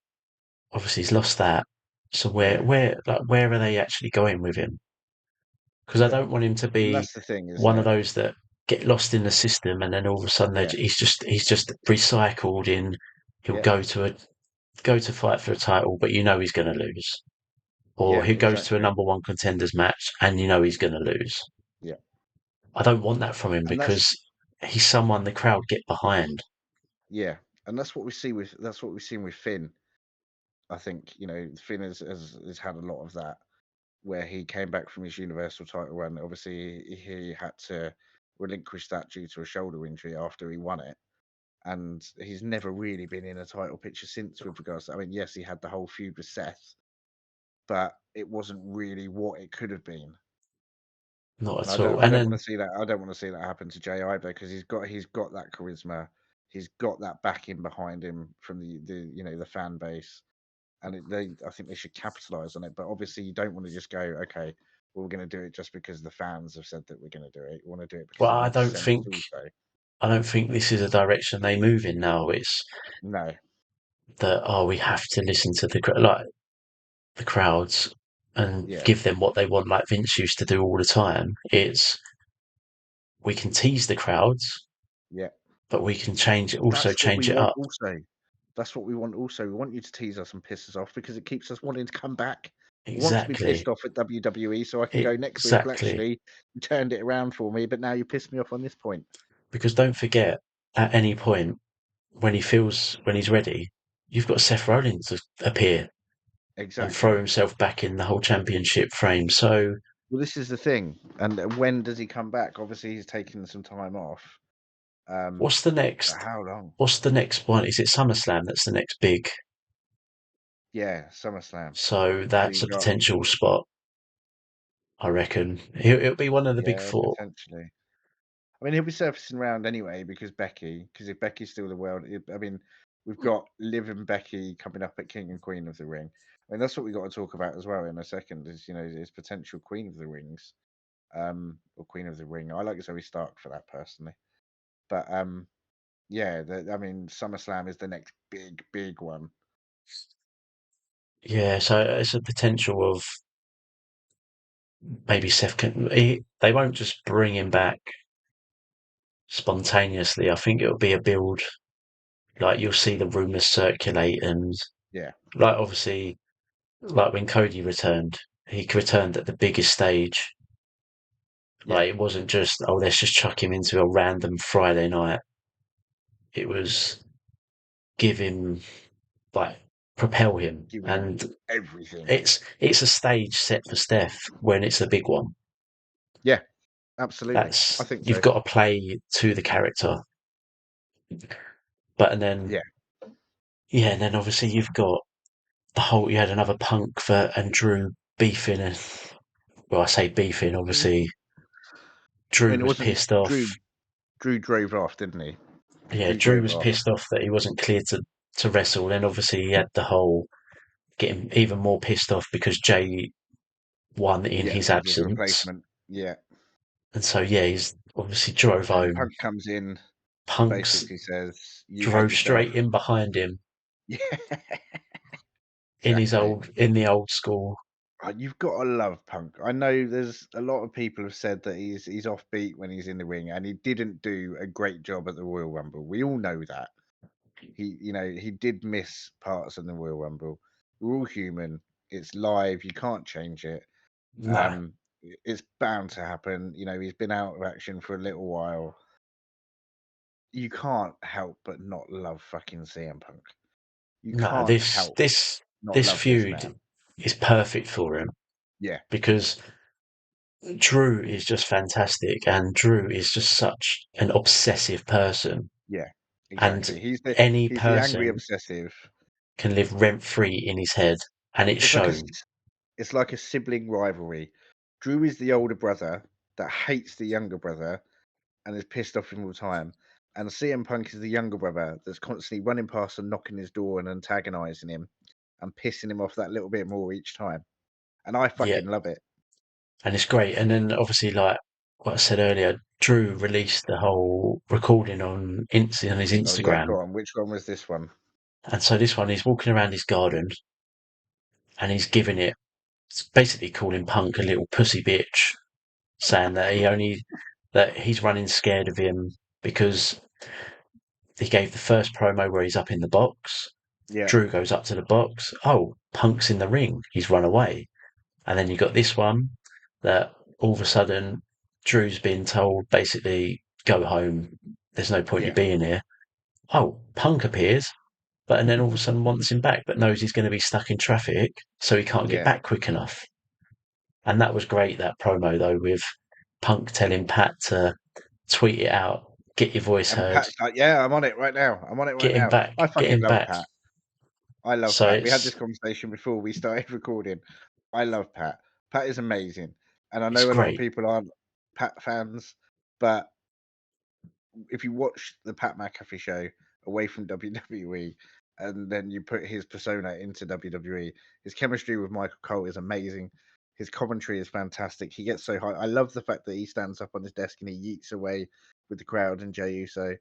Speaker 2: obviously he's lost that. So
Speaker 1: Yeah,
Speaker 2: where are they actually going with him? Because I
Speaker 1: but
Speaker 2: don't want him to
Speaker 1: and
Speaker 2: be
Speaker 1: that's the thing, isn't
Speaker 2: one of
Speaker 1: it?
Speaker 2: those that get lost in the system and then all of a sudden
Speaker 1: Yeah,
Speaker 2: he's just recycled in. He'll
Speaker 1: yeah,
Speaker 2: go to fight for a title, but you know he's going to lose. Or
Speaker 1: yeah,
Speaker 2: he goes to a
Speaker 1: exactly.
Speaker 2: number one contenders match and you know he's going to lose.
Speaker 1: Yeah,
Speaker 2: I don't want that from him
Speaker 1: and that's
Speaker 2: because he's someone the crowd get behind.
Speaker 1: yeah, and that's what we've seen with Finn. I think Finn has had a lot of that where he came back from his Universal title run. Obviously, he had to relinquish that due to a shoulder injury after he won it, and he's never really been in a title picture since. With regards to, I mean, yes, he had the whole feud with Seth, but it wasn't really what it could have been.
Speaker 2: Not
Speaker 1: And
Speaker 2: at all.
Speaker 1: I
Speaker 2: And
Speaker 1: don't want
Speaker 2: then,
Speaker 1: to see that. I don't want to see that happen to Jay either because he's got that charisma. He's got that backing behind him from the fan base, and I think they should capitalize on it. But obviously, you don't want to just go, okay, well, we're going to do it just because the fans have said that we're going to do it. You want to do it because
Speaker 2: well,
Speaker 1: it makes sense also.
Speaker 2: I don't think this is a direction they move in now. It's
Speaker 1: No,
Speaker 2: that, oh, we have to listen to like the crowds and
Speaker 1: yeah,
Speaker 2: give them what they want, like Vince used to do all the time. It's we can tease the crowds,
Speaker 1: yeah.
Speaker 2: but we can also
Speaker 1: That's what we
Speaker 2: change it
Speaker 1: want
Speaker 2: up.
Speaker 1: also. That's what we want also. We want you to tease us and piss us off because it keeps us wanting to come back. I want to be
Speaker 2: Exactly,
Speaker 1: pissed off at WWE so I can go next week. Well,
Speaker 2: exactly.
Speaker 1: actually, you turned it around for me, but now you pissed me off on this point.
Speaker 2: Because don't forget, at any point when he's ready, you've got Seth Rollins to appear and throw
Speaker 1: Exactly.
Speaker 2: himself back in the whole championship frame. So
Speaker 1: Well, this is the thing. And when does he come back? Obviously, he's taking some time off.
Speaker 2: what's the
Speaker 1: But
Speaker 2: next?
Speaker 1: how long?
Speaker 2: What's the next one? Is it SummerSlam? That's the next big.
Speaker 1: Yeah, SummerSlam.
Speaker 2: So
Speaker 1: So
Speaker 2: that's
Speaker 1: you
Speaker 2: a
Speaker 1: got,
Speaker 2: potential spot, I reckon. It'll be one of the big
Speaker 1: yeah,
Speaker 2: four.
Speaker 1: potentially. I mean, he'll be surfacing around anyway because if Becky's still the world, I mean, we've got Liv and Becky coming up at King and Queen of the Ring. I mean, that's what we got to talk about as well in a second. Is potential Queen of the Rings, or Queen of the Ring. I like Zoe Stark for that personally, but yeah, I mean, SummerSlam is the next big one.
Speaker 2: Yeah, so it's a potential of maybe Seth can. They won't just bring him back spontaneously. I think it'll be a build. Like you'll see the rumors circulate, and
Speaker 1: Yeah,
Speaker 2: like obviously, like when Cody returned, he returned at the biggest stage.
Speaker 1: yeah,
Speaker 2: Like it wasn't just let's just chuck him into a random Friday night. It was give him like propel him,
Speaker 1: give him
Speaker 2: and
Speaker 1: everything.
Speaker 2: it's a stage set for Steph when it's a big one.
Speaker 1: Yeah, absolutely. I
Speaker 2: That's
Speaker 1: think
Speaker 2: you've
Speaker 1: so.
Speaker 2: got to play to the character. But and then
Speaker 1: Yeah,
Speaker 2: yeah, and then obviously you've got the whole. You had another Punk for and Drew beefing, and well, I say beefing.
Speaker 1: Mm.
Speaker 2: Obviously,
Speaker 1: I
Speaker 2: Drew
Speaker 1: mean, it
Speaker 2: was
Speaker 1: wasn't
Speaker 2: pissed off.
Speaker 1: Drew. Drew drove off, didn't he?
Speaker 2: Yeah,
Speaker 1: Drew
Speaker 2: Drew
Speaker 1: drove
Speaker 2: was
Speaker 1: off.
Speaker 2: pissed off that he wasn't cleared to wrestle. Then obviously he had the whole getting even more pissed off because Jay won in
Speaker 1: Yeah,
Speaker 2: his
Speaker 1: as his
Speaker 2: absence,
Speaker 1: replacement. Yeah,
Speaker 2: and so yeah, he's obviously drove
Speaker 1: and then
Speaker 2: home.
Speaker 1: Punk comes in and
Speaker 2: Punk's
Speaker 1: basically says, "You hate
Speaker 2: drove
Speaker 1: yourself."
Speaker 2: straight in behind him
Speaker 1: Yeah,
Speaker 2: in
Speaker 1: exactly.
Speaker 2: the old school.
Speaker 1: You've got to love Punk. I know there's a lot of people have said that he's offbeat when he's in the ring, and he didn't do a great job at the Royal Rumble. We all know that he did miss parts in the Royal Rumble. We're all human. It's live. You can't change it.
Speaker 2: No,
Speaker 1: Um, it's bound to happen. He's been out of action for a little while. You can't help but not love fucking CM Punk. You
Speaker 2: no,
Speaker 1: can't help not
Speaker 2: this
Speaker 1: love this
Speaker 2: feud
Speaker 1: man.
Speaker 2: is perfect for him
Speaker 1: Yeah,
Speaker 2: because Drew is just fantastic, and Drew is just such an obsessive person,
Speaker 1: yeah,
Speaker 2: and
Speaker 1: exactly. He's the
Speaker 2: any
Speaker 1: he's the angry
Speaker 2: person
Speaker 1: obsessive.
Speaker 2: can live rent free in his head, and it
Speaker 1: It's like
Speaker 2: shows.
Speaker 1: it's like a sibling rivalry. Drew is the older brother. that hates the younger brother and is pissed off him all the time. And CM Punk is the younger brother that's constantly running past and knocking his door and antagonizing him and pissing him off that little bit more each time. And I
Speaker 2: Yeah,
Speaker 1: fucking love it.
Speaker 2: and it's great. And then obviously, like what I said earlier, Drew released the whole recording on his
Speaker 1: Oh yeah,
Speaker 2: Instagram,
Speaker 1: go on. Which one was this one?
Speaker 2: and so this one he's walking around his garden and he's giving it, basically calling Punk a little pussy bitch, saying that he's running scared of him because he gave the first promo where he's up in the box.
Speaker 1: Yeah,
Speaker 2: Drew goes up to the box. Oh, Punk's in the ring. He's run away. And then you got this one that all of a sudden Drew's been told basically go home. There's no point you
Speaker 1: yeah,
Speaker 2: being here. Oh, Punk appears, but and then all of a sudden wants him back, but knows he's going to be stuck in traffic, so he can't get
Speaker 1: yeah.
Speaker 2: back quick enough. And that was great. That promo though, with Punk telling Pat to tweet it out, get your voice
Speaker 1: And
Speaker 2: heard,
Speaker 1: Pat's like, yeah, I'm on it right now. I'm on it right
Speaker 2: get him
Speaker 1: now.
Speaker 2: back,
Speaker 1: I
Speaker 2: get
Speaker 1: fucking
Speaker 2: him
Speaker 1: love
Speaker 2: back.
Speaker 1: Pat. I love
Speaker 2: So
Speaker 1: Pat. We had
Speaker 2: it's
Speaker 1: this conversation before we started recording. I love Pat. Pat is amazing. And I
Speaker 2: it's
Speaker 1: know a lot of
Speaker 2: great.
Speaker 1: people aren't Pat fans, but if you watch the Pat McAfee show away from WWE and then you put his persona into WWE, his chemistry with Michael Cole is amazing. His commentary is fantastic. He gets so high. I love the fact that he stands up on his desk and he yeets away with the crowd and Jey Uso.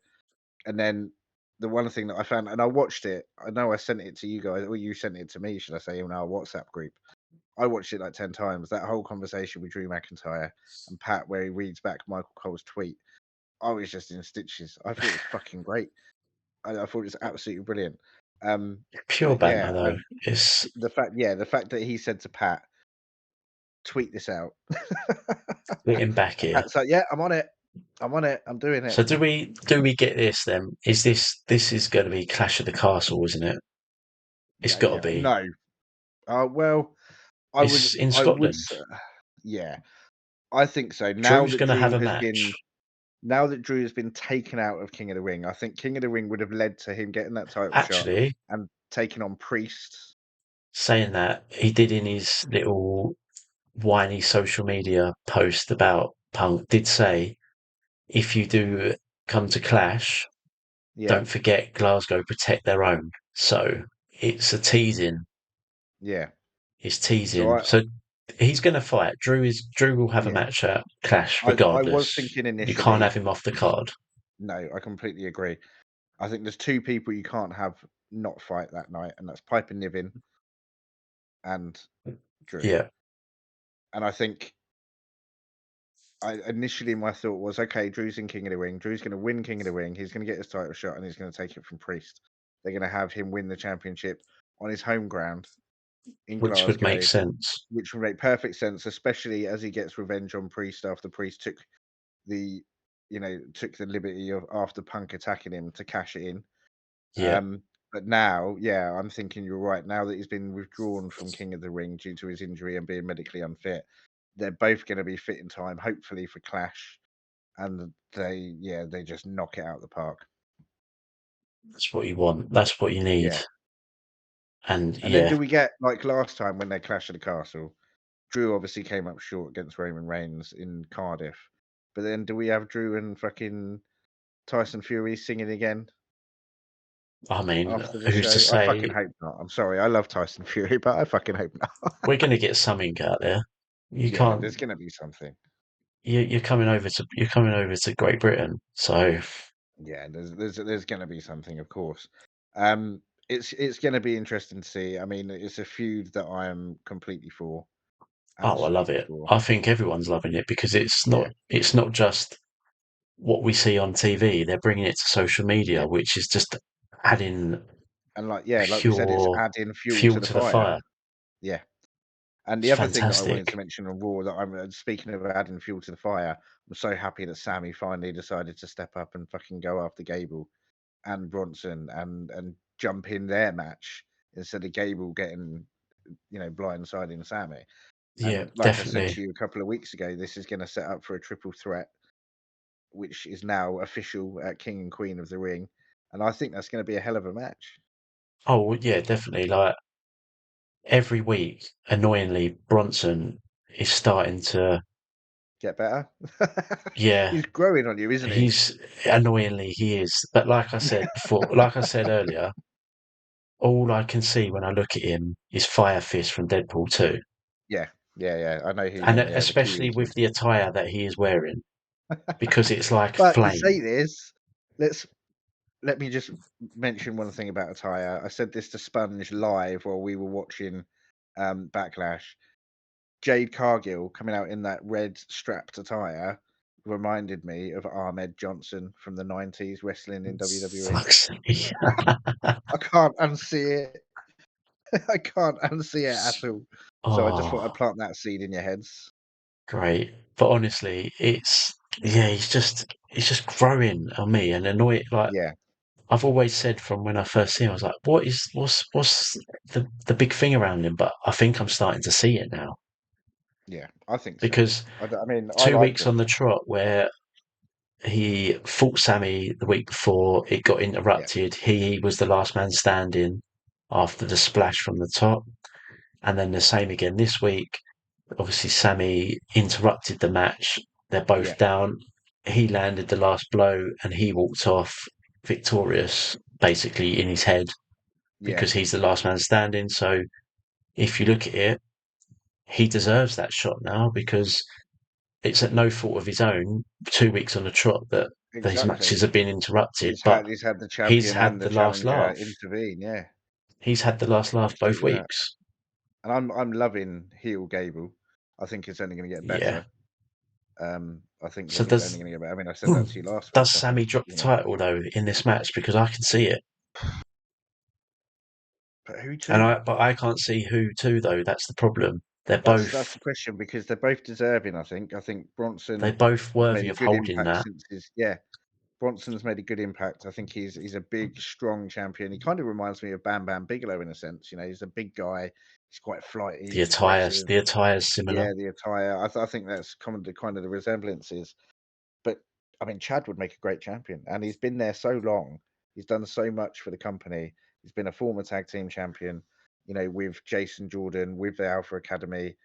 Speaker 1: And then the one thing that I found, and I watched it, I know I sent it to you guys, or you sent it to me, should I say, in our WhatsApp group. I watched it like 10 times. That whole conversation with Drew McIntyre and Pat, where he reads back Michael Cole's tweet, I was just in stitches. I thought it was fucking great. I thought it was absolutely brilliant.
Speaker 2: Pure
Speaker 1: But
Speaker 2: banter
Speaker 1: yeah,
Speaker 2: though. It's
Speaker 1: the fact that he said to Pat, tweet this out.
Speaker 2: get him back
Speaker 1: And
Speaker 2: here.
Speaker 1: Pat's like, yeah, I'm on it. I'm on it. I'm doing it.
Speaker 2: So do we get this then? Is this is going to be Clash of the Castle, isn't it? It's
Speaker 1: Yeah,
Speaker 2: got to
Speaker 1: yeah.
Speaker 2: be.
Speaker 1: No. Well,
Speaker 2: It's in
Speaker 1: I would,
Speaker 2: Scotland.
Speaker 1: yeah, I think so.
Speaker 2: Drew's going to have a match.
Speaker 1: Now that Drew has been taken out of King of the Ring, I think King of the Ring would have led to him getting that title shot
Speaker 2: Actually,
Speaker 1: and taking on Priest.
Speaker 2: saying that, he did in his little whiny social media post about Punk, did say, if you do come to Clash,
Speaker 1: Yeah,
Speaker 2: don't forget Glasgow protect their own. So it's a teasing.
Speaker 1: yeah.
Speaker 2: It's
Speaker 1: So
Speaker 2: teasing. So he's going to fight. Drew will have a
Speaker 1: yeah,
Speaker 2: match at Clash
Speaker 1: I was
Speaker 2: regardless.
Speaker 1: thinking
Speaker 2: You can't
Speaker 1: initially.
Speaker 2: have him off the card.
Speaker 1: No, I completely agree. I think there's two people you can't have not fight that night, and that's Piper Niven and Drew.
Speaker 2: Yeah,
Speaker 1: And I think initially my thought was, okay, Drew's in King of the Ring. Drew's going to win King of the Ring. He's going to get his title shot, and he's going to take it from Priest. They're going to have him win the championship on his home ground in
Speaker 2: which would make
Speaker 1: Glasgow,
Speaker 2: sense.
Speaker 1: which would make perfect sense, especially as he gets revenge on Priest after Priest took the, took the liberty of after Punk attacking him to cash it in.
Speaker 2: Yeah,
Speaker 1: But now, yeah, I'm thinking you're right. Now that he's been withdrawn from King of the Ring due to his injury and being medically unfit, they're both going to be fit in time, hopefully for Clash, and they just knock it out of the park.
Speaker 2: that's what you want. That's what you need.
Speaker 1: Yeah.
Speaker 2: And
Speaker 1: And then
Speaker 2: yeah,
Speaker 1: do we get like last time when they clashed at the castle? Drew obviously came up short against Roman Reigns in Cardiff, but then do we have Drew and fucking Tyson Fury singing again
Speaker 2: I mean,
Speaker 1: after the
Speaker 2: who's to
Speaker 1: show? I fucking
Speaker 2: say
Speaker 1: hope not. I'm sorry, I love Tyson Fury, but I fucking hope not.
Speaker 2: we're going to get something out there? You
Speaker 1: Yeah,
Speaker 2: can't.
Speaker 1: there's gonna be something.
Speaker 2: You're coming over to Great Britain, so
Speaker 1: Yeah, there's gonna be something, of course. Um, it's gonna be interesting to see. I mean, it's a feud that I am completely for,
Speaker 2: oh, I love
Speaker 1: absolutely
Speaker 2: it.
Speaker 1: for.
Speaker 2: I think everyone's loving it because
Speaker 1: Yeah,
Speaker 2: it's not just what we see on TV. They're bringing it to social
Speaker 1: yeah,
Speaker 2: media, which is just adding
Speaker 1: and like we said, it's
Speaker 2: pure
Speaker 1: adding fuel
Speaker 2: fuel
Speaker 1: to the
Speaker 2: to the
Speaker 1: fire.
Speaker 2: fire.
Speaker 1: Yeah, and
Speaker 2: It's
Speaker 1: the other thing that I wanted
Speaker 2: fantastic.
Speaker 1: to mention on Raw that I'm speaking of adding fuel to the fire, I'm so happy that Sammy finally decided to step up and fucking go after Gable and Bronson and jump in their match instead of Gable getting blindsiding Sammy.
Speaker 2: Yeah,
Speaker 1: And like I said
Speaker 2: definitely.
Speaker 1: to you a couple of weeks ago, this is going to set up for a triple threat, which is now official at King and Queen of the Ring. And I think that's going to be a hell of a match.
Speaker 2: Oh, well, yeah, definitely. Like every week, annoyingly, Bronson is starting to
Speaker 1: get better.
Speaker 2: Yeah,
Speaker 1: He's growing on you, isn't he?
Speaker 2: he's annoyingly he is. But like I said before, like I said earlier, all I can see when I look at him is Fire Fist from Deadpool 2.
Speaker 1: Yeah, yeah. I know who you
Speaker 2: And
Speaker 1: mean. Yeah, the key
Speaker 2: especially
Speaker 1: is
Speaker 2: with the attire that he is wearing, because it's like
Speaker 1: But to say
Speaker 2: flame.
Speaker 1: this, let me just mention one thing about attire. I said this to Sponge live while we were watching Backlash. Jade Cargill coming out in that red strapped attire reminded me of Ahmed Johnson from the 90s wrestling in WWE.
Speaker 2: Fuck's sake.
Speaker 1: I can't unsee it. I can't unsee it at all. So I just thought I'd
Speaker 2: Oh,
Speaker 1: plant that seed in your heads.
Speaker 2: great. But honestly, yeah, he's just growing on me and annoying. Like
Speaker 1: Yeah,
Speaker 2: I've always said from when I first see him, I was like, what's the big thing around him? But I think I'm starting to see it now
Speaker 1: yeah, I think so.
Speaker 2: because
Speaker 1: I mean, I
Speaker 2: 2 weeks
Speaker 1: like
Speaker 2: on
Speaker 1: him.
Speaker 2: the trot where he fought Sammy the week before, it got
Speaker 1: Yeah,
Speaker 2: interrupted. He was the last man standing after the splash from the top. And then the same again this week. Obviously, Sammy interrupted the match. They're both
Speaker 1: yeah,
Speaker 2: down. He landed the last blow and he walked off victorious, basically in his head,
Speaker 1: yeah,
Speaker 2: because he's the last man standing. So if you look at it, he deserves that shot now because it's at no fault of his own. 2 weeks on the trot that these
Speaker 1: exactly.
Speaker 2: matches have been interrupted,
Speaker 1: He's
Speaker 2: but
Speaker 1: had the
Speaker 2: he's
Speaker 1: champion
Speaker 2: had
Speaker 1: and the
Speaker 2: the last
Speaker 1: challenger
Speaker 2: laugh.
Speaker 1: intervene. Yeah,
Speaker 2: He's had the last laugh both
Speaker 1: absolutely right.
Speaker 2: weeks.
Speaker 1: And I'm loving heel Gable. I think it's only going to get
Speaker 2: Yeah.
Speaker 1: better. I think
Speaker 2: So
Speaker 1: it's only
Speaker 2: does
Speaker 1: going to get better. I mean, I said that to you last week.
Speaker 2: does
Speaker 1: I think
Speaker 2: Sammy drop the
Speaker 1: you know,
Speaker 2: title though in this match because I can see it,
Speaker 1: but who
Speaker 2: and
Speaker 1: to?
Speaker 2: I can't see who to though. That's the problem. They're
Speaker 1: That's
Speaker 2: both
Speaker 1: the question because they're both deserving. I think
Speaker 2: they're
Speaker 1: Bronson
Speaker 2: both
Speaker 1: has made
Speaker 2: worthy
Speaker 1: a
Speaker 2: of
Speaker 1: good
Speaker 2: holding
Speaker 1: impact
Speaker 2: that.
Speaker 1: since his yeah. Bronson's made a good impact. I think he's a big, strong champion. He kind of reminds me of Bam Bam Bigelow in a sense. You know, he's a big guy. He's quite flighty.
Speaker 2: The
Speaker 1: He's
Speaker 2: attires
Speaker 1: aggressive.
Speaker 2: the attires similar,
Speaker 1: Yeah, the attire. I think that's kind of the resemblances. But I mean, Chad would make a great champion, and he's been there so long. He's done so much for the company. He's been a former tag team champion, you know, with Jason Jordan, with the Alpha Academy.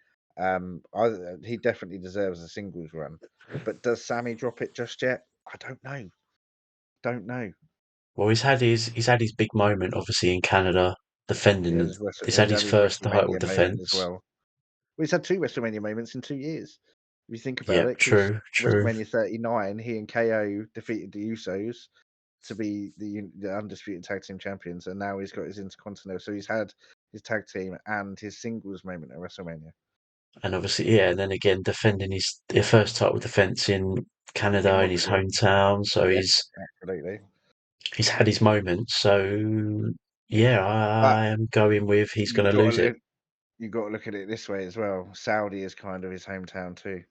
Speaker 1: He definitely deserves a singles run. But does Sammy drop it just yet? I don't know. Don't know.
Speaker 2: well, he's had his big moment, obviously in Canada, defending.
Speaker 1: Yeah,
Speaker 2: He's had
Speaker 1: he's
Speaker 2: his
Speaker 1: had his
Speaker 2: first title
Speaker 1: WrestleMania moment as
Speaker 2: defense.
Speaker 1: well. Well, he's had two WrestleMania moments in 2 years. If you think about
Speaker 2: Yep,
Speaker 1: it, because
Speaker 2: true.
Speaker 1: WrestleMania 39, he and KO defeated the Usos to be the undisputed tag team champions, and now he's got his Intercontinental. So he's had his tag team and his singles moment at WrestleMania
Speaker 2: And obviously, yeah, and then again defending his first title defense in
Speaker 1: in
Speaker 2: Canada in his
Speaker 1: Montreal.
Speaker 2: hometown. So
Speaker 1: Yeah, absolutely.
Speaker 2: he's had his moments. So yeah,
Speaker 1: But
Speaker 2: I am going with he's
Speaker 1: you
Speaker 2: going to
Speaker 1: got to
Speaker 2: lose it.
Speaker 1: look, you got to look at it this way as well. Saudi is kind of his hometown too.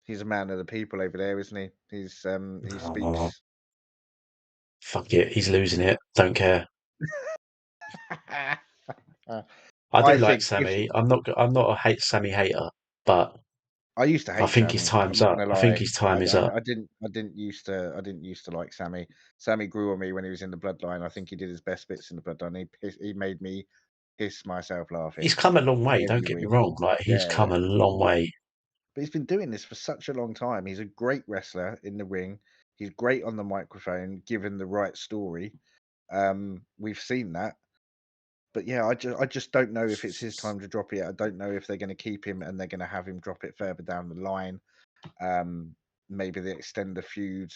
Speaker 1: He's a man of the people over there, isn't he? He
Speaker 2: Oh,
Speaker 1: speaks.
Speaker 2: fuck it, he's losing it. Don't care. I
Speaker 1: I
Speaker 2: do like
Speaker 1: think if
Speaker 2: Sammy. I'm not a Sammy hater, but
Speaker 1: I used to
Speaker 2: I
Speaker 1: hate
Speaker 2: think his
Speaker 1: Sammy. I'm
Speaker 2: time's
Speaker 1: not
Speaker 2: up.
Speaker 1: gonna
Speaker 2: I think
Speaker 1: lie.
Speaker 2: his time is up.
Speaker 1: I didn't used to like Sammy. Sammy grew on me when he was in the Bloodline. I think he did his best bits in the Bloodline. He made me hiss myself
Speaker 2: He's
Speaker 1: laughing
Speaker 2: come a long way. Don't
Speaker 1: every
Speaker 2: get me
Speaker 1: week.
Speaker 2: wrong. Like he's
Speaker 1: Yeah,
Speaker 2: come
Speaker 1: yeah.
Speaker 2: a long way.
Speaker 1: But he's been doing this for such a long time. He's a great wrestler in the ring. He's great on the microphone, given the right story. We've seen that. But yeah, I just don't know if it's his time to drop it. I don't know if they're going to keep him and they're going to have him drop it further down the line. Maybe they extend the feud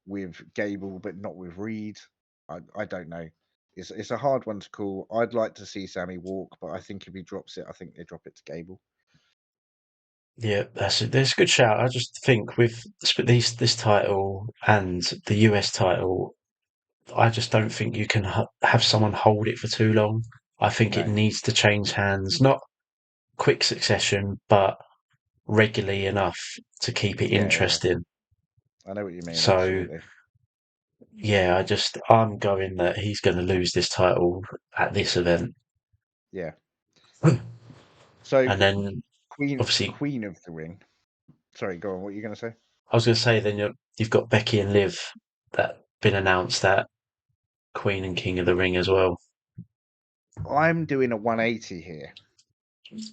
Speaker 1: with Gable, but not with Reed. I don't know. It's a hard one to call. I'd like to see Sammy walk, but I think if he drops it, I think they drop it to Gable.
Speaker 2: Yeah, that's a good shout. I just think with this title and the US title, I just don't think you can have someone hold it for too long. I think it
Speaker 1: No.
Speaker 2: needs to change hands, not quick succession, but regularly enough to keep it
Speaker 1: Yeah, yeah.
Speaker 2: interesting.
Speaker 1: I know what you mean.
Speaker 2: So
Speaker 1: Absolutely.
Speaker 2: yeah, I'm going that he's going to lose this title at this event,
Speaker 1: Yeah. So
Speaker 2: and then obviously
Speaker 1: Queen of the Ring. Sorry, go on. What are you going to say?
Speaker 2: I was going to say then you've got Becky and Liv that been announced at Queen and King of the Ring as well.
Speaker 1: I'm doing a 180 here,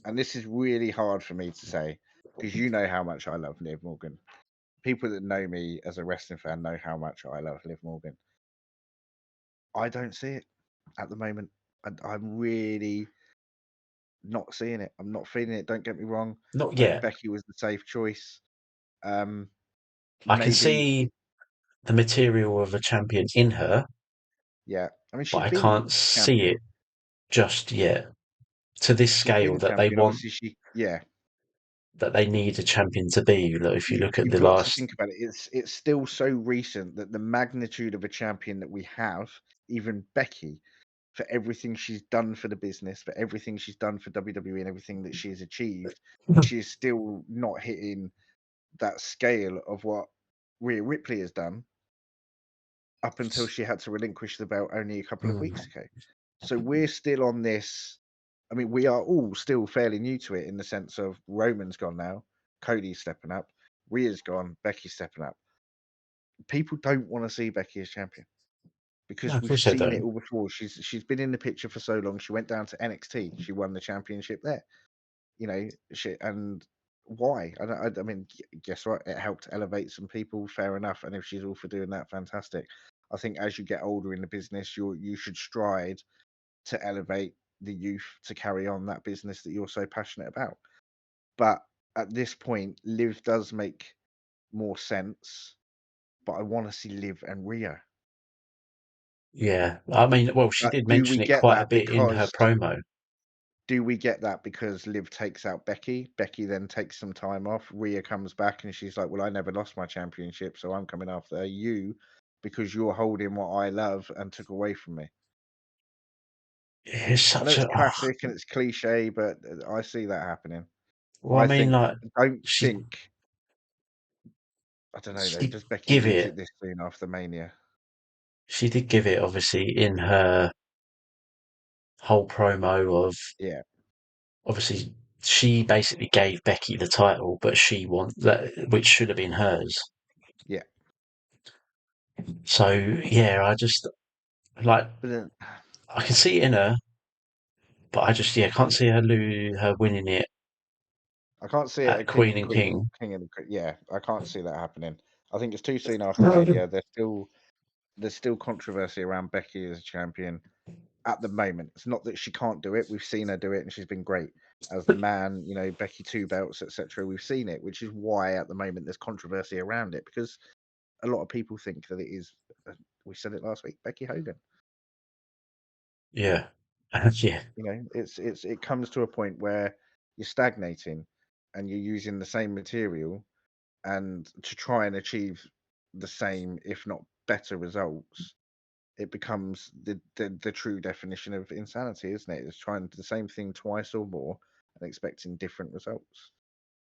Speaker 1: and this is really hard for me to say. because you know how much I love Liv Morgan. People that know me as a wrestling fan know how much I love Liv Morgan. I don't see it at the moment. I'm really not seeing it. I'm not feeling it. Don't get me wrong.
Speaker 2: Not
Speaker 1: I think
Speaker 2: yet.
Speaker 1: Becky was the safe choice. Um,
Speaker 2: I can
Speaker 1: maybe,
Speaker 2: see the material of a champion in her,
Speaker 1: yeah. I mean,
Speaker 2: but
Speaker 1: she's
Speaker 2: I
Speaker 1: been
Speaker 2: can't see
Speaker 1: champion.
Speaker 2: it just yet to this
Speaker 1: She's
Speaker 2: scale
Speaker 1: been
Speaker 2: that they
Speaker 1: champion.
Speaker 2: want,
Speaker 1: Obviously, yeah.
Speaker 2: that they need a champion to be. Like, if you look at
Speaker 1: You've
Speaker 2: the
Speaker 1: got to
Speaker 2: last,
Speaker 1: think about it. It's still so recent that the magnitude of a champion that we have, even Becky, for everything she's done for the business, for everything she's done for WWE, and everything that she has achieved, she is still not hitting that scale of what Rhea Ripley has done up until she had to relinquish the belt only a couple of
Speaker 2: mm,
Speaker 1: weeks ago. So we're still on this. I mean, we are all still fairly new to it in the sense of Roman's gone now, Cody's stepping up, Rhea's gone, Becky's stepping up. People don't want to see Becky as champion
Speaker 2: no,
Speaker 1: because
Speaker 2: of
Speaker 1: we've
Speaker 2: course they
Speaker 1: seen it
Speaker 2: don't.
Speaker 1: all before. She's been in the picture for so long. She went down to NXT. She won the championship there. You know, and why? I mean, guess what? It helped elevate some people. Fair enough. And if she's all for doing that, fantastic. I think as you get older in the business, you should stride to elevate the youth to carry on that business that you're so passionate about. But at this point, Liv does make more sense. But I want to see Liv and Rhea.
Speaker 2: Yeah, I mean, well, she
Speaker 1: But
Speaker 2: did
Speaker 1: do we
Speaker 2: mention it
Speaker 1: get
Speaker 2: quite a
Speaker 1: that
Speaker 2: bit in her
Speaker 1: because
Speaker 2: promo.
Speaker 1: Liv takes out Becky? Becky then takes some time off. Rhea comes back and she's like, "Well, I never lost my championship, so I'm coming after you because you're holding what I love and took away from me."
Speaker 2: It's
Speaker 1: I know
Speaker 2: such
Speaker 1: it's
Speaker 2: a,
Speaker 1: classic and it's cliche, but I see that happening.
Speaker 2: well, I
Speaker 1: I
Speaker 2: mean,
Speaker 1: think
Speaker 2: like,
Speaker 1: don't
Speaker 2: she
Speaker 1: think I don't know
Speaker 2: she
Speaker 1: though.
Speaker 2: did
Speaker 1: Does Becky
Speaker 2: give
Speaker 1: lose
Speaker 2: it.
Speaker 1: it this soon after Mania?
Speaker 2: She did give it, obviously, in her whole promo of,
Speaker 1: Yeah,
Speaker 2: obviously, she basically gave Becky the title, but she want that, which should have been hers.
Speaker 1: yeah.
Speaker 2: So yeah, I just like,
Speaker 1: But then
Speaker 2: I can see it in her, but I just, yeah, can't see her winning it
Speaker 1: I can't see it a
Speaker 2: at
Speaker 1: king
Speaker 2: Queen
Speaker 1: and
Speaker 2: and
Speaker 1: queen,
Speaker 2: King.
Speaker 1: king and yeah. I can't see that happening. I think it's too soon after Mania. There's still controversy around Becky as a champion at the moment. It's not that she can't do it. We've seen her do it, and she's been great as the man. You know, Becky two belts, etc. We've seen it, which is why at the moment there's controversy around it because a lot of people think that it is. We said it last week, Becky Hogan.
Speaker 2: Yeah, yeah,
Speaker 1: You know, it comes to a point where you're stagnating and you're using the same material and to try and achieve the same, if not better results, it becomes the true definition of insanity, isn't it? It's trying the same thing twice or more and expecting different results,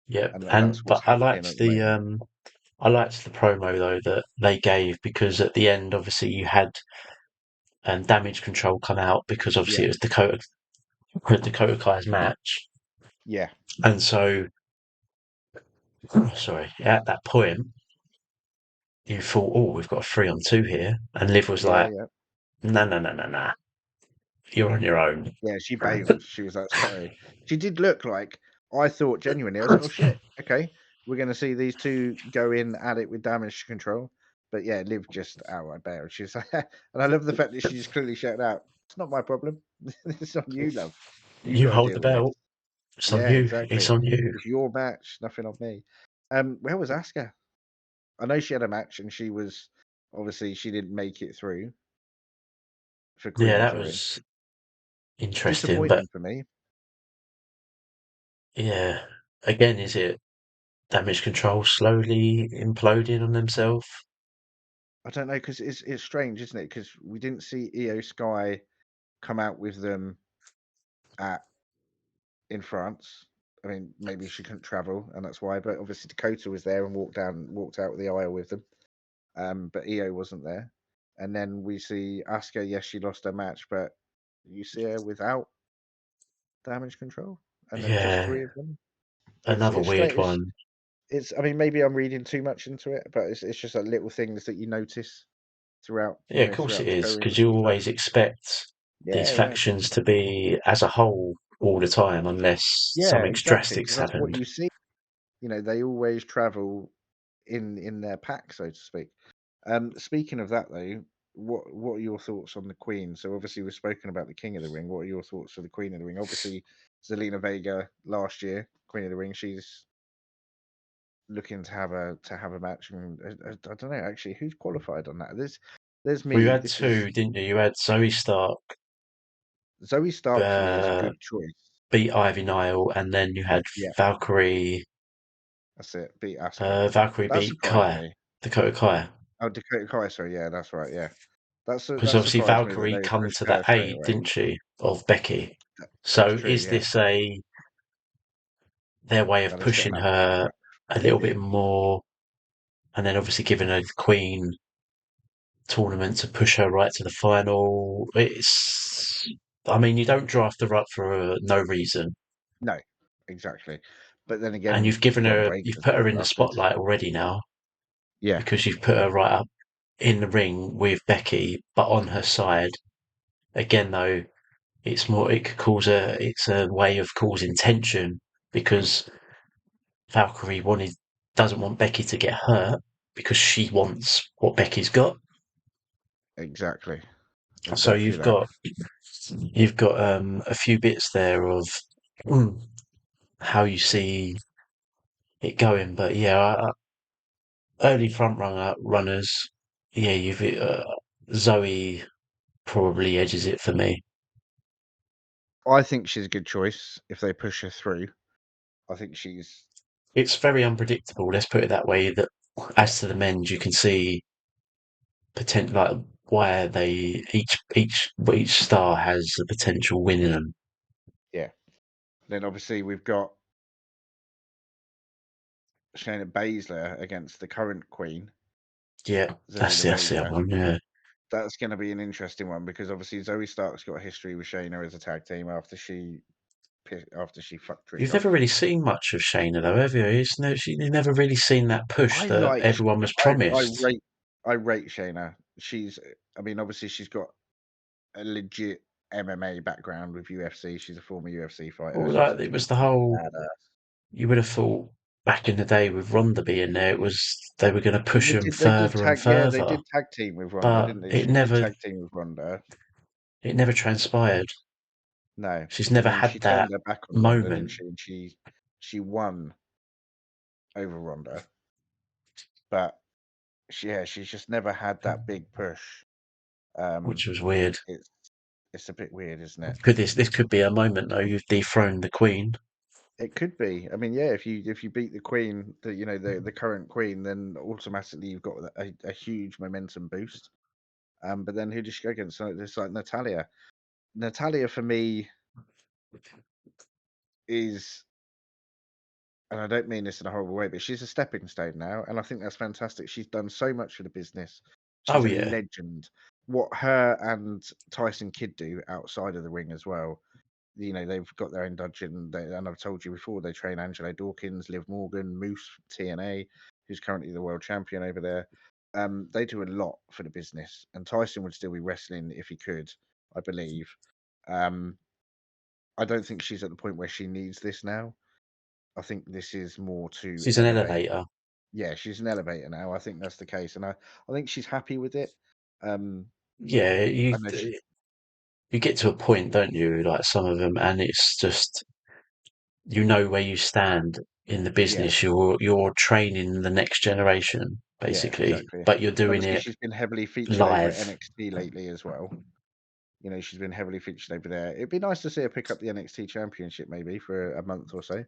Speaker 2: yeah.
Speaker 1: and that's
Speaker 2: And
Speaker 1: what's
Speaker 2: but
Speaker 1: happening at the moment.
Speaker 2: I liked the promo though that they gave, because at the end, obviously, you had Damage Control come out, because obviously
Speaker 1: Yeah,
Speaker 2: it was Dakota Kai's match,
Speaker 1: yeah,
Speaker 2: and so sorry, at that point you thought, oh, we've got a 3-on-2 here, and Liv was
Speaker 1: yeah,
Speaker 2: like,
Speaker 1: yeah,
Speaker 2: no, no, no, no, no, you're on your own.
Speaker 1: yeah. She bailed. She was like, sorry. She did look like I thought genuinely. I was like, oh shit, okay, we're going to see these two go in at it with damage control. But yeah, Liv just outright bailed. She's like, and I love the fact that she's clearly shouted out, "It's not my problem. It's on you, love. You
Speaker 2: You
Speaker 1: got to
Speaker 2: hold the
Speaker 1: deal with this."
Speaker 2: belt. It's on
Speaker 1: Yeah,
Speaker 2: you. It's
Speaker 1: exactly.
Speaker 2: on you.
Speaker 1: It's your match, nothing on me. Where was Asuka? I know she had a match and she was obviously she didn't make it through for
Speaker 2: Yeah,
Speaker 1: Queen
Speaker 2: that
Speaker 1: Jewel.
Speaker 2: was interesting. But
Speaker 1: Disappointing for me.
Speaker 2: yeah, again, is it Damage Control slowly imploding on themselves?
Speaker 1: I don't know because it's strange, isn't it? Because we didn't see Io Sky come out with them at in France. I mean, maybe she couldn't travel and that's why. But obviously Dakota was there and walked out the aisle with them. But Io wasn't there. And then we see Asuka. Yes, she lost her match, but you see her without damage control, and then just
Speaker 2: Yeah,
Speaker 1: three of them.
Speaker 2: another
Speaker 1: It's
Speaker 2: weird
Speaker 1: straight.
Speaker 2: one.
Speaker 1: It's. I mean, maybe I'm reading too much into it, but it's just like little things that you notice throughout,
Speaker 2: Yeah, of course it
Speaker 1: throughout the
Speaker 2: is,
Speaker 1: showings
Speaker 2: because you
Speaker 1: and stuff.
Speaker 2: always expect these
Speaker 1: Yeah, yeah,
Speaker 2: factions to be as a whole all the time, unless
Speaker 1: yeah,
Speaker 2: something
Speaker 1: exactly.
Speaker 2: drastic's
Speaker 1: Because that's what
Speaker 2: happened.
Speaker 1: you see. they always travel in their pack, so to speak. Speaking of that, though, what are your thoughts on the Queen? So obviously we've spoken about the King of the Ring. What are your thoughts for the Queen of the Ring? Obviously, Zelina Vega last year, Queen of the Ring. She's looking to have a match, and I don't know actually who's qualified on that. There's
Speaker 2: Well, you
Speaker 1: me.
Speaker 2: had
Speaker 1: This is
Speaker 2: two, didn't you? You had Zoe Stark
Speaker 1: Zoe Stark for me is a
Speaker 2: uh,
Speaker 1: good choice.
Speaker 2: beat Ivy Nile, and then you had
Speaker 1: Yeah,
Speaker 2: Valkyrie.
Speaker 1: that's it. Beat Asuka.
Speaker 2: Valkyrie
Speaker 1: That
Speaker 2: beat
Speaker 1: surprised
Speaker 2: Kai,
Speaker 1: me.
Speaker 2: Dakota Kai.
Speaker 1: Oh, Dakota Kai, sorry, yeah, that's right, yeah.
Speaker 2: Because
Speaker 1: That
Speaker 2: obviously
Speaker 1: surprised me that
Speaker 2: Valkyrie
Speaker 1: they
Speaker 2: come
Speaker 1: pushed
Speaker 2: to the
Speaker 1: her straight
Speaker 2: aid,
Speaker 1: away.
Speaker 2: didn't she, of Becky?
Speaker 1: That's
Speaker 2: So
Speaker 1: true,
Speaker 2: is
Speaker 1: yeah.
Speaker 2: this their way of
Speaker 1: Now let's get
Speaker 2: pushing
Speaker 1: that back on
Speaker 2: her
Speaker 1: track.
Speaker 2: a little bit more, and then obviously giving her the Queen tournament to push her right to the final? I mean, you don't draft her up for no reason,
Speaker 1: No, exactly. But then
Speaker 2: and
Speaker 1: again, Bron
Speaker 2: you've
Speaker 1: Breakker's
Speaker 2: put
Speaker 1: been
Speaker 2: her in the
Speaker 1: drafted.
Speaker 2: spotlight already now
Speaker 1: Yeah,
Speaker 2: because you've put her right up in the ring with Becky, but on her side. Again, though, it's a way of causing tension because Valkyrie doesn't want Becky to get hurt because she wants what Becky's got.
Speaker 1: exactly.
Speaker 2: So
Speaker 1: Exactly that.
Speaker 2: you've got a few bits there of mm, how you see it going. But yeah, early runners. Yeah, you've Zoe probably edges it for me.
Speaker 1: I think she's a good choice if they push her through. I think she's
Speaker 2: It's very unpredictable. Let's put it that way. That
Speaker 1: yeah,
Speaker 2: as to the men's, you can see potential like why they each star has the potential win in them.
Speaker 1: yeah. Then obviously we've got Shayna Baszler against the current queen,
Speaker 2: Yeah,
Speaker 1: Zelina
Speaker 2: that's the other
Speaker 1: Vega.
Speaker 2: one. Yeah,
Speaker 1: That's going to be an interesting one because obviously Zoe Stark's got a history with Shayna as a tag team after she fucked Trish
Speaker 2: you've
Speaker 1: off.
Speaker 2: never really seen much of Shayna though, have you? You've never really seen that push
Speaker 1: I
Speaker 2: that
Speaker 1: like
Speaker 2: everyone was
Speaker 1: I
Speaker 2: promised.
Speaker 1: rate I rate Shayna. I mean obviously she's got a legit MMA background with UFC. She's a former UFC fighter.
Speaker 2: Well,
Speaker 1: She's
Speaker 2: like
Speaker 1: a
Speaker 2: it was the whole.
Speaker 1: badass.
Speaker 2: You would have thought back in the day with Ronda being there, it was they were going to
Speaker 1: Well,
Speaker 2: push him
Speaker 1: they did
Speaker 2: further and
Speaker 1: tag yeah, they
Speaker 2: further,
Speaker 1: did tag team with Ronda,
Speaker 2: but
Speaker 1: didn't they? She did tag team with Ronda.
Speaker 2: it never transpired.
Speaker 1: No.
Speaker 2: She's
Speaker 1: And
Speaker 2: never
Speaker 1: then
Speaker 2: had
Speaker 1: she
Speaker 2: that
Speaker 1: turned her back on Ronda, didn't
Speaker 2: moment,
Speaker 1: she? And she won over Ronda. But she's just never had that big push. Um,
Speaker 2: which was weird.
Speaker 1: it's it's a bit weird, isn't it?
Speaker 2: This could be a moment though. You've dethroned the Queen.
Speaker 1: It could be. I mean, yeah, if you beat the queen, the current queen, then automatically you've got a huge momentum boost. But then who does she go against? So it's like Natalia. Natalia for me is, and I don't mean this in a horrible way, but she's a stepping stone now, and I think that's fantastic. She's done so much for the business.
Speaker 2: Oh
Speaker 1: She's a
Speaker 2: yeah,
Speaker 1: legend. What her and Tyson Kidd do outside of the ring as well, they've got their own dungeon. And I've told you before, they train Angelo Dawkins, Liv Morgan, Moose TNA, who's currently the world champion over there. They do a lot for the business, and Tyson would still be wrestling if he could, I believe. Um, I don't think she's at the point where she needs this now. I think this is more to
Speaker 2: she's an
Speaker 1: elevate.
Speaker 2: elevator.
Speaker 1: Yeah, she's an elevator now. I think that's the case, and I think she's happy with it. Um,
Speaker 2: Yeah,
Speaker 1: I know she,
Speaker 2: you get to a point, don't you? Like some of them, and it's just you know where you stand in the
Speaker 1: yeah,
Speaker 2: business. You're training the next generation,
Speaker 1: yeah,
Speaker 2: basically,
Speaker 1: exactly.
Speaker 2: but you're
Speaker 1: And
Speaker 2: doing
Speaker 1: obviously,
Speaker 2: it
Speaker 1: she's been heavily featured over at
Speaker 2: live.
Speaker 1: NXT lately as well. She's been heavily featured over there. It'd be nice to see her pick up the NXT Championship maybe for a month or so.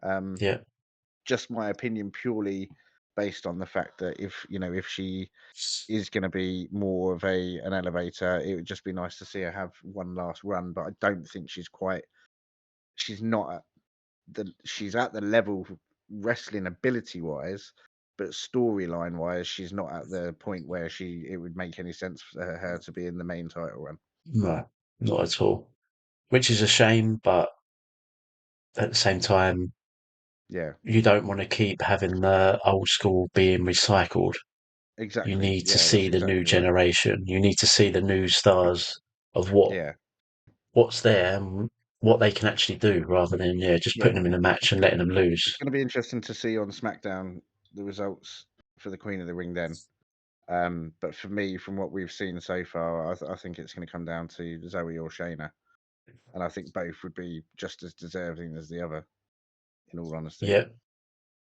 Speaker 1: Um,
Speaker 2: Yeah,
Speaker 1: just my opinion, purely based on the fact that if she is going to be more of an elevator, it would just be nice to see her have one last run. But I don't think she's not at she's at the level wrestling ability wise, but storyline wise, she's not at the point where it would make any sense for her to be in the main title run.
Speaker 2: no, not at all. Which is a shame, but at the same time,
Speaker 1: Yeah,
Speaker 2: you don't want to keep having the old school being recycled. You
Speaker 1: exactly.
Speaker 2: need to
Speaker 1: Yeah,
Speaker 2: see
Speaker 1: that's
Speaker 2: the new
Speaker 1: exactly right.
Speaker 2: generation. You need to see the new stars of
Speaker 1: Yeah,
Speaker 2: what's there. what they can actually do rather than just
Speaker 1: Yeah,
Speaker 2: putting them in a match and letting them lose.
Speaker 1: it's going to be interesting to see on SmackDown the results for the Queen of the Ring then. But for me, from what we've seen so far, I think it's going to come down to Zoe or Shayna, and I think both would be just as deserving as the other. In all honesty,
Speaker 2: Yeah,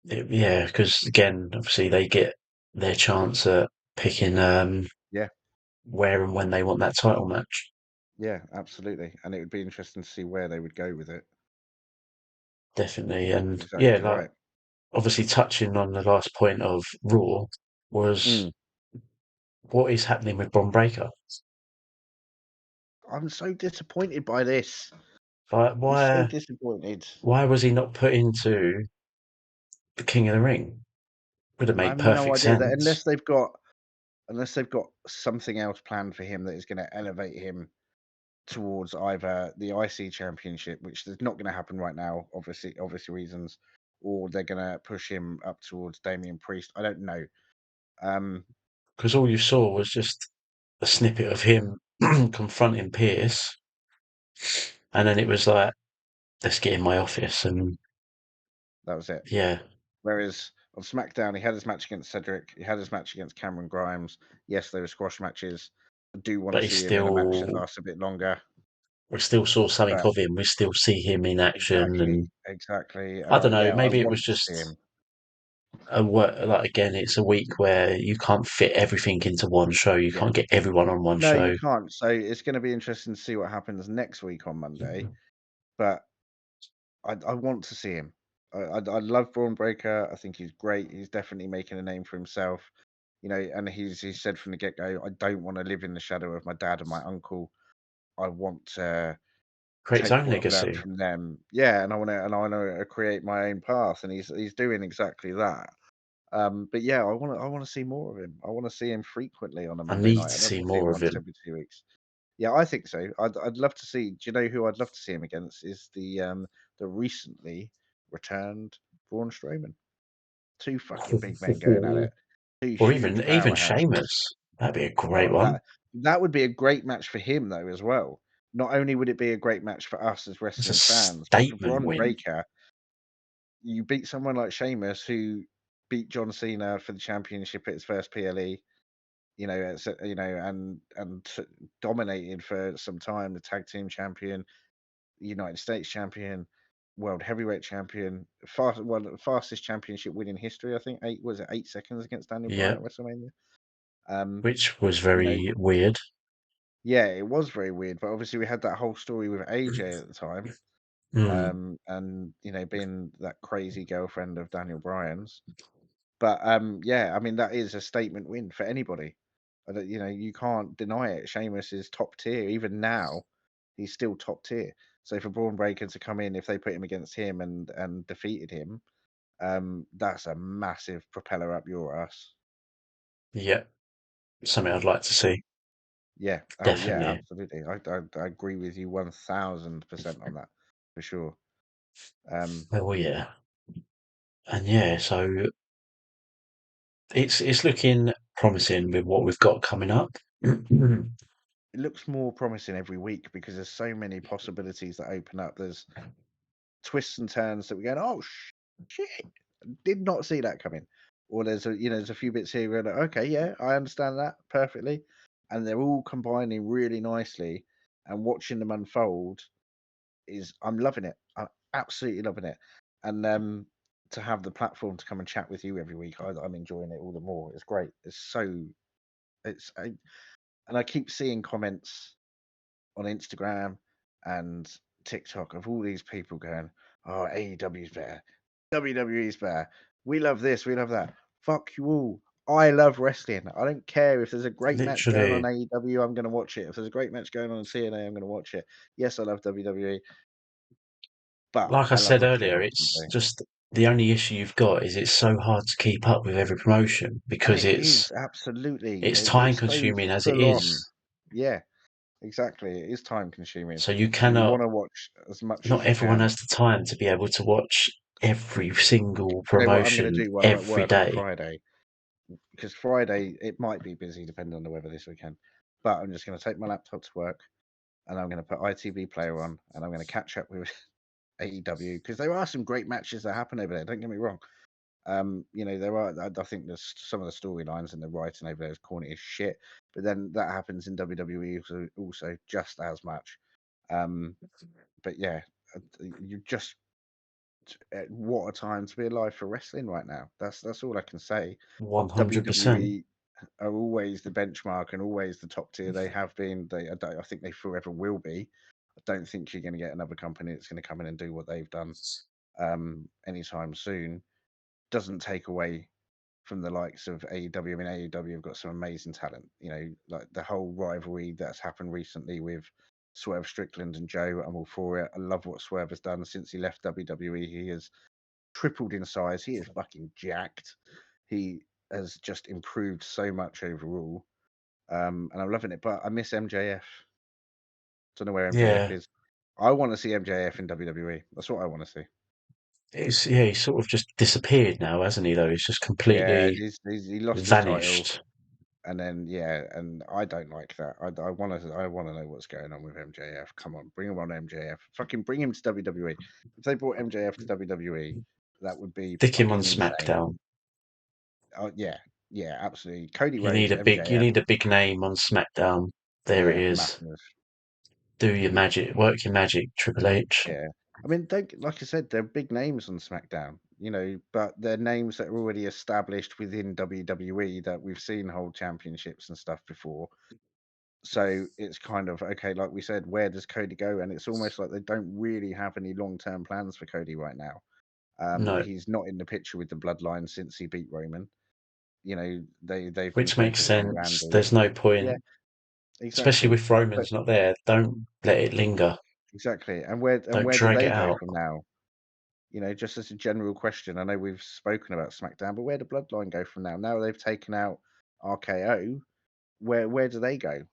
Speaker 2: yeah, because again, obviously they get their chance at picking
Speaker 1: yeah,
Speaker 2: where and when they want that title match.
Speaker 1: yeah, absolutely, and it would be interesting to see where they would go with it.
Speaker 2: Definitely,
Speaker 1: You're
Speaker 2: and yeah,
Speaker 1: exactly
Speaker 2: like
Speaker 1: right.
Speaker 2: obviously touching on the last point of Raw was
Speaker 1: Mm.
Speaker 2: what is happening with Bron Breakker.
Speaker 1: I'm so disappointed by this.
Speaker 2: Like,
Speaker 1: I'm so
Speaker 2: why
Speaker 1: disappointed.
Speaker 2: why was he not put into the King of the Ring? Would have
Speaker 1: I
Speaker 2: made
Speaker 1: have no
Speaker 2: perfect
Speaker 1: idea that
Speaker 2: sense.
Speaker 1: unless they've got something else planned for him that is going to elevate him towards either the IC Championship, which is not going to happen right now, obvious reasons, or they're going to push him up towards Damian Priest. I don't know. Um,
Speaker 2: Because all you saw was just a snippet of him confronting Pierce, and then it was like, let's get in my office, and
Speaker 1: that was it.
Speaker 2: yeah,
Speaker 1: Whereas on SmackDown, he had his match against Cedric, he had his match against Cameron Grimes. Yes, they were squash matches. I do want to
Speaker 2: but he
Speaker 1: see him in a match that
Speaker 2: still,
Speaker 1: lasts a bit longer.
Speaker 2: we still saw something
Speaker 1: But
Speaker 2: of him. We still see him in action,
Speaker 1: exactly,
Speaker 2: and
Speaker 1: exactly. And
Speaker 2: I don't know,
Speaker 1: yeah, I
Speaker 2: maybe it was
Speaker 1: want to see
Speaker 2: just
Speaker 1: him.
Speaker 2: a work. Like again, it's a week where you can't fit everything into one show. You
Speaker 1: Yeah.
Speaker 2: can't get everyone on one
Speaker 1: No, you
Speaker 2: show.
Speaker 1: can't. So it's going to be interesting to see what happens next week on Monday. But I want to see him. I love Braun Breaker. I think he's great. He's definitely making a name for himself. You know, and he said from the get go, I don't want to live in the shadow of my dad and my uncle. I want to
Speaker 2: Create his
Speaker 1: take
Speaker 2: own
Speaker 1: what I've learned
Speaker 2: legacy.
Speaker 1: from them. Yeah, and I want to create my own path, and he's doing exactly that. But yeah, I want to see more of him. I want to see him frequently on a
Speaker 2: I
Speaker 1: Monday
Speaker 2: need
Speaker 1: night.
Speaker 2: to
Speaker 1: I don't
Speaker 2: see
Speaker 1: want to see him
Speaker 2: more of
Speaker 1: once
Speaker 2: him.
Speaker 1: every 2 weeks. Yeah, I think so. I'd love to see. Do you know who I'd love to see him against? Is the recently returned Braun Strowman. Two fucking big men going at it. Two
Speaker 2: Or
Speaker 1: huge
Speaker 2: even
Speaker 1: powerhouses.
Speaker 2: Sheamus. That'd be a great
Speaker 1: Oh,
Speaker 2: one.
Speaker 1: that would be a great match for him though as well. Not only would it be a great match for us as
Speaker 2: It's a
Speaker 1: wrestling fans, but for
Speaker 2: statement
Speaker 1: Braun
Speaker 2: win.
Speaker 1: Breaker, you beat someone like Sheamus who beat John Cena for the championship at his first PLE. You know, and dominated for some time, the tag team champion, United States champion, world heavyweight champion, fastest championship win in history. I think 8 seconds against Daniel Bryan
Speaker 2: Yeah,
Speaker 1: at WrestleMania. Um,
Speaker 2: which was
Speaker 1: you know,
Speaker 2: very weird.
Speaker 1: yeah, it was very weird, but obviously we had that whole story with AJ at the time,
Speaker 2: Mm.
Speaker 1: and being that crazy girlfriend of Daniel Bryan's. But yeah, I mean that is a statement win for anybody. You can't deny it. Sheamus is top tier. Even now, he's still top tier. So for Braun Breaker to come in, if they put him against him and defeated him, that's a massive propeller up your ass.
Speaker 2: Yeah, something I'd like to see.
Speaker 1: Yeah. Oh yeah,
Speaker 2: Definitely.
Speaker 1: absolutely. I agree with you 1000% on that for sure. Um,
Speaker 2: Oh yeah. And yeah, so it's looking promising with what we've got coming up.
Speaker 1: it looks more promising every week because there's so many possibilities that open up. There's twists and turns that we're going, oh shit, did not see that coming. Or there's a few bits here where like, okay, yeah, I understand that perfectly, and they're all combining really nicely. And watching them unfold I'm loving it. I'm absolutely loving it. And to have the platform to come and chat with you every week, I'm enjoying it all the more. It's great. It's I, and I keep seeing comments on Instagram and TikTok of all these people going, "Oh, AEW's better, WWE's better. We love this, we love that." Fuck you all. I love wrestling. I don't care if there's a great match going on
Speaker 2: Literally,
Speaker 1: AEW. I'm going to watch it. If there's a great match going on TNA, I'm going to watch it. Yes, I love WWE, but
Speaker 2: like I
Speaker 1: I love
Speaker 2: said
Speaker 1: wrestling
Speaker 2: earlier,
Speaker 1: more than
Speaker 2: it's
Speaker 1: anything.
Speaker 2: just the only issue you've got is it's so hard to keep up with every promotion
Speaker 1: And
Speaker 2: because
Speaker 1: it is absolutely.
Speaker 2: it's time
Speaker 1: It's so
Speaker 2: consuming as it
Speaker 1: full on.
Speaker 2: is.
Speaker 1: Yeah, exactly. It is time consuming.
Speaker 2: So you
Speaker 1: So you
Speaker 2: cannot,
Speaker 1: want to watch as much as
Speaker 2: not
Speaker 1: you
Speaker 2: everyone
Speaker 1: can.
Speaker 2: has the time to be able to watch every single
Speaker 1: You know what I'm going to
Speaker 2: promotion
Speaker 1: do while I'm at
Speaker 2: every
Speaker 1: work on
Speaker 2: day.
Speaker 1: Friday? Because Friday it might be busy depending on the weather this weekend. But I'm just going to take my laptop to work. and I'm going to put ITV Player on, and I'm going to catch up with AEW, because there are some great matches that happen over there. Don't get me wrong. There are. I think there's some of the storylines and the writing over there is corny as shit, but then that happens in WWE also just as much. But yeah, you just what a time to be alive for wrestling right now. That's all I can say.
Speaker 2: 100%.
Speaker 1: WWE are always the benchmark and always the top tier. They have been. I think they forever will be. I don't think you're going to get another company that's going to come in and do what they've done anytime soon. Doesn't take away from the likes of AEW. I mean, AEW have got some amazing talent. Like the whole rivalry that's happened recently with Swerve Strickland and Joe. I'm all for it. I love what Swerve has done since he left WWE. He has tripled in size. He is fucking jacked. He has just improved so much overall. And I'm loving it. But I miss MJF. Don't know where MJF
Speaker 2: Yeah.
Speaker 1: is. I want to see MJF in WWE. That's what I want to see.
Speaker 2: He's sort of just disappeared now, hasn't he, though? He's just
Speaker 1: Yeah,
Speaker 2: completely
Speaker 1: he lost his title.
Speaker 2: vanished.
Speaker 1: And then and I don't like that. I want to know what's going on with MJF. Come on, bring him on MJF. Fucking bring him to WWE. If they brought MJF to WWE, that would be
Speaker 2: Stick him on
Speaker 1: fucking insane.
Speaker 2: SmackDown.
Speaker 1: Oh yeah, absolutely. Cody
Speaker 2: You
Speaker 1: Rhodes,
Speaker 2: need
Speaker 1: MJF.
Speaker 2: a big name on SmackDown. There it
Speaker 1: Yeah,
Speaker 2: is.
Speaker 1: massive.
Speaker 2: Do your magic, work your magic, Triple H.
Speaker 1: Yeah. I mean, like I said, they're big names on SmackDown, but they're names that are already established within WWE that we've seen hold championships and stuff before. So it's kind of okay, like we said, where does Cody go? And it's almost like they don't really have any long-term plans for Cody right now.
Speaker 2: No,
Speaker 1: He's not in the picture with the Bloodline since he beat Roman. They've been
Speaker 2: which makes
Speaker 1: focused on
Speaker 2: sense.
Speaker 1: Randy.
Speaker 2: There's no
Speaker 1: Yeah,
Speaker 2: point, especially
Speaker 1: exactly.
Speaker 2: with
Speaker 1: But
Speaker 2: Roman's not there. Don't let it linger.
Speaker 1: exactly. And where
Speaker 2: Don't
Speaker 1: do
Speaker 2: drag it
Speaker 1: they go
Speaker 2: out.
Speaker 1: from now? Just as a general question. I know we've spoken about SmackDown, but where do Bloodline go from now? Now they've taken out RKO. Where do they go?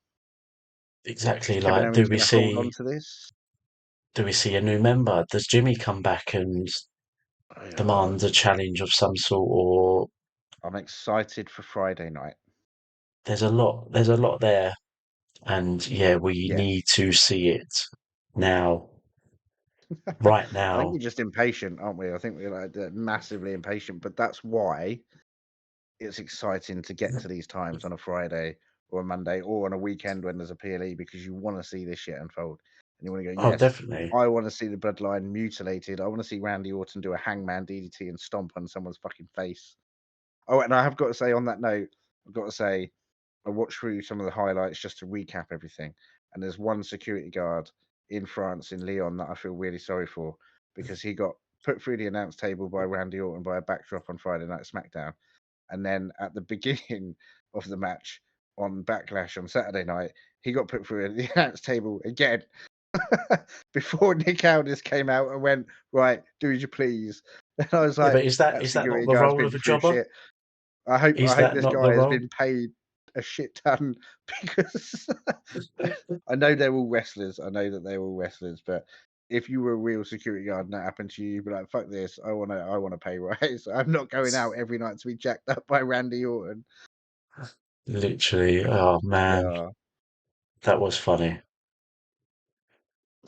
Speaker 1: Is
Speaker 2: Exactly.
Speaker 1: Kevin
Speaker 2: Like,
Speaker 1: Owens going to hold on to this?
Speaker 2: do we see a new member? Does Jimmy come back and
Speaker 1: Uh,
Speaker 2: demand a challenge of some sort, or
Speaker 1: I'm excited for Friday night.
Speaker 2: there's a lot there, and yeah, we
Speaker 1: Yeah.
Speaker 2: need to see it now, right
Speaker 1: I think
Speaker 2: now.
Speaker 1: we're just impatient, aren't we? I think we're like massively impatient, but that's why it's exciting to get to these times on a Friday or a Monday or on a weekend when there's a PLE, because you want to see this shit unfold. And you want to go,
Speaker 2: Oh,
Speaker 1: yes,
Speaker 2: definitely.
Speaker 1: I want to see the Bloodline mutilated. I want to see Randy Orton do a hangman DDT and stomp on someone's fucking face. Oh, and I have got to say on that note, I've got to say, I watched through some of the highlights just to recap everything. And there's one security guard in France, in Lyon, that I feel really sorry for, because he got put through the announce table by Randy Orton by a backdrop on Friday Night SmackDown. And then at the beginning of the match on Backlash on Saturday night, he got put through the announce table again before Nick Aldis came out and went, right, do as you please. And I was
Speaker 2: Yeah,
Speaker 1: like,
Speaker 2: but
Speaker 1: that
Speaker 2: is that not
Speaker 1: security
Speaker 2: the
Speaker 1: guard's
Speaker 2: role
Speaker 1: been
Speaker 2: of a
Speaker 1: through
Speaker 2: jobber?
Speaker 1: shit. I hope
Speaker 2: Is
Speaker 1: I hope
Speaker 2: that
Speaker 1: this
Speaker 2: not the
Speaker 1: guy has
Speaker 2: role?
Speaker 1: been paid a shit ton, because I know they're all wrestlers. I know that they're all wrestlers, but if you were a real security guard and that happened to you, you'd be like, fuck this. I want to pay rise. I'm not going out every night to be jacked up by Randy Orton.
Speaker 2: Literally. Oh man,
Speaker 1: Yeah,
Speaker 2: that was funny.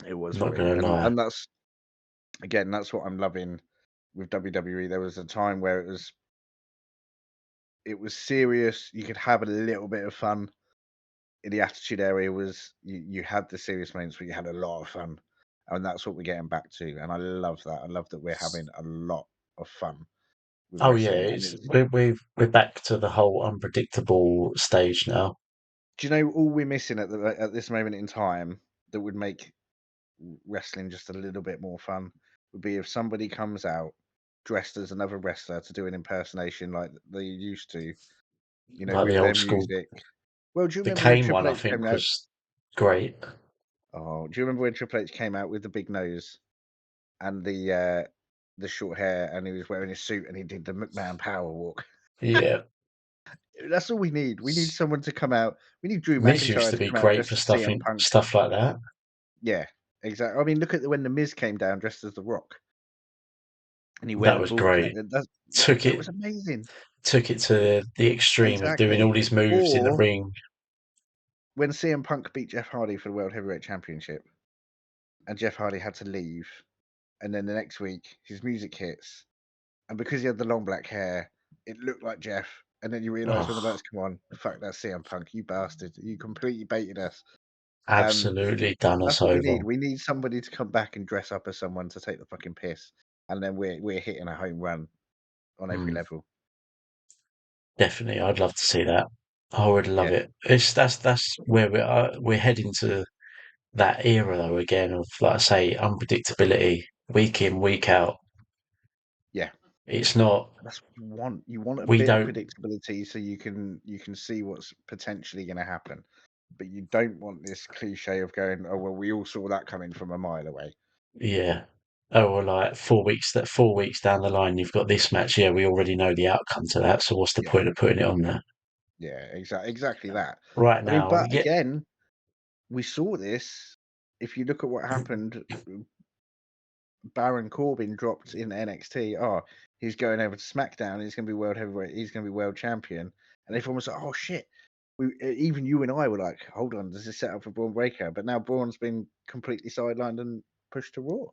Speaker 1: it was
Speaker 2: Not
Speaker 1: funny.
Speaker 2: gonna
Speaker 1: And
Speaker 2: lie.
Speaker 1: and that's what I'm loving with WWE. There was a time where it was serious. You could have a little bit of fun. In the attitude area was you had the serious moments, but you had a lot of fun, and that's what we're getting back to. And I love that. I love that we're having a lot of fun with
Speaker 2: Oh yeah,
Speaker 1: wrestling. And it's,
Speaker 2: we're back to the whole unpredictable stage now.
Speaker 1: do you know, all we're missing at this moment in time that would make wrestling just a little bit more fun would be if somebody comes out dressed as another wrestler to do an impersonation like they used to,
Speaker 2: Like the
Speaker 1: with their
Speaker 2: old school.
Speaker 1: music. Well, do you
Speaker 2: The
Speaker 1: remember when
Speaker 2: Kane one,
Speaker 1: Triple
Speaker 2: I
Speaker 1: H came
Speaker 2: think,
Speaker 1: out?
Speaker 2: was great.
Speaker 1: Oh, do you remember when Triple H came out with the big nose and the short hair, and he was wearing his suit and he did the McMahon Power Walk?
Speaker 2: Yeah,
Speaker 1: That's all we need. We need someone to come out. We need Drew
Speaker 2: Miz used
Speaker 1: McIntyre
Speaker 2: to
Speaker 1: to
Speaker 2: be
Speaker 1: come out
Speaker 2: great
Speaker 1: dressed
Speaker 2: for
Speaker 1: as CM Punk.
Speaker 2: stuff like that.
Speaker 1: Yeah, exactly. I mean, look at when the Miz came down dressed as The Rock and he
Speaker 2: That
Speaker 1: went
Speaker 2: was
Speaker 1: bald.
Speaker 2: great.
Speaker 1: That was amazing.
Speaker 2: Took it to the extreme of doing
Speaker 1: Exactly.
Speaker 2: all these moves in the
Speaker 1: Or
Speaker 2: ring.
Speaker 1: when CM Punk beat Jeff Hardy for the World Heavyweight Championship, and Jeff Hardy had to leave, and then the next week his music hits, and because he had the long black hair, it looked like Jeff. And then you realise when the
Speaker 2: Oh,
Speaker 1: lights come on, fuck, that's CM Punk, you bastard, you completely baited us.
Speaker 2: absolutely done us
Speaker 1: That's what we
Speaker 2: over.
Speaker 1: need. We need somebody to come back and dress up as someone to take the fucking piss, and then we're hitting a home run on every level.
Speaker 2: Definitely, I'd love to see that. I would love
Speaker 1: Yeah,
Speaker 2: it. That's where we're heading to that era though again of, like I say, unpredictability week in, week out.
Speaker 1: yeah.
Speaker 2: It's not
Speaker 1: That's what you want. You want a
Speaker 2: we
Speaker 1: bit of
Speaker 2: don't
Speaker 1: predictability so you can see what's potentially going to happen, but you don't want this cliche of going, oh well, we all saw that coming from a mile away.
Speaker 2: yeah. Oh well, like 4 weeks down the line you've got this match, yeah, we already know the outcome to that, so what's the
Speaker 1: Yeah,
Speaker 2: point of putting it on there?
Speaker 1: yeah, exactly that.
Speaker 2: Right
Speaker 1: I mean,
Speaker 2: now,
Speaker 1: but
Speaker 2: yeah.
Speaker 1: again, we saw this. If you look at what happened, Baron Corbin dropped in NXT. Oh, he's going over to SmackDown. He's going to be world heavyweight. He's going to be world champion. And everyone was like, "Oh shit!" Even you and I were like, "Hold on, does this set up for Braun Breaker?" But now Braun's been completely sidelined and pushed to Raw.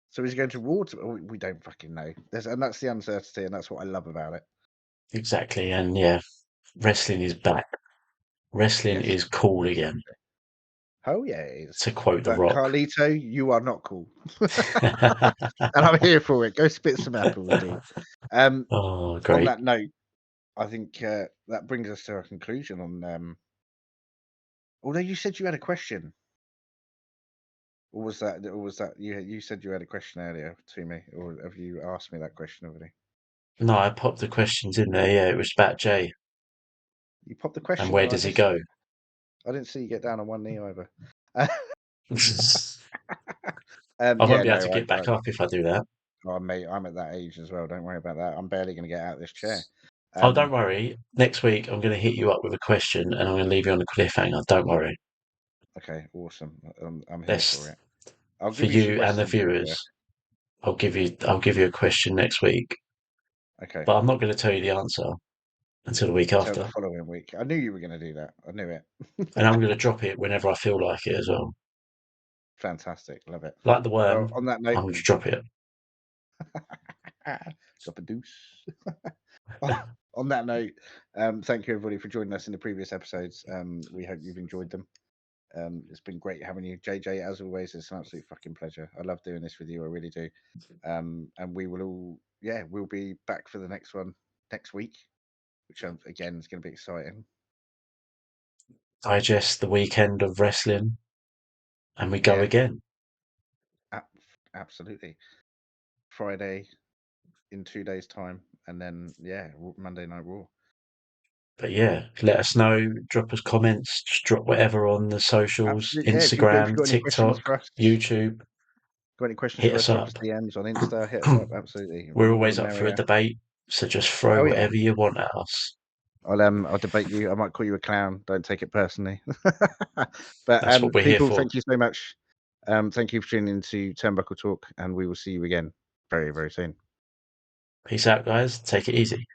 Speaker 1: So he's going to Raw. We don't fucking know. And that's the uncertainty, and that's what I love about it.
Speaker 2: Exactly, and yeah, wrestling is back. Wrestling
Speaker 1: Yes.
Speaker 2: is cool again,
Speaker 1: Oh yeah, it is.
Speaker 2: to quote The
Speaker 1: But
Speaker 2: Rock.
Speaker 1: Carlito, you are not cool, and I'm here for it. Go spit some apples, dude. Um,
Speaker 2: Oh,
Speaker 1: on
Speaker 2: great.
Speaker 1: that note, I think that brings us to a conclusion on. Although you said you had a question, or was that? Or was that you said you had a question earlier to me, or have you asked me that question already?
Speaker 2: No, I popped the questions in there. Yeah, it was about Jay.
Speaker 1: You popped the
Speaker 2: And
Speaker 1: question,
Speaker 2: where
Speaker 1: and I
Speaker 2: does he
Speaker 1: missed
Speaker 2: go?
Speaker 1: it. I didn't see you get down on one knee either.
Speaker 2: I won't
Speaker 1: Yeah,
Speaker 2: be able to
Speaker 1: no,
Speaker 2: get back up if I do that.
Speaker 1: oh, mate, I'm at that age as well. Don't worry about that. I'm barely going to get out of this chair.
Speaker 2: Oh, don't
Speaker 1: Um,
Speaker 2: worry. Next week, I'm going to hit you up with a question and I'm going to leave you on a cliffhanger. Don't worry.
Speaker 1: okay, awesome. I'm here for
Speaker 2: That's
Speaker 1: it. I'll
Speaker 2: for
Speaker 1: give you some
Speaker 2: you and the
Speaker 1: questions anyway.
Speaker 2: viewers. I'll give you a question next week,
Speaker 1: Okay,
Speaker 2: but I'm not going to tell you the answer until the week
Speaker 1: till the
Speaker 2: after.
Speaker 1: following week. I knew you were going to do that. I knew it.
Speaker 2: And I'm going to drop it whenever I feel like it as well.
Speaker 1: Fantastic. Love it.
Speaker 2: Like the
Speaker 1: Well,
Speaker 2: worm,
Speaker 1: on that note,
Speaker 2: I'm going to drop it.
Speaker 1: drop a deuce. On that note, thank you everybody for joining us in the previous episodes. We hope you've enjoyed them. It's been great having you, JJ. As always, it's an absolute fucking pleasure. I love doing this with you. I really do. And we will all, yeah, we'll be back for the next one next week, which again is going to be exciting.
Speaker 2: Digest the weekend of wrestling and we go
Speaker 1: Yeah,
Speaker 2: again.
Speaker 1: absolutely. Friday in 2 days' time, and then yeah, Monday Night Raw.
Speaker 2: But yeah, let us know. Drop us comments. Just drop whatever on the socials,
Speaker 1: Absolutely, yeah. If you've
Speaker 2: Instagram,
Speaker 1: got any questions
Speaker 2: TikTok,
Speaker 1: for us,
Speaker 2: YouTube.
Speaker 1: drop
Speaker 2: Hit us
Speaker 1: us
Speaker 2: up.
Speaker 1: DMs on Insta. Hit us up. Absolutely, the
Speaker 2: We're
Speaker 1: more the
Speaker 2: always up for a
Speaker 1: merrier.
Speaker 2: debate, so just throw
Speaker 1: Oh yeah,
Speaker 2: whatever you want at us.
Speaker 1: I'll debate you. I might call you a clown. Don't take it personally. But
Speaker 2: That's what we're here
Speaker 1: people,
Speaker 2: for.
Speaker 1: thank you so much. Thank you for tuning into Turnbuckle Talk, and we will see you again very, very soon.
Speaker 2: Peace out, guys. Take it easy.